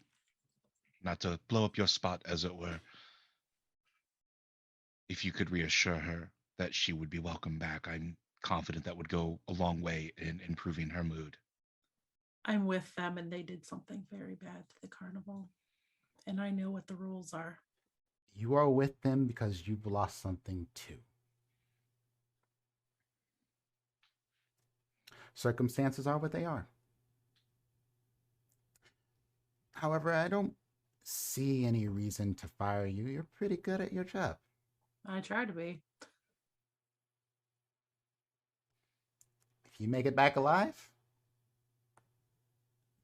not to blow up your spot, as it were. If you could reassure her that she would be welcome back, I'm confident that would go a long way in improving her mood. I'm with them and they did something very bad to the carnival. And I know what the rules are. You are with them because you've lost something too. Circumstances are what they are. However, I don't see any reason to fire you. You're pretty good at your job. I try to be. If you make it back alive,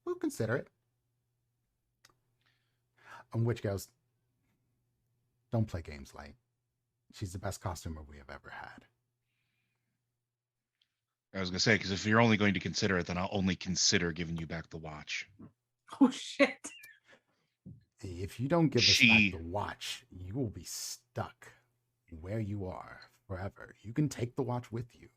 we'll consider it. And Witch goes, "Don't play games, Light. She's the best customer we have ever had." I was going to say, because if you're only going to consider it, then I'll only consider giving you back the watch. Oh, shit. If you don't give us back the watch, you will be stuck where you are forever. You can take the watch with you,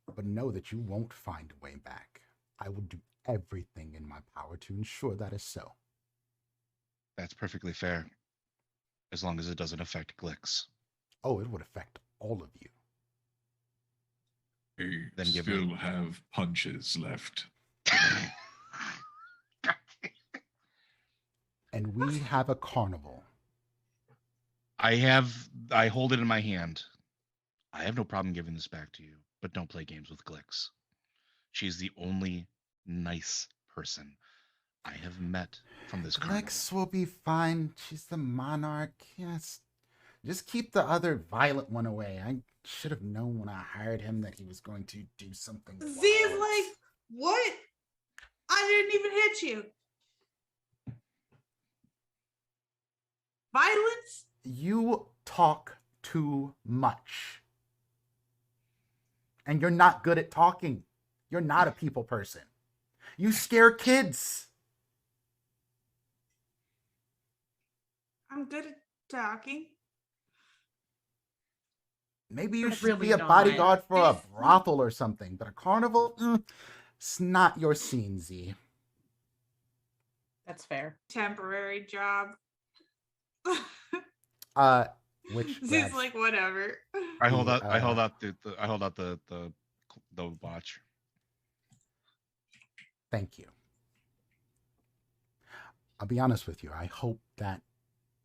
but know that you won't find a way back. I will do everything in my power to ensure that is so. That's perfectly fair, as long as it doesn't affect Glyx. Oh, it would affect all of you. We Then give still her- have punches left. And we have a carnival. I hold it in my hand. I have no problem giving this back to you, but don't play games with Glyx. She's the only nice person I have met from this carnival. Glyx will be fine. She's the monarch. Yes. Just keep the other violent one away. I should have known when I hired him that he was going to do something. Z is wild. like, what? I didn't even hit you. Violence? You talk too much. And you're not good at talking. You're not a people person. You scare kids. I'm good at talking. Maybe you I'm should really be a not. bodyguard for a brothel or something, but a carnival, it's not your scene, Z. That's fair. Temporary job. Which Z's Brad, like, whatever. I hold out. The, I hold out the watch. thank you. I'll be honest with you. I hope that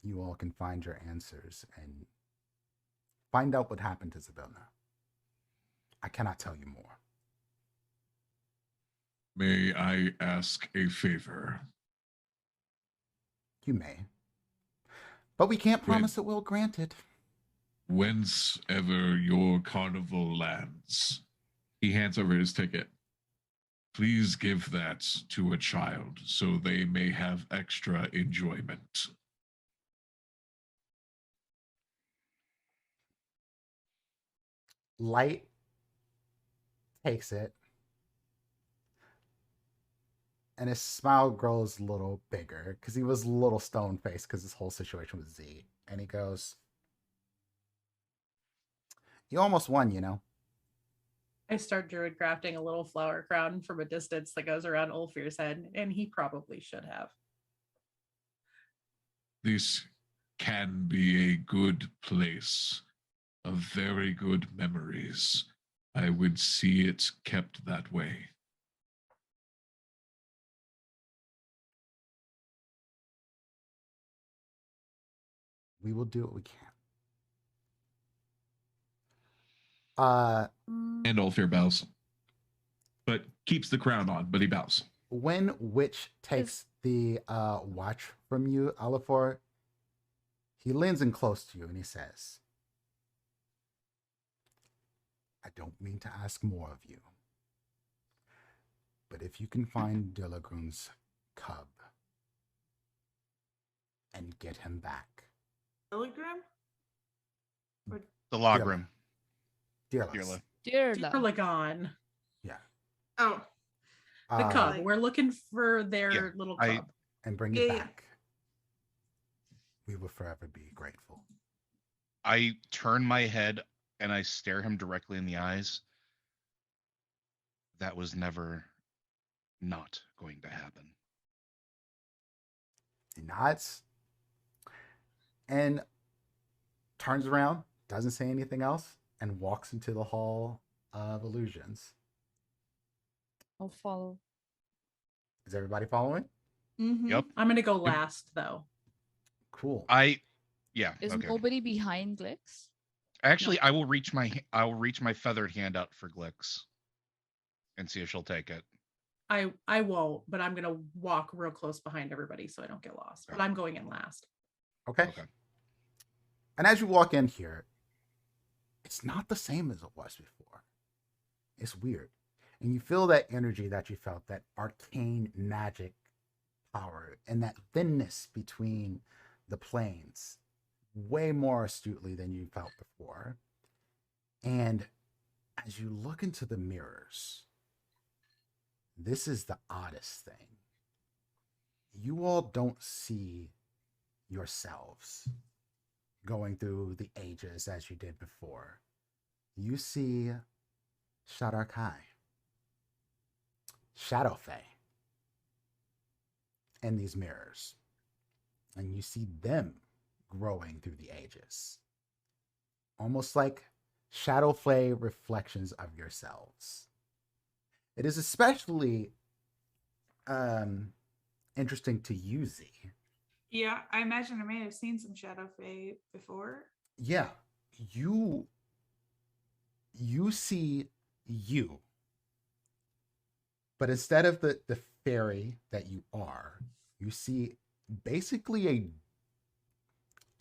you all can find your answers and find out what happened to Zabelna. I cannot tell you more. May I ask a favor? You may. But we can't promise that we'll grant it. Whence ever your carnival lands, he hands over his ticket. Please give that to a child so they may have extra enjoyment. Light takes it, and his smile grows a little bigger because he was a little stone faced because this whole situation was Z. And he goes, "You almost won, you know." I start druid crafting a little flower crown from a distance that goes around Ulfir's head, and he probably should have. This can be a good place of very good memories. I would see it kept that way. We will do what we can. And Ulfir bows. But keeps the crown on, but he bows. When Witch takes the watch from you, Elifor, he leans in close to you and he says, "I don't mean to ask more of you, but if you can find Delagrun's cub and get him back." Telegram? The logrim. Dearless. Dear love. Lagon. Yeah. Oh, The cub. like- We're looking for their Yeah, little I- cub. And bring it Yeah. back. We will forever be grateful. I turn my head and I stare him directly in the eyes. That was never not going to happen. He nods and turns around, doesn't say anything else, and walks into the Hall of Illusions. I'll follow. Is everybody following? mhm. Yep. I'm gonna go last though. Cool. Yeah. Is Okay. nobody behind Glyx? Actually, I will reach my feathered hand out for Glyx and see if she'll take it. I won't, but I'm gonna walk real close behind everybody so I don't get lost. But I'm going in last. Okay. Okay. And as you walk in here, it's not the same as it was before. It's weird. And you feel that energy that you felt, that arcane magic power, and that thinness between the planes way more astutely than you felt before. And as you look into the mirrors, this is the oddest thing. You all don't see yourselves going through the ages as you did before. You see Shadarkai, Shadowfae, in these mirrors. And you see them growing through the ages. Almost like Shadowfae reflections of yourselves. It is especially interesting to you, Z, Yeah, I imagine I may have seen some Shadow Fae before. Yeah, you see you, but instead of the fairy that you are, you see basically a,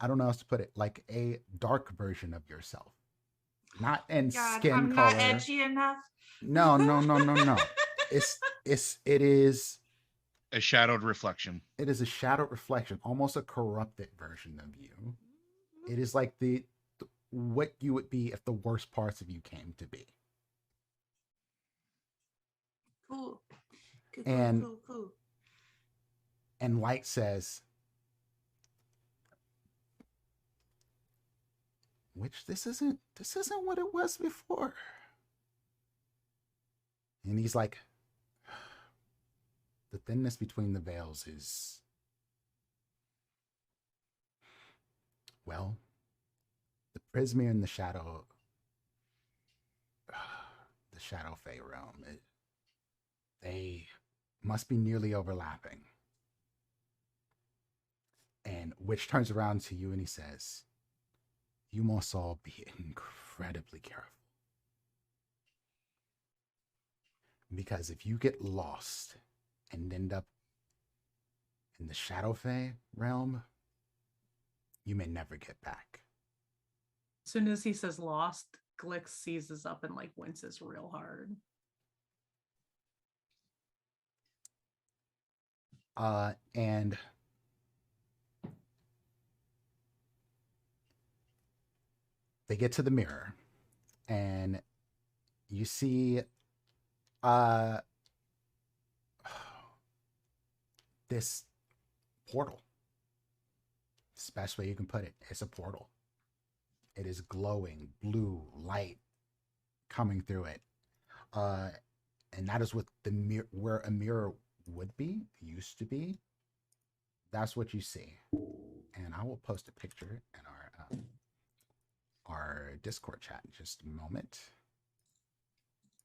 I don't know how else to put it, like a dark version of yourself. Not in God, skin I'm color. not edgy enough. No. It is A shadowed reflection. it is a shadowed reflection, almost a corrupted version of you. It is like the what you would be if the worst parts of you came to be. Cool. And- Cool. And Light says, which this isn't what it was before. And he's like, the thinness between the veils is, well, the Prismere and the Shadow Fae realm, they must be nearly overlapping. And Witch turns around to you and he says, you must all be incredibly careful. Because if you get lost and end up in the Shadow Fae realm, you may never get back. As soon as he says lost, Glyx seizes up and like winces real hard. And they get to the mirror and you see this portal. It's the best way you can put it. It's a portal. It is glowing blue light coming through it. And that is what where a mirror would be, used to be. That's what you see. And I will post a picture in our Discord chat in just a moment,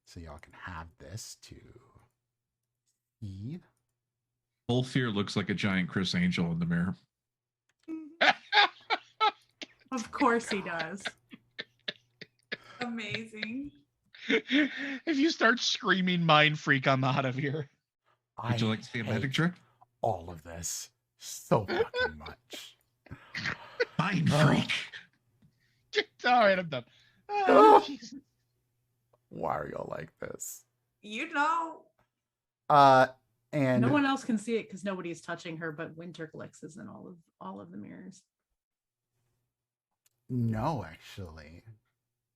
so y'all can have this to see. Ulfir looks like a giant Chris Angel in the mirror. Of course he does. Amazing. If you start screaming mind freak, I'm out of here. Would you like to see a magic trick? All of this so fucking much. Mind freak. All right, I'm done. Oh, why are y'all like this? You know. And No one else can see it because nobody's touching her, but Winter Glyx is in all of the mirrors. no, actually,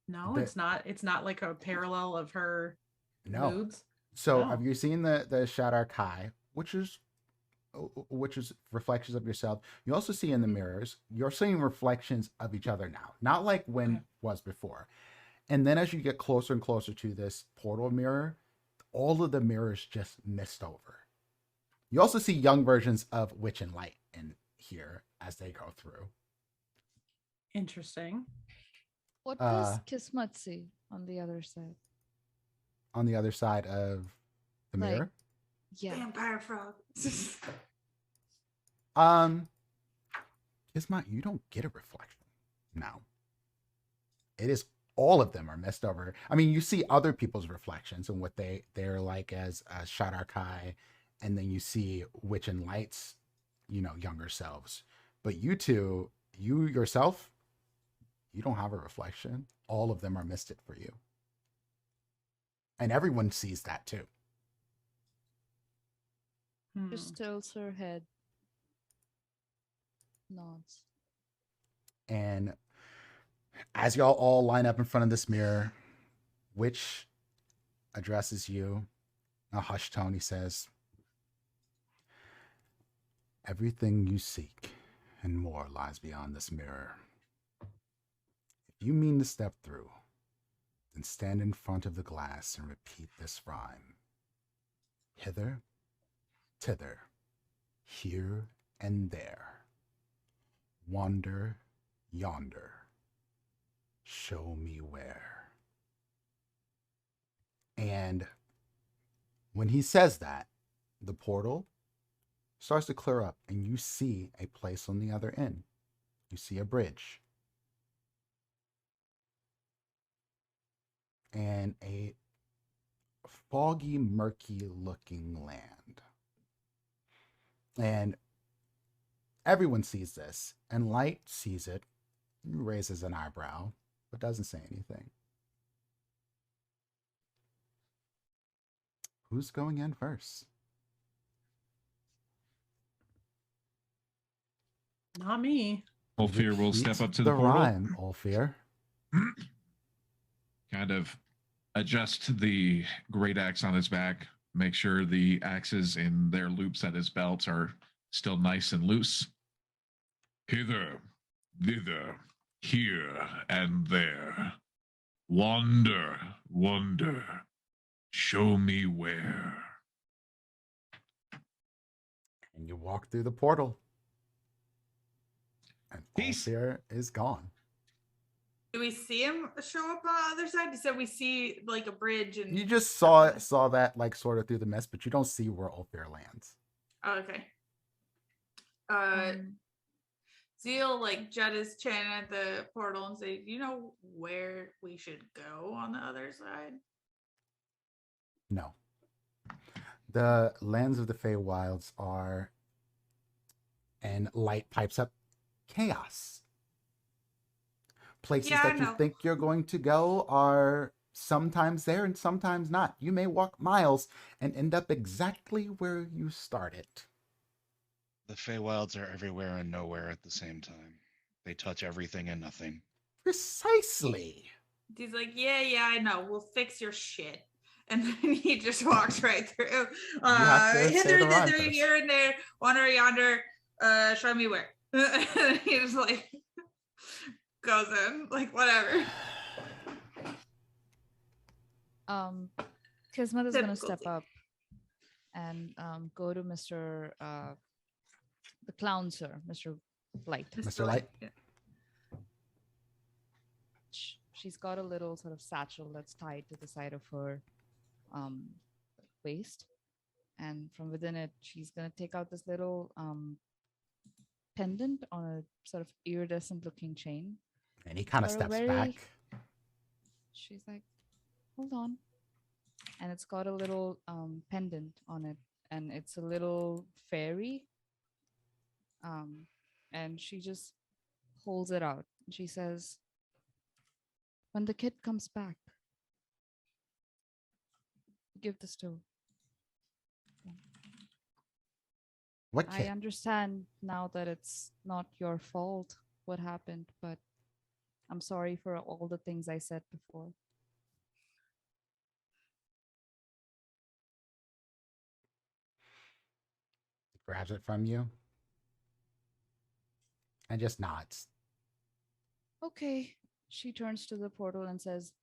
No, The- it's not. It's not like a parallel of her no. moods. So Oh. have you seen the Shadow Kai, which is reflections of yourself? You also see in the mirrors, you're seeing reflections of each other now, not like when Okay. was before. And then as you get closer and closer to this portal mirror, all of the mirrors just mist over. You also see young versions of Witch and Light in here as they go through. Interesting. What does Kismet see on the other side? On the other side of the Like- mirror. Yeah. Vampire frog. Kismet, you don't get a reflection now. It is all of them are messed over. I mean, you see other people's reflections and what they're like as Shadar Kai, and then you see Witch and Light's, younger selves. But you two, you yourself, you don't have a reflection. All of them are misted for you. And everyone sees that too. Just tilts her head. Nods. And as y'all all line up in front of this mirror, Witch addresses you in a hushed tone. He says, everything you seek and more lies beyond this mirror. If you mean to step through, then stand in front of the glass and repeat this rhyme. Hither, thither, here and there. Wander, yonder. Show me where. And when he says that, the portal starts to clear up, and you see a place on the other end. You see a bridge. And a foggy, murky looking land. And everyone sees this, and Light sees it, raises an eyebrow, but doesn't say anything. Who's going in first? Not me. Ulfir will Repeat step up to the portal. rhyme, Ulfir. Kind of adjust the great axe on his back, make sure the axes in their loops at his belt are still nice and loose. Hither, thither, here and there. Wander, wander, show me where. And you walk through the portal. And Peace. Ulfir is gone. Do we see him show up on the other side? You said we see like a bridge and You just saw that like sort of through the mist, but you don't see where Ulfir lands. Oh, okay. Zeal like jut his chin at the portal and say, "Do you know where we should go on the other side?" No. The lands of the Feywilds are, and Light pipes up, chaos. Places Yeah, I that you know. think you're going to go are sometimes there and sometimes not. You may walk miles and end up exactly where you started. The Feywilds are everywhere and nowhere at the same time. They touch everything and nothing. Precisely. He's like, yeah, I know. We'll fix your shit. And then he just walks right through. have to say Hither, the rhyme thither, first. here and there, wander yonder, show me where. And he just like goes in, like whatever. Kismet is gonna step Difficulty. up and go to Mr. The clown, sir, Mr. Light. Mr. Light? Yeah. She's got a little sort of satchel that's tied to the side of her waist, and from within it, she's gonna take out this little pendant on a sort of iridescent-looking chain. And he kind of For a steps very- back. She's like, "Hold on," and it's got a little pendant on it, and it's a little fairy. And she just holds it out. She says, "When the kid comes back, give this to." What I kid? understand now that it's not your fault what happened, but I'm sorry for all the things I said before. Grabs it from you. And just nods. Okay. She turns to the portal and says,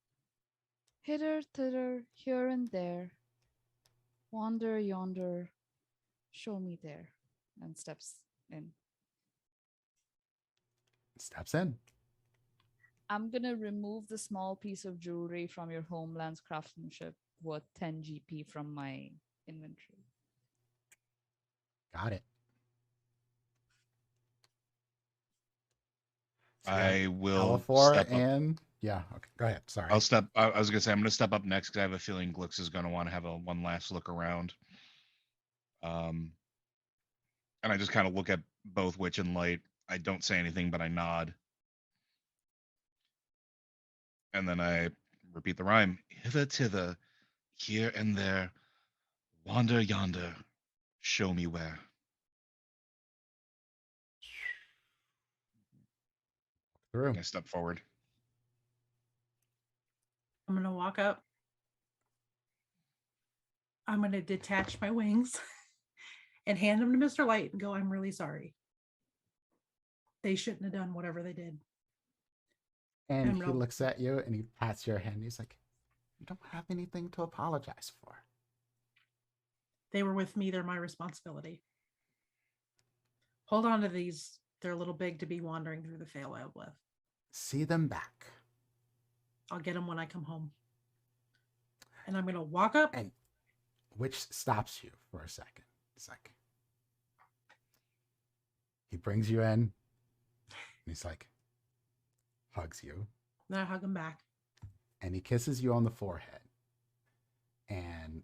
"Hither, thither, here and there. Wander yonder. Show me there." And steps in. Steps in. I'm going to remove the small piece of jewelry from your homeland's craftsmanship worth 10 GP from my inventory. Got it. I will Elifor step up. and yeah, okay. Go ahead. Sorry. I was gonna say I'm gonna step up next because I have a feeling Glyx is gonna want to have one last look around. And I just kind of look at both Witch and Light. I don't say anything, but I nod. And then I repeat the rhyme. Hither, thither, here and there. Wander yonder. Show me where. Through. I step forward. I'm going to walk up. I'm going to detach my wings and hand them to Mr. Light and go, "I'm really sorry. They shouldn't have done whatever they did." And And he roll. looks at you and he pats your hand. He's like, "You don't have anything to apologize for." They were with me. They're my responsibility. Hold on to these. They're a little big to be wandering through the Feywild with. See them back. I'll get them when I come home. And I'm going to walk up. And Witch stops you for a second. It's like, He brings you in. And he's like, hugs you. Then I hug him back. And he kisses you on the forehead. And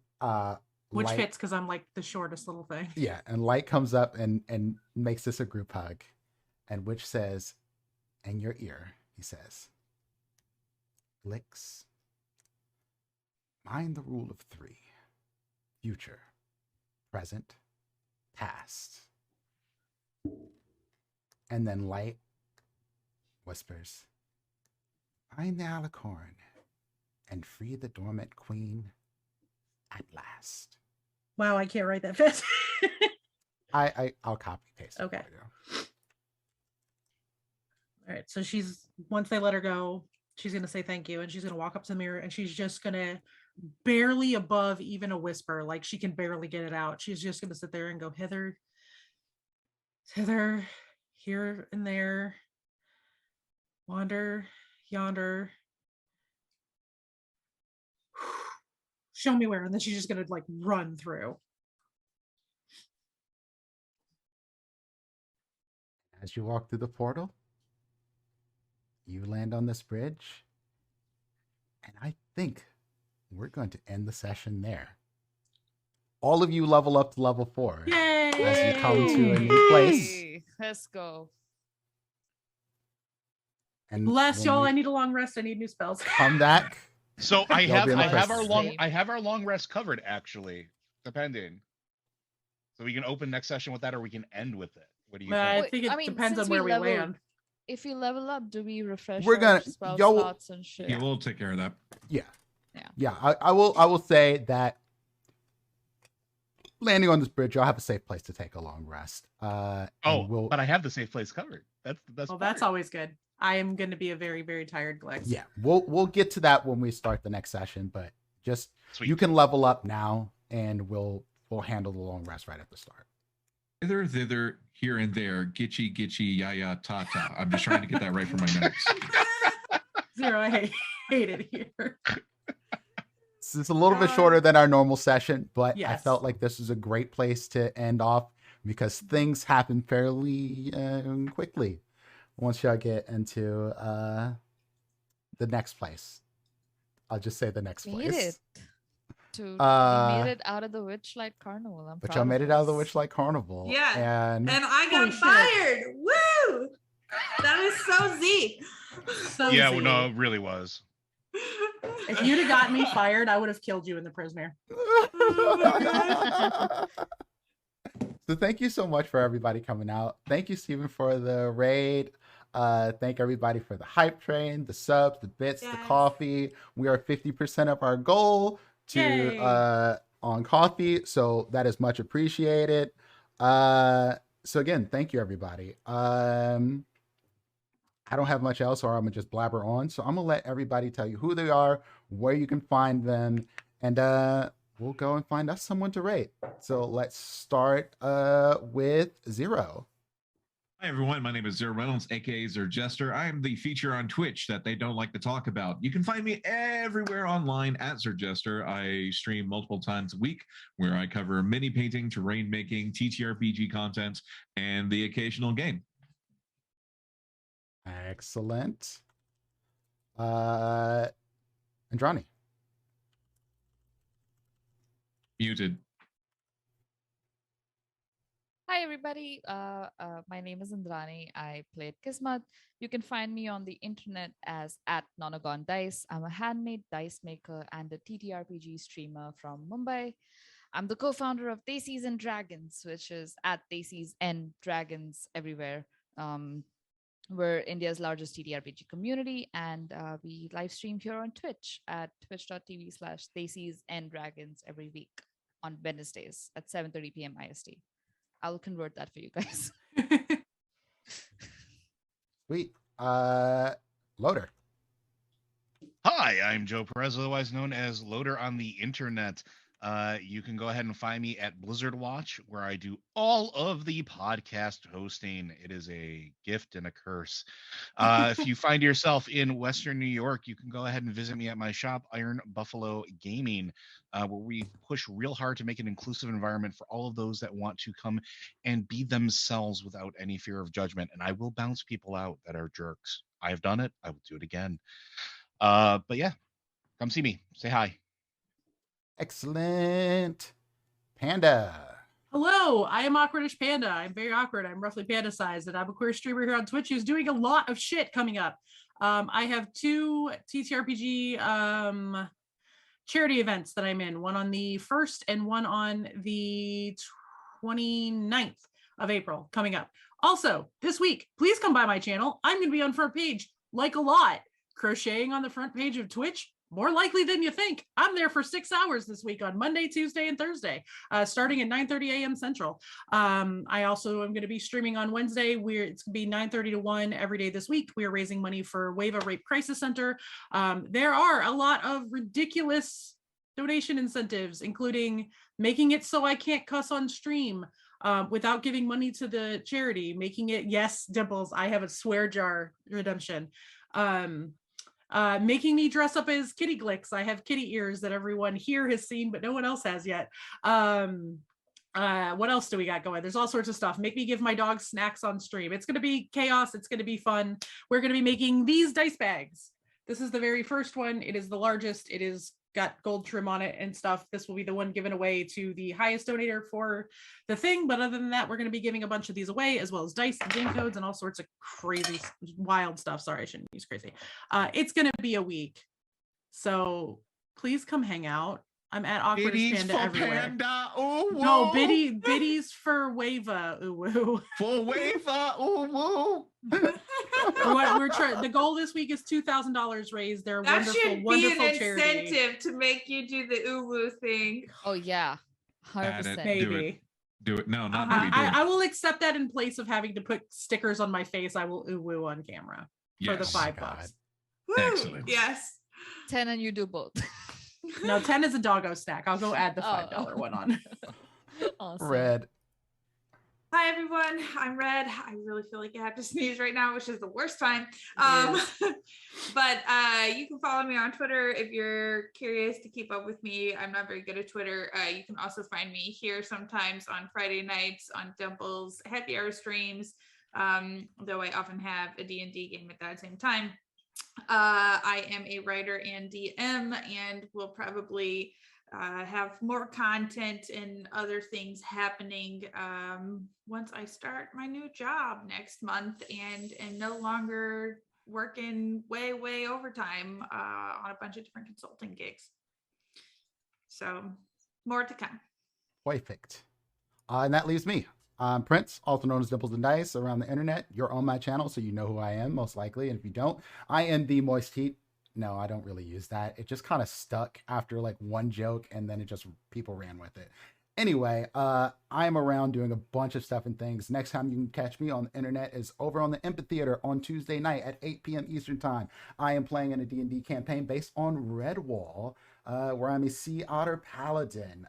Which Light, fits because I'm like the shortest little thing. yeah, and Light comes up and makes this a group hug. And Witch says, in your ear, he says, Glyx, mind the rule of 3. Future, present, past. And then Light whispers, find the alicorn and free the dormant queen at last. Wow, I can't write that fast. I'll copy paste. Okay. For you. All right. So once they let her go, she's going to say thank you. And she's going to walk up to the mirror and she's just going to barely above even a whisper. Like she can barely get it out. She's just going to sit there and go hither, here and there, wander, yonder. Show me where. And then she's just going to like run through. As you walk through the portal, you land on this bridge, and I think we're going to end the session there. All of you level up to level 4. Yay! As you come to a new place. Hey, let's go. And Bless when y'all. we I need a long rest. I need new spells. come back. So I You'll have be in the I have first our long save. I have our long rest covered actually, depending. So we can open next session with that, or we can end with it. What do you I think? think it I mean, depends on since where we we leveled- land. If you level up, do we refresh We're our gonna- spell yo- slots and shit? Yeah, we'll take care of that. Yeah. I will say that landing on this bridge, you'll have a safe place to take a long rest. And we'll, But I have the safe place covered. That's the best. Well, that's part. always good. I am going to be a very, very tired Glyx. yeah, we'll get to that when we start the next session. But just Sweet. you can level up now, and we'll handle the long rest right at the start. Hither, thither, here and there, gitchy, gitchy, ya, ta, ta. I'm just trying to get that right for my notes. Zero, I hate it here. It's a little bit shorter than our normal session, but I Yes. felt like this is a great place to end off because things happen fairly quickly once y'all get into the next place. I'll just say the next Made place. it. We Uh, made it out of the Witchlight Carnival. I'm But proud y'all made it out of the us. Witchlight Carnival. Yeah. And And I got Holy shit. fired. Woo! That is so Z. So Yeah, easy. well, no, it really was. If you'd have gotten me fired, I would have killed you in the prisoner. so thank you so much for everybody coming out. Thank you, Stephen, for the raid. Thank everybody for the hype train, the subs, the bits, the Yes. coffee. We are 50% of our goal Yay. to on coffee, so that is much appreciated. So again, thank you everybody. I don't have much else, or I'm gonna just blabber on. So I'm gonna let everybody tell you who they are, where you can find them, and we'll go and find us someone to rate. So let's start with Zero. Hi, everyone. My name is Zer Reynolds, aka Zer Jester. I am the feature on Twitch that they don't like to talk about. You can find me everywhere online at Zer Jester. I stream multiple times a week where I cover mini painting, terrain making, TTRPG content, and the occasional game. Excellent. Andrani. Muted. Hi, everybody. My name is Indrani. I played Kismet. You can find me on the internet as @Nonagon Dice. I'm a handmade dice maker and a TTRPG streamer from Mumbai. I'm the co-founder of Daisies and Dragons, which is @Daisies and Dragons everywhere. We're India's largest TTRPG community, and we live stream here on Twitch at twitch.tv/Daisies and Dragons every week on Wednesdays at 7:30 p.m. IST. I'll convert that for you guys. Sweet. Loader. Hi, I'm Joe Perez, otherwise known as Loader on the internet. You can go ahead and find me at Blizzard Watch, where I do all of the podcast hosting. It is a gift and a curse. If you find yourself in Western New York, you can go ahead and visit me at my shop, Iron Buffalo Gaming, where we push real hard to make an inclusive environment for all of those that want to come and be themselves without any fear of judgment. And I will bounce people out that are jerks. I have done it. I will do it again. But yeah, come see me. Say hi. Excellent. Panda. Hello, I am Awkwardish Panda. I'm very awkward. I'm roughly panda sized, and I'm a queer streamer here on Twitch who's doing a lot of shit coming up. I have 2 TTRPG charity events that I'm in, one on the 1st and one on the 29th of April coming up. Also, this week, please come by my channel. I'm going to be on front page like a lot. Crocheting on the front page of Twitch, more likely than you think. I'm there for 6 hours this week on Monday, Tuesday, and Thursday, starting at 9:30 a.m. Central. I also am going to be streaming on Wednesday. It's going to be 9:30 to 1 every day this week. We are raising money for Wava Rape Crisis Center. There are a lot of ridiculous donation incentives, including making it so I can't cuss on stream without giving money to the charity, making it, yes, Dimples, I have a swear jar redemption. Making me dress up as kitty Glyx. I have kitty ears that everyone here has seen, but no one else has yet. What else do we got going? There's all sorts of stuff. Make me give my dog snacks on stream. It's going to be chaos. It's going to be fun. We're going to be making these dice bags. This is the very first one. It is the largest. It is got gold trim on it and stuff. This will be the one given away to the highest donator for the thing. But other than that, we're going to be giving a bunch of these away, as well as dice and game codes and all sorts of crazy, wild stuff. Sorry, I shouldn't use crazy. It's going to be a week. So please come hang out. I'm at Awkwardish Panda everywhere. Panda, ooh, no, biddies for Wava. Ooh, woo. For Wava, ooh, woo. We're trying. The goal this week is $2,000 raised. They're That wonderful, should be wonderful an charity. incentive to make you do the uwu thing. Oh yeah, 100%. Maybe. Do it. No, not maybe. I will accept that in place of having to put stickers on my face. I will uwu on camera for the $5. Woo! Excellent. Yes. 10 and you do both. No, 10 is a doggo snack. I'll go add the $5 one on. Awesome. Red. Hi everyone, I'm Red. I really feel like I have to sneeze right now, which is the worst time. But you can follow me on Twitter if you're curious to keep up with me. I'm not very good at Twitter. You can also find me here sometimes on Friday nights on Dimples happy hour streams, though I often have a D&D game at that same time. I am a writer and DM, and will probably have more content and other things happening once I start my new job next month and no longer working way overtime on a bunch of different consulting gigs. So more to come. Perfect. And that leaves me. I'm Prince, also known as Dimples and Dice around the internet. You're on my channel, so you know who I am, most likely. And if you don't, I am the Moist Heat. No, I don't really use that. It just kind of stuck after like one joke, and then people ran with it. Anyway, I am around doing a bunch of stuff and things. Next time you can catch me on the internet is over on the Amphitheater on Tuesday night at 8 p.m. Eastern Time. I am playing in a D&D campaign based on Redwall, where I'm a Sea Otter Paladin.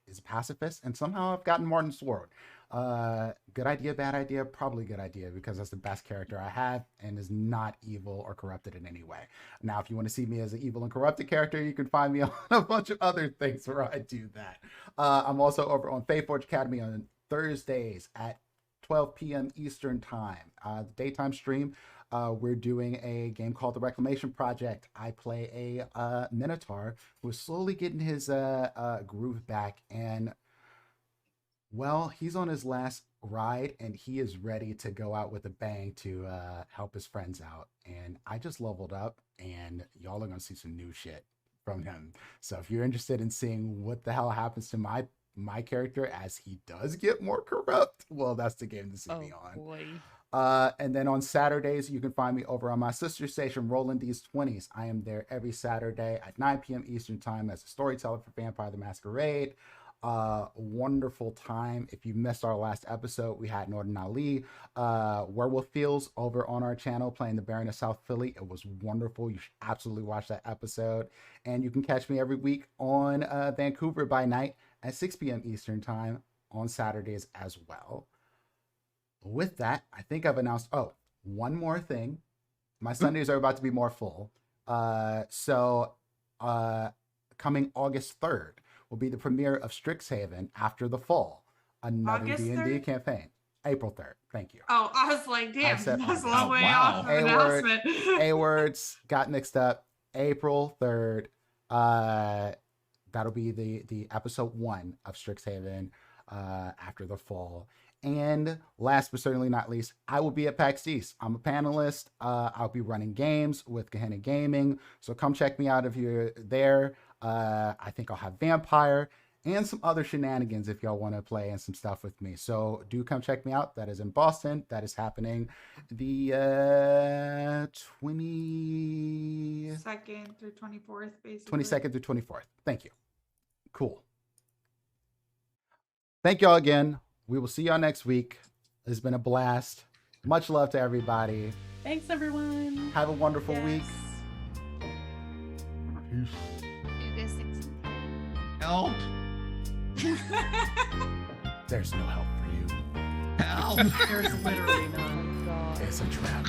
Is a pacifist, and somehow I've gotten Martin's Sword. Good idea, bad idea? Probably good idea, because that's the best character I have and is not evil or corrupted in any way. Now, if you want to see me as an evil and corrupted character, you can find me on a bunch of other things where I do that. I'm also over on FaeForge Academy on Thursdays at 12 p.m. Eastern Time. The daytime stream, we're doing a game called The Reclamation Project. I play a Minotaur who's slowly getting his groove back, and well, he's on his last ride and he is ready to go out with a bang to help his friends out. And I just leveled up, and y'all are gonna see some new shit from him. So if you're interested in seeing what the hell happens to my character as he does get more corrupt, well, that's the game to see me on. Boy. And then on Saturdays, you can find me over on my sister station, Rolling These 20s. I am there every Saturday at 9 p.m. Eastern Time as a storyteller for Vampire the Masquerade. a wonderful time. If you missed our last episode, we had Northern Ali, Werewolf Fields over on our channel playing the Baron of South Philly. It was wonderful. You should absolutely watch that episode. And you can catch me every week on Vancouver by night at 6 p.m. Eastern Time on Saturdays as well. With that, I think I've announced, one more thing. My Sundays are about to be more full. Coming August 3rd will be the premiere of Strixhaven After the Fall, another August D&D 3rd? campaign. April 3rd. Thank you. Oh, I was like, damn, said that's a August. long way Wow. off of an announcement. A words got mixed up. April 3rd. That'll be the episode 1 of Strixhaven After the Fall. And last but certainly not least, I will be at PAX East. I'm a panelist. I'll be running games with Gehenna Gaming. So come check me out if you're there. I think I'll have Vampire and some other shenanigans if y'all want to play and some stuff with me. So do come check me out. That is in Boston. That is happening the 22nd through 24th, basically. 22nd through 24th. Thank you. Cool. Thank y'all again. We will see y'all next week. It's been a blast. Much love to everybody. Thanks, everyone. Have a wonderful week. Peace. You guys think so? Help! There's no help for you. Help! There's literally none. Oh my God. It's a trap.